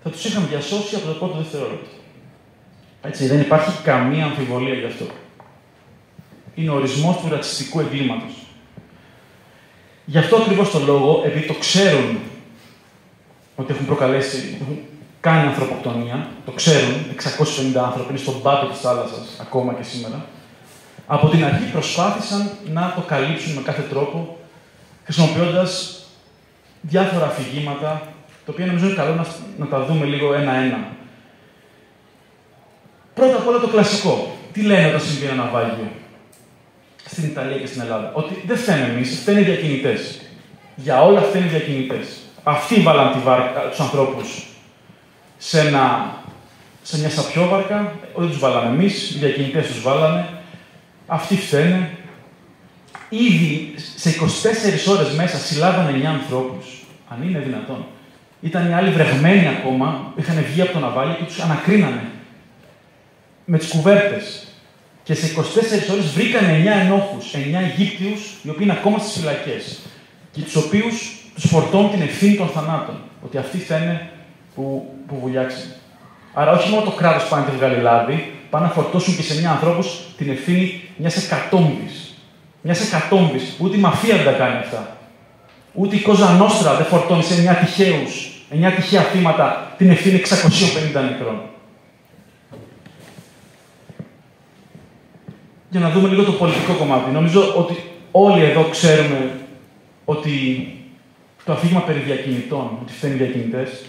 θα τους είχαν διασώσει από το πρώτο δευτερόλεπτο. Έτσι, δεν υπάρχει καμία αμφιβολία γι' αυτό. Είναι ο ορισμός του ρατσιστικού εγκλήματος. Γι' αυτό ακριβώς το λόγο, επειδή το ξέρουν ότι έχουν κάνει ανθρωποκτονία, το ξέρουν, 650 άνθρωποι είναι στον πάτο της θάλασσας ακόμα και σήμερα, από την αρχή προσπάθησαν να το καλύψουν με κάθε τρόπο, χρησιμοποιώντας διάφορα αφηγήματα, τα οποία νομίζω είναι καλό να τα δούμε λίγο ένα-ένα. Πρώτα απ' όλα το κλασικό. Τι λένε όταν συμβεί ένα ναυάγιο στην Ιταλία και στην Ελλάδα? Ότι δεν φταίνε εμείς, φταίνε οι διακινητές. Για όλα φταίνε οι διακινητές. Αυτοί βάλαν τη βάρκα, τους ανθρώπους σε μια σαπιόβαρκα, δεν τους βάλαμε εμείς, οι διακινητές τους βάλανε. Αυτοί φταίνε. Ήδη σε 24 ώρες μέσα συλλάβανε 9 ανθρώπους. Αν είναι δυνατόν. Ήταν οι άλλοι βρεγμένοι ακόμα, είχαν βγει από το ναυάγιο και τους ανακρίνανε. Με τις κουβέρτες. Και σε 24 ώρες βρήκαν 9 ενόχους, 9 Αιγύπτιους, οι οποίοι είναι ακόμα στις φυλακές. Και τους οποίους τους φορτώνουν την ευθύνη των θανάτων. Ότι αυτοί φταίνε που βουλιάξαν. Άρα, όχι μόνο το κράτος πάνε να τη βγάλει λάδι, πάνε να φορτώσουν και σε 9 ανθρώπους την ευθύνη μιας εκατόμβης. Μιας εκατόμβης. Ούτε η μαφία δεν τα κάνει αυτά. Ούτε η Κόζα Νόστρα δεν φορτώνει σε 9 τυχαίους, 9 τυχαία θύματα την ευθύνη 650 νεκρών. Για να δούμε λίγο το πολιτικό κομμάτι. Νομίζω ότι όλοι εδώ ξέρουμε ότι το αφήγημα περί διακινητών, ότι φταίνουν οι διακινητές,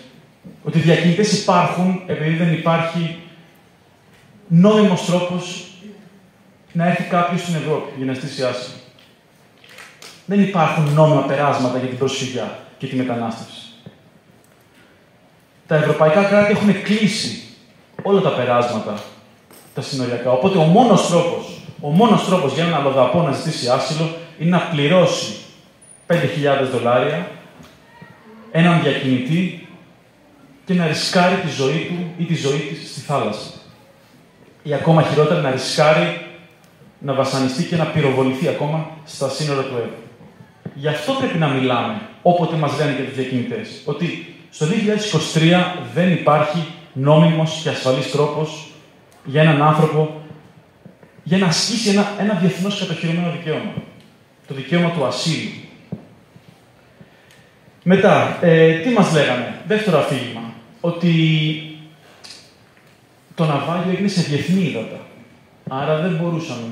ότι οι διακινητές υπάρχουν επειδή δεν υπάρχει νόμιμος τρόπος να έρθει κάποιος στην Ευρώπη για να στήσει άσυλο. Δεν υπάρχουν νόμιμα περάσματα για την προσφυγιά και τη μετανάστευση. Τα ευρωπαϊκά κράτη έχουν κλείσει όλα τα περάσματα, τα συνοριακά. Οπότε ο μόνος τρόπος για έναν αλλοδαπό να ζητήσει άσυλο είναι να πληρώσει $5.000 έναν διακινητή και να ρισκάρει τη ζωή του ή τη ζωή της στη θάλασσα. Ή ακόμα χειρότερα να ρισκάρει να βασανιστεί και να πυροβοληθεί ακόμα στα σύνορα του Εύρου. Γι' αυτό πρέπει να μιλάμε όποτε μας λένε για τους διακινητές. Ότι στο 2023 δεν υπάρχει νόμιμος και ασφαλής τρόπος για έναν άνθρωπο για να ασκήσει ένα διεθνώς κατοχυρωμένο δικαίωμα. Το δικαίωμα του ασύλου. Μετά, τι μας λέγανε? Δεύτερο αφήγημα. Ότι το ναυάγιο έγινε σε διεθνή ύδατα. Άρα δεν μπορούσαμε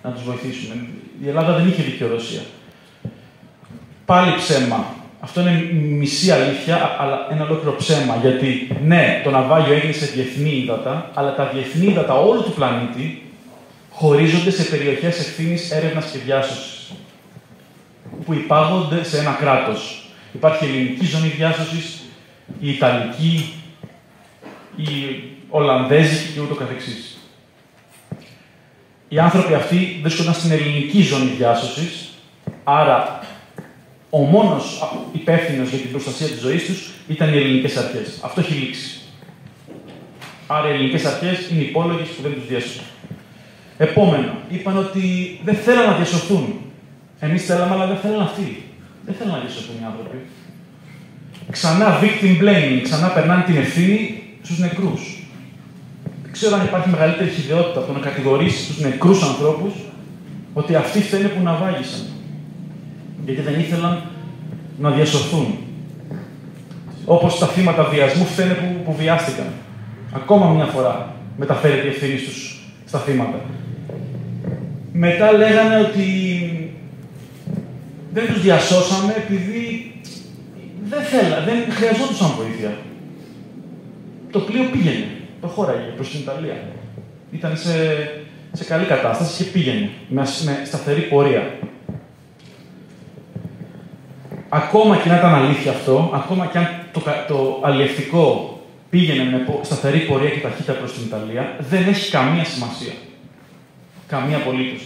να τους βοηθήσουμε. Η Ελλάδα δεν είχε δικαιοδοσία. Πάλι ψέμα. Αυτό είναι μισή αλήθεια, αλλά ένα ολόκληρο ψέμα. Γιατί, ναι, το ναυάγιο έγινε σε διεθνή ύδατα, αλλά τα διεθνή ύδατα όλου του πλανήτη χωρίζονται σε περιοχές ευθύνης, έρευνας και διάσωσης, που υπάγονται σε ένα κράτος. Υπάρχει η ελληνική ζώνη διάσωσης, η ιταλική, η ολλανδέζικη και ούτω καθεξής. Οι άνθρωποι αυτοί βρίσκονταν στην ελληνική ζώνη διάσωσης, άρα ο μόνος υπεύθυνος για την προστασία της ζωής τους ήταν οι ελληνικές αρχές. Αυτό έχει λήξει. Άρα οι ελληνικές αρχές είναι υπόλογες που δεν τους διάσωσαν. Επόμενο, είπαν ότι δεν θέλαν να διασωθούν. Εμείς θέλαμε, αλλά δεν θέλαν αυτοί. Δεν θέλαν να διασωθούν οι άνθρωποι. Ξανά victim blaming, ξανά περνάνε την ευθύνη στους νεκρούς. Δεν ξέρω αν υπάρχει μεγαλύτερη χυδαιότητα από το να κατηγορήσει τους νεκρούς ανθρώπους ότι αυτοί φταίνε που ναυάγησαν. Γιατί δεν ήθελαν να διασωθούν. Όπως τα θύματα βιασμού φταίνε που βιάστηκαν. Ακόμα μια φορά μεταφέρεται η ευθύνη στους στα θύματα. Μετά λέγανε ότι δεν τους διασώσαμε επειδή δεν χρειαζόντουσαν βοήθεια. το πλοίο πήγαινε, προχώραγε προς την Ιταλία. Ήταν σε καλή κατάσταση και πήγαινε με σταθερή πορεία. Ακόμα και να ήταν αλήθεια αυτό, ακόμα και αν το αλλιευτικό πήγαινε με σταθερή πορεία και ταχύτητα προς την Ιταλία, δεν έχει καμία σημασία. Καμία απολύτως.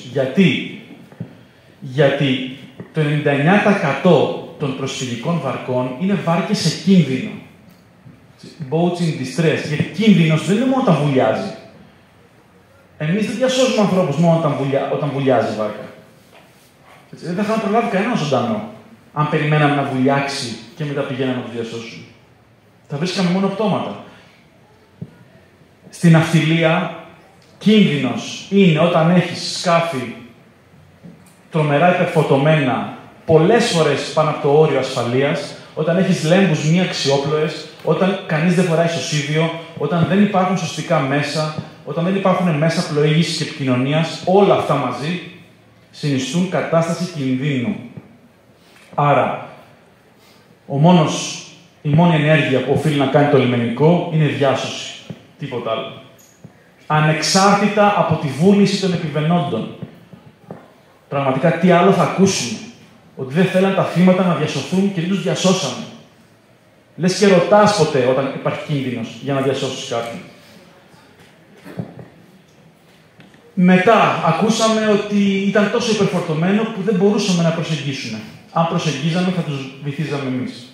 Γιατί το 99% των προσφυγικών βαρκών είναι βάρκες σε κίνδυνο. Boats in distress. Γιατί κίνδυνος δεν είναι μόνο όταν βουλιάζει. Εμείς δεν διασώζουμε ανθρώπους μόνο όταν βουλιάζει η βάρκα. Δεν θα είχαμε προλάβει κανένα ζωντανό, αν περιμέναμε να βουλιάξει και μετά πηγαίναμε να το διασώσουμε. Θα βρίσκαμε μόνο πτώματα. Στην ναυτιλία, κίνδυνος είναι όταν έχεις σκάφη τρομερά υπερφορτωμένα, πολλές φορές πάνω από το όριο ασφαλείας, όταν έχεις λέμβους μη αξιόπλοες, όταν κανείς δεν φοράει ισοσίδιο, όταν δεν υπάρχουν σωστικά μέσα, όταν δεν υπάρχουν μέσα πλοήγησης και επικοινωνίας, όλα αυτά μαζί συνιστούν κατάσταση κινδύνου. Άρα, η μόνη ενέργεια που οφείλει να κάνει το λιμενικό είναι διάσωση. Τίποτα άλλο. Ανεξάρτητα από τη βούληση των επιβαινόντων. Πραγματικά, τι άλλο θα ακούσουμε? Ότι δεν θέλαν τα θύματα να διασωθούν και δεν τους διασώσαμε. Λες και ρωτάς ποτέ όταν υπάρχει κίνδυνος για να διασώσεις κάποιον. Μετά, ακούσαμε ότι ήταν τόσο υπερφορτωμένο που δεν μπορούσαμε να προσεγγίσουμε. Αν προσεγγίζαμε, θα τους βυθίζαμε εμείς.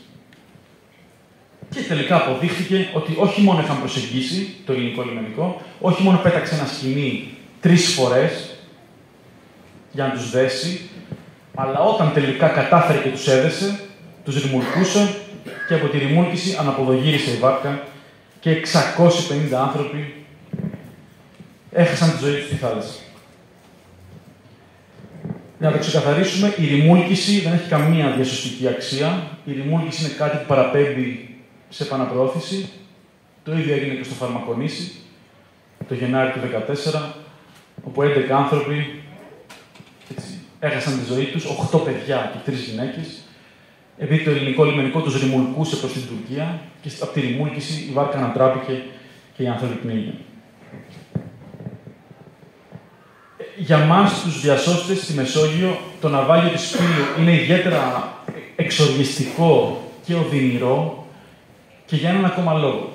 Και τελικά αποδείχθηκε ότι όχι μόνο είχαν προσεγγίσει το ελληνικό λιμενικό, όχι μόνο πέταξε ένα σκοινί 3 φορές για να τους δέσει, αλλά όταν τελικά κατάφερε και τους έδεσε, τους ρημουλκούσε και από τη ρημούλκηση αναποδογύρισε η βάρκα και 650 άνθρωποι έχασαν τη ζωή τους στη θάλασσα. Για να το ξεκαθαρίσουμε, η ρημούλκηση δεν έχει καμία διασωστική αξία. Η ρημούλκηση είναι κάτι που παραπέμπει σε επαναπροώθηση. Το ίδιο έγινε και στο Φαρμακονήσι, το Γενάρη του 2014, όπου 11 άνθρωποι έχασαν τη ζωή τους, 8 παιδιά και 3 γυναίκες, επειδή το ελληνικό λιμενικό τους ρημουλκούσε προς την Τουρκία και από τη ρημούλκηση η βάρκα ανατράπηκε και οι άνθρωποι πνίγηκαν. Για μας, τους διασώστες στη Μεσόγειο, το ναυάγιο της Πύλου είναι ιδιαίτερα εξοργιστικό και οδυνηρό και για έναν ακόμα λόγο.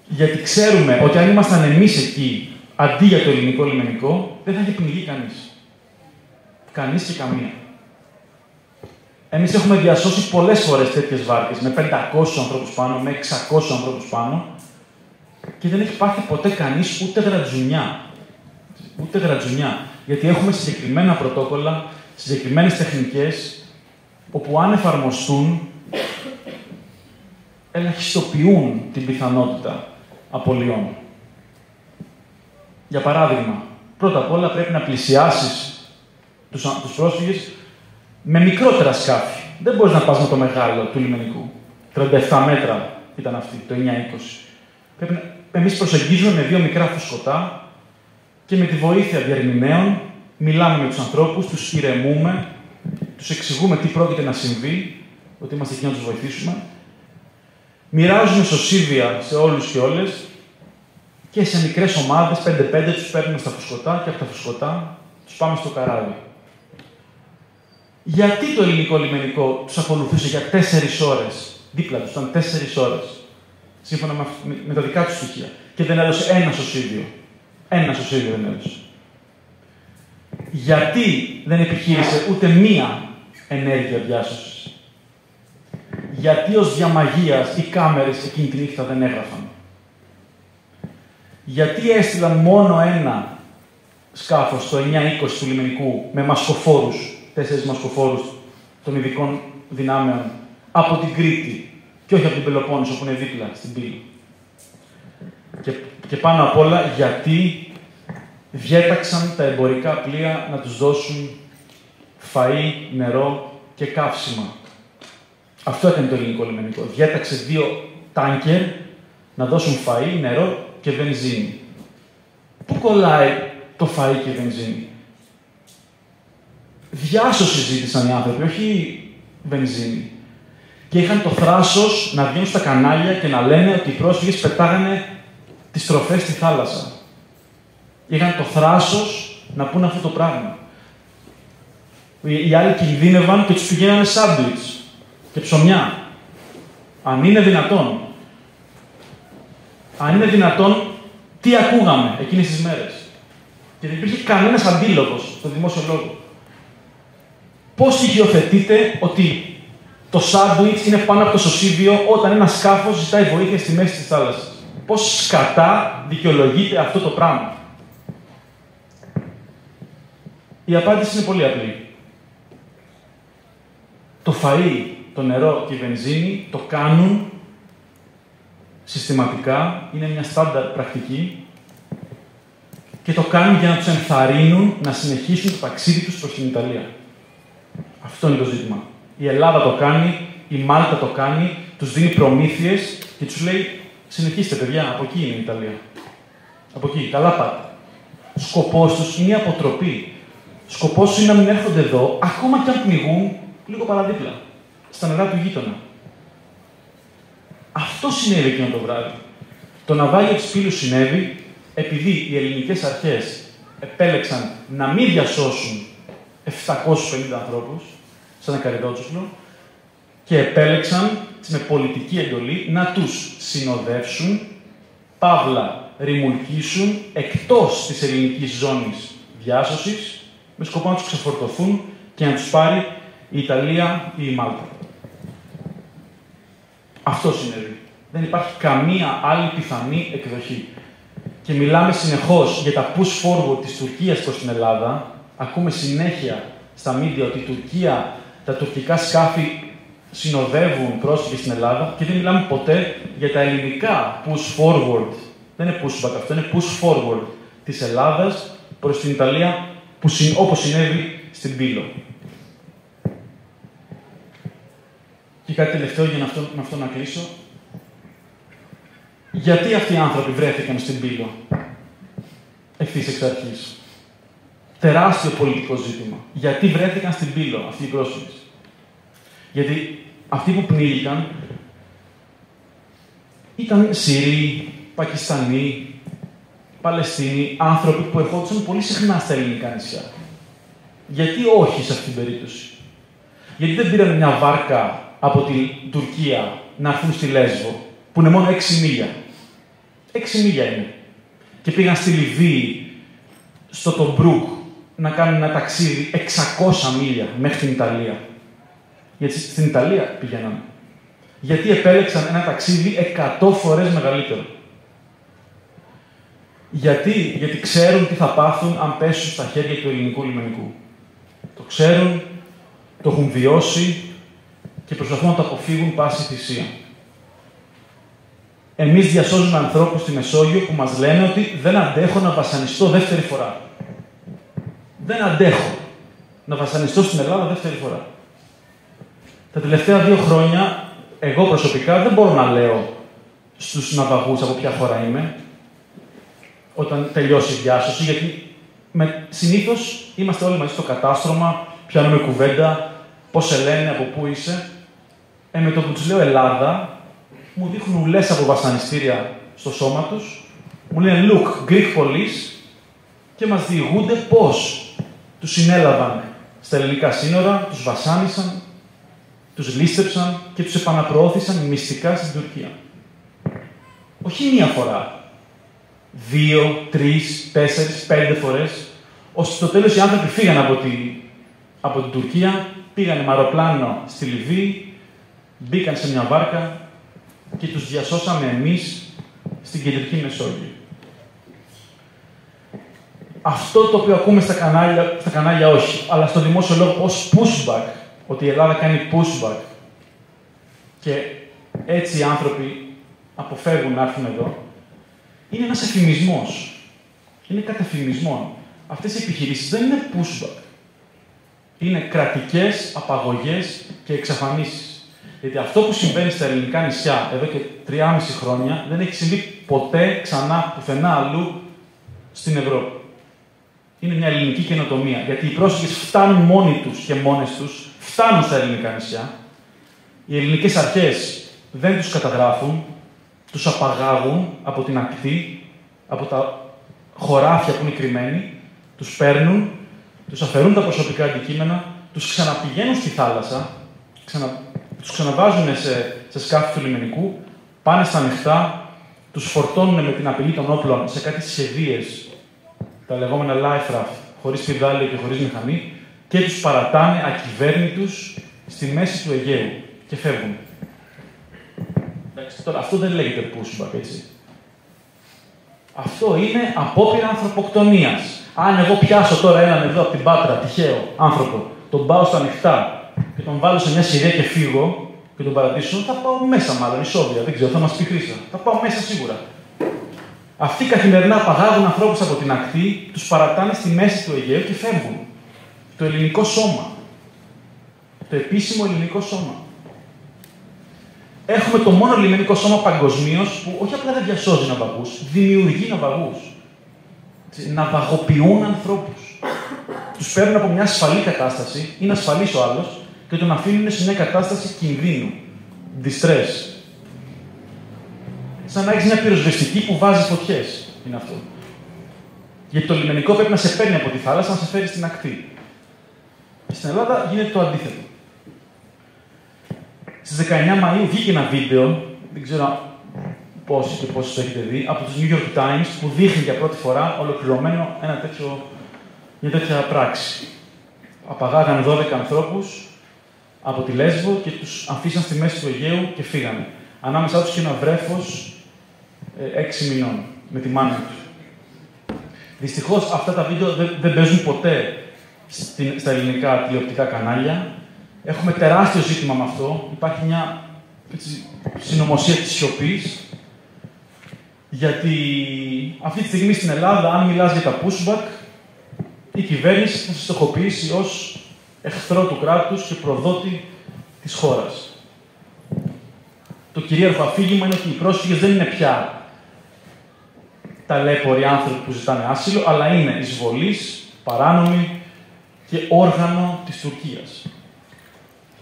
Γιατί ξέρουμε ότι αν ήμασταν εμείς εκεί, αντί για το ελληνικό λιμενικό, δεν θα είχε πνιγεί κανείς. Κανείς και καμία. Εμείς έχουμε διασώσει πολλές φορές τέτοιες βάρκες, με 500 ανθρώπους πάνω, με 600 ανθρώπους πάνω, και δεν έχει πάθει ποτέ κανείς ούτε γρατζουνιά. Ούτε γρατζουνιά. Γιατί έχουμε συγκεκριμένα πρωτόκολλα, συγκεκριμένες τεχνικές, όπου αν εφαρμοστούν, ελαχιστοποιούν την πιθανότητα απολειών. Για παράδειγμα, πρώτα απ' όλα πρέπει να πλησιάσεις τους πρόσφυγες με μικρότερα σκάφη. Δεν μπορείς να πας με το μεγάλο του λιμενικού. 37 μέτρα ήταν αυτή, το 9-20. Εμείς προσεγγίζουμε με 2 μικρά φουσκωτά και με τη βοήθεια διερμηνέων μιλάμε με τους ανθρώπους, τους ηρεμούμε, τους εξηγούμε τι πρόκειται να συμβεί, ότι είμαστε εκεί να τους βοηθήσουμε. Μοιράζουμε σωσίβια σε όλους και όλες και σε μικρές ομάδες, 5-5, τους παίρνουμε στα φουσκωτά και από τα φουσκωτά τους πάμε στο καράβι. Γιατί το ελληνικό λιμενικό τους ακολουθούσε για 4 ώρες, δίπλα τους, ήταν 4 ώρες, σύμφωνα με τα δικά τους στοιχεία, και δεν έδωσε ένα σωσίβιο. Ένα σωσίβιο δεν έδωσε. Γιατί δεν επιχείρησε ούτε μία ενέργεια διάσωσης? Γιατί ως διαμαγείας οι κάμερες εκείνη τη νύχτα δεν έγραφαν? Γιατί έστειλαν μόνο ένα σκάφος στο 9-20 του λιμενικού με μασκοφόρους, 4 μασκοφόρους των ειδικών δυνάμεων από την Κρήτη και όχι από την Πελοπόννησο που είναι δίπλα στην Πύλη? Και πάνω απ' όλα, γιατί διέταξαν τα εμπορικά πλοία να τους δώσουν φαΐ, νερό και καύσιμα. Αυτό έκανε το ελληνικό λιμενικό. Διέταξε 2 τάνκερ να δώσουν φαΐ, νερό και βενζίνη. Πού κολλάει το φαΐ και η βενζίνη? Διάσωση ζήτησαν οι άνθρωποι, όχι βενζίνη. και είχαν το θράσος να βγαίνουν στα κανάλια και να λένε ότι οι πρόσφυγες πετάγανε τις τροφές στη θάλασσα. Είχαν το θράσος να πούνε αυτό το πράγμα. Οι άλλοι κινδύνευαν και τους πηγαίνανε σάντουιτς και ψωμιά. Αν είναι δυνατόν. Αν είναι δυνατόν, τι ακούγαμε εκείνες τις μέρες. Και δεν υπήρχε κανένας αντίλογος στο δημόσιο λόγο. Πώς υιοθετείτε ότι το σάντουιτς είναι πάνω από το σωσίβιο όταν ένα σκάφος ζητάει βοήθεια στη μέση της θάλασσας? Πώς σκατά δικαιολογείται αυτό το πράγμα? Η απάντηση είναι πολύ απλή. Το φαΐ, το νερό και η βενζίνη το κάνουν συστηματικά, είναι μια στάνταρ πρακτική και το κάνουν για να τους ενθαρρύνουν να συνεχίσουν το ταξίδι τους προς την Ιταλία. Αυτό είναι το ζήτημα. Η Ελλάδα το κάνει, η Μάλτα το κάνει, τους δίνει προμήθειες και τους λέει συνεχίστε παιδιά, από εκεί είναι η Ιταλία. Από εκεί, καλά πάτε. Σκοπός τους είναι η αποτροπή. Σκοπός τους είναι να μην έρχονται εδώ, ακόμα και αν πνιγούν λίγο παραδίπλα, στα νερά του γείτονα. Αυτό συνέβη εκείνο το βράδυ. Το ναυάγιο της Πύλου συνέβη επειδή οι ελληνικές αρχές επέλεξαν να μην διασώσουν 750 ανθρώπους σε ένα καρυδότσουφλο και επέλεξαν με πολιτική εντολή να τους συνοδεύσουν, παύλα ρημουλκίσουν εκτός της ελληνικής ζώνης διάσωσης με σκοπό να τους ξεφορτωθούν και να τους πάρει η Ιταλία ή η Μάλτα. Αυτό συνέβη. Δεν υπάρχει καμία άλλη πιθανή εκδοχή. Και μιλάμε συνεχώς για τα push forward της Τουρκίας προς την Ελλάδα. Ακούμε συνέχεια στα μίντια ότι η Τουρκία, τα τουρκικά σκάφη συνοδεύουν πρόσφυγες στην Ελλάδα και δεν μιλάμε ποτέ για τα ελληνικά push forward. Δεν είναι pushback αυτό, είναι push forward της Ελλάδας προς την Ιταλία, όπως συνέβη στην Πύλο. Και κάτι τελευταίο για με αυτό να κλείσω. Γιατί αυτοί οι άνθρωποι βρέθηκαν στην Πύλο ευθύς εξ αρχής? Τεράστιο πολιτικό ζήτημα. Γιατί βρέθηκαν στην Πύλο αυτοί οι πρόσφυγες? Γιατί αυτοί που πνίγηκαν ήταν Σύριοι, Πακιστανοί, Παλαιστίνοι, άνθρωποι που ερχόντουσαν πολύ συχνά στα ελληνικά νησιά. Γιατί όχι σε αυτή την περίπτωση? Γιατί δεν πήραν μια βάρκα από την Τουρκία να έρθουν στη Λέσβο, που είναι μόνο 6 μίλια. 6 μίλια είναι. Και πήγαν στη Λιβύη, στο Τομπρούκ, να κάνουν ένα ταξίδι 600 μίλια μέχρι την Ιταλία. Γιατί στην Ιταλία πήγαιναν. Γιατί επέλεξαν ένα ταξίδι 100 φορές μεγαλύτερο? Γιατί ξέρουν τι θα πάθουν αν πέσουν στα χέρια του ελληνικού λιμενικού. Το ξέρουν, το έχουν βιώσει και προσπαθούν να το αποφύγουν πάση θυσία. Εμείς διασώζουμε ανθρώπους στη Μεσόγειο που μας λένε ότι δεν αντέχω να βασανιστώ δεύτερη φορά. Δεν αντέχω να βασανιστώ στην Ελλάδα δεύτερη φορά. Τα τελευταία 2 χρόνια, εγώ προσωπικά δεν μπορώ να λέω στους ναυαγούς από ποια χώρα είμαι, όταν τελειώσει η διάσωση, γιατί συνήθως είμαστε όλοι μαζί στο κατάστρωμα, πιάνουμε κουβέντα, πώς σε λένε, από πού είσαι. Με το που τους λέω Ελλάδα, μου δείχνουν ουλές από βασανιστήρια στο σώμα τους, μου λένε look, Greek police, και μας διηγούνται πώς τους συνέλαβαν στα ελληνικά σύνορα, τους βασάνισαν, τους λίστεψαν και τους επαναπροώθησαν μυστικά στην Τουρκία. Όχι μία φορά. 2, 3, 4, 5 φορές, ώστε στο τέλος οι άνθρωποι φύγαν από την Τουρκία, πήγανε με αεροπλάνο στη Λιβύη, μπήκαν σε μια βάρκα και τους διασώσαμε εμείς στην Κεντρική Μεσόγειο. Αυτό το οποίο ακούμε στα κανάλια όχι, αλλά στο δημόσιο λόγο ως pushback, ότι η Ελλάδα κάνει pushback και έτσι οι άνθρωποι αποφεύγουν να έρθουν εδώ, είναι ένας εφημισμός. Είναι καταφημισμό. Αυτές οι επιχειρήσεις δεν είναι pushback. Είναι κρατικές απαγωγές και εξαφανίσεις. Γιατί αυτό που συμβαίνει στα ελληνικά νησιά εδώ και 3,5 χρόνια δεν έχει συμβεί ποτέ ξανά πουθενά αλλού στην Ευρώπη. Είναι μια ελληνική καινοτομία. Γιατί οι πρόσφυγες φτάνουν μόνοι τους και μόνες τους, φτάνουν στα ελληνικά νησιά Οι ελληνικές αρχές δεν τους καταγράφουν, τους απαγάγουν από την ακτή, από τα χωράφια που είναι κρυμμένοι, τους παίρνουν, τους αφαιρούν τα προσωπικά αντικείμενα, τους ξαναπηγαίνουν στη θάλασσα, τους ξαναβάζουν σε σκάφη του λιμενικού, πάνε στα ανοιχτά, τους φορτώνουν με την απειλή των όπλων σε κάτι σχεδίες, τα λεγόμενα life raft, χωρίς πηδάλιο και χωρίς μηχανή, και τους παρατάνε ακυβέρνητους στη μέση του Αιγαίου και φεύγουν. Εντάξει, τώρα, αυτό δεν λέγεται pushback, έτσι. Αυτό είναι απόπειρα ανθρωποκτονίας. Αν εγώ πιάσω τώρα έναν εδώ από την Πάτρα, τυχαίο άνθρωπο, τον πάω στα ανοιχτά και τον βάλω σε μια σειρά και φύγω και τον παρατήσω, θα πάω μέσα μάλλον, η Σόβια, δεν ξέρω, θα μας πει Χρύσα. Θα πάω μέσα σίγουρα. Αυτοί καθημερινά απαγάγουν ανθρώπους από την ακτή, τους παρατάνε στη μέση του Αιγαίου και φεύγουν. Το ελληνικό σώμα. Το επίσημο ελληνικό σώμα. Έχουμε το μόνο λιμενικό σώμα παγκοσμίως που όχι απλά δεν διασώζει ναυαγούς, δημιουργεί ναυαγούς. Ναυαγοποιούν ανθρώπους. Τους παίρνουν από μια ασφαλή κατάσταση, είναι ασφαλής ο άλλος, και τον αφήνουν σε μια κατάσταση κινδύνου. Distress. Σαν να έχεις μια πυροσβεστική που βάζει φωτιές. Είναι αυτό. Γιατί το λιμενικό πρέπει να σε παίρνει από τη θάλασσα, να σε φέρει στην ακτή. Στην Ελλάδα γίνεται το αντίθετο. Στις 19 Μαΐου βγήκε ένα βίντεο, δεν ξέρω πόσοι και πόσοι το έχετε δει, από τους New York Times, που δείχνει για πρώτη φορά ολοκληρωμένο μια τέτοια πράξη. Απαγάγανε 12 ανθρώπους από τη Λέσβο και τους αφήσαν στη μέση του Αιγαίου και φύγανε. Ανάμεσά τους και ένα βρέφος 6 μηνών, με τη μάνα τους. Δυστυχώς αυτά τα βίντεο δεν παίζουν ποτέ στα ελληνικά τηλεοπτικά κανάλια. Έχουμε τεράστιο ζήτημα με αυτό. Υπάρχει μια συνωμοσία της σιωπής. Γιατί αυτή τη στιγμή στην Ελλάδα, αν μιλάς για τα pushback, η κυβέρνηση θα σε στοχοποιήσει ως εχθρό του κράτους και προδότη της χώρας. Το κυρίαρχο αφήγημα είναι ότι οι πρόσφυγες δεν είναι πια ταλέποροι άνθρωποι που ζητάνε άσυλο, αλλά είναι εισβολείς, παράνομοι και όργανο της Τουρκίας.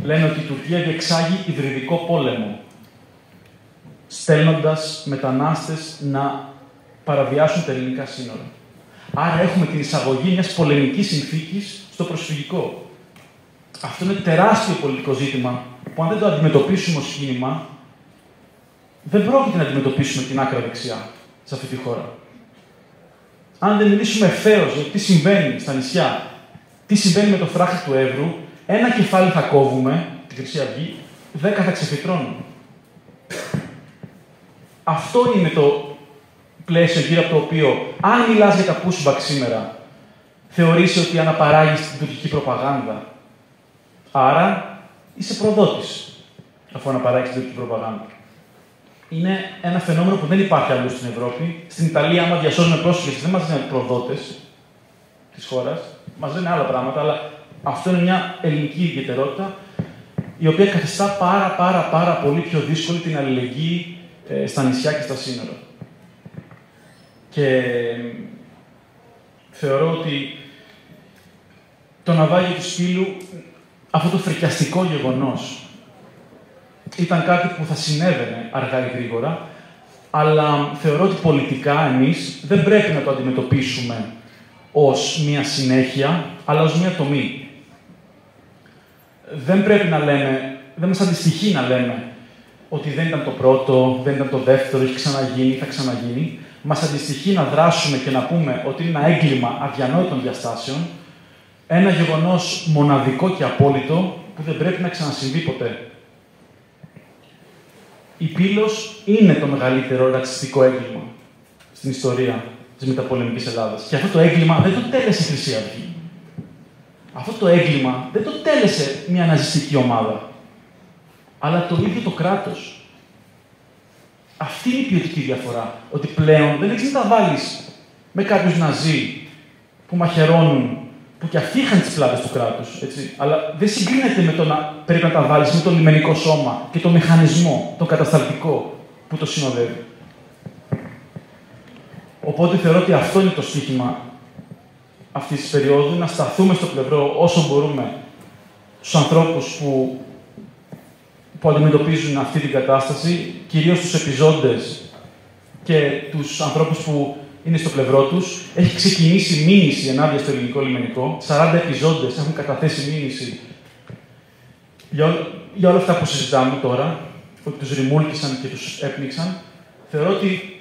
Λένε ότι η Τουρκία διεξάγει υβριδικό πόλεμο, στέλνοντας μετανάστες να παραβιάσουν τα ελληνικά σύνορα. Άρα έχουμε την εισαγωγή μιας πολεμικής συνθήκης στο προσφυγικό. Αυτό είναι τεράστιο πολιτικό ζήτημα που αν δεν το αντιμετωπίσουμε ως κίνημα, δεν πρόκειται να αντιμετωπίσουμε την άκρα δεξιά σε αυτή τη χώρα. Αν δεν μιλήσουμε ευθέως για τι συμβαίνει στα νησιά, τι συμβαίνει με το φράχτη του Εύρου, ένα κεφάλι θα κόβουμε, τη Χρυσή Αυγή, 10 θα ξεφυτρώνουν. Αυτό είναι το πλαίσιο γύρω από το οποίο, αν μιλάς για τα pushback σήμερα, θεωρείς ότι αναπαράγεις την τουρκική προπαγάνδα. Άρα, είσαι προδότης, αφού αναπαράγεις την τουρκική προπαγάνδα. Είναι ένα φαινόμενο που δεν υπάρχει αλλού στην Ευρώπη. Στην Ιταλία, άμα διασώζουμε πρόσφυγες, δεν μας λένε προδότες της χώρας. Μας λένε άλλα πράγματα, αλλά αυτό είναι μια ελληνική ιδιαιτερότητα, η οποία καθιστά πάρα πολύ πιο δύσκολη την αλληλεγγύη στα νησιά και στα σύνορα. Και θεωρώ ότι το ναυάγιο του Σκύλου, αυτό το φρικιαστικό γεγονός, ήταν κάτι που θα συνέβαινε αργά ή γρήγορα, αλλά θεωρώ ότι πολιτικά εμείς δεν πρέπει να το αντιμετωπίσουμε ως μία συνέχεια, αλλά ως μία τομή. Δεν πρέπει να λέμε, δεν μας αντιστοιχεί να λέμε ότι δεν ήταν το πρώτο, δεν ήταν το δεύτερο, έχει ξαναγίνει, θα ξαναγίνει. Μας αντιστοιχεί να δράσουμε και να πούμε ότι είναι ένα έγκλημα αδιανόητων διαστάσεων, ένα γεγονός μοναδικό και απόλυτο που δεν πρέπει να ξανασυμβεί ποτέ. Η Πύλος είναι το μεγαλύτερο ρατσιστικό έγκλημα στην ιστορία της μεταπολεμικής Ελλάδας. Και αυτό το έγκλημα δεν το τέλεσε η Χρυσή Αυγή. Αυτό το έγκλημα δεν το τέλεσε μια ναζιστική ομάδα. Αλλά το ίδιο το κράτος. Αυτή είναι η ποιοτική διαφορά. Ότι πλέον δεν έχεις να τα βάλεις με κάποιους ναζί που μαχαιρώνουν, που κι αυτοί είχαν τις πλάτες του κράτους. Έτσι. Αλλά δεν συγκρίνεται με το να πρέπει να τα βάλεις με το λιμενικό σώμα και το μηχανισμό, το κατασταλτικό που το συνοδεύει. Οπότε θεωρώ ότι αυτό είναι το στοίχημα αυτής της περίοδου, να σταθούμε στο πλευρό όσο μπορούμε στους ανθρώπους που που αντιμετωπίζουν αυτή την κατάσταση, κυρίως τους επιζώντες και τους ανθρώπους που είναι στο πλευρό τους. Έχει ξεκινήσει μήνυση ενάντια στο ελληνικό λιμενικό. 40 επιζώντες έχουν καταθέσει μήνυση για όλα αυτά που συζητάμε τώρα, ότι τους ρημούλκησαν και τους έπνιξαν. Θεωρώ ότι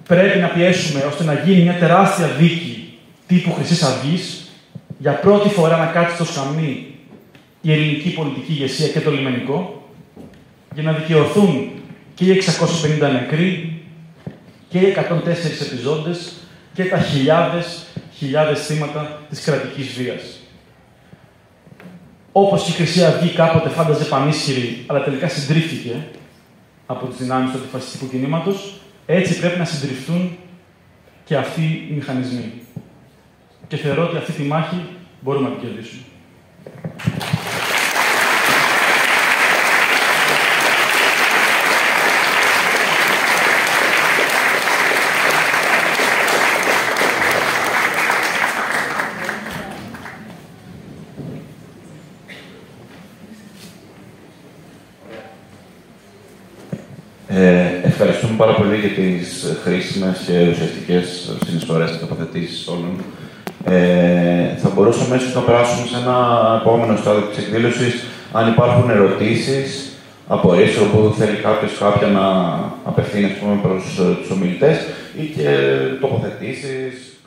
πρέπει να πιέσουμε ώστε να γίνει μια τεράστια δίκη τύπου Χρυσής Αυγής, για πρώτη φορά να κάτσει στο σκαμνί η ελληνική πολιτική ηγεσία και το λιμενικό, για να δικαιωθούν και οι 650 νεκροί και οι 104 επιζώντες και τα χιλιάδες θύματα της κρατικής βίας. Όπως και η Χρυσή Αυγή κάποτε φάνταζε πανίσχυρη, αλλά τελικά συντρίφθηκε από τις δυνάμεις του αντιφασιστικού κινήματος, έτσι πρέπει να συντριφθούν και αυτοί οι μηχανισμοί. Και θεωρώ ότι αυτή τη μάχη μπορούμε να την κερδίσουμε. Ευχαριστούμε πάρα πολύ για τις χρήσιμες και ουσιαστικές συνεισφορές και τοποθετήσεις όλων. Θα μπορούσαμε ίσως να περάσουμε σε ένα επόμενο στάδιο της εκδήλωσης, αν υπάρχουν ερωτήσεις, απορίες, όπου θέλει κάποια να απευθύνει προς τους ομιλητές ή και τοποθετήσεις,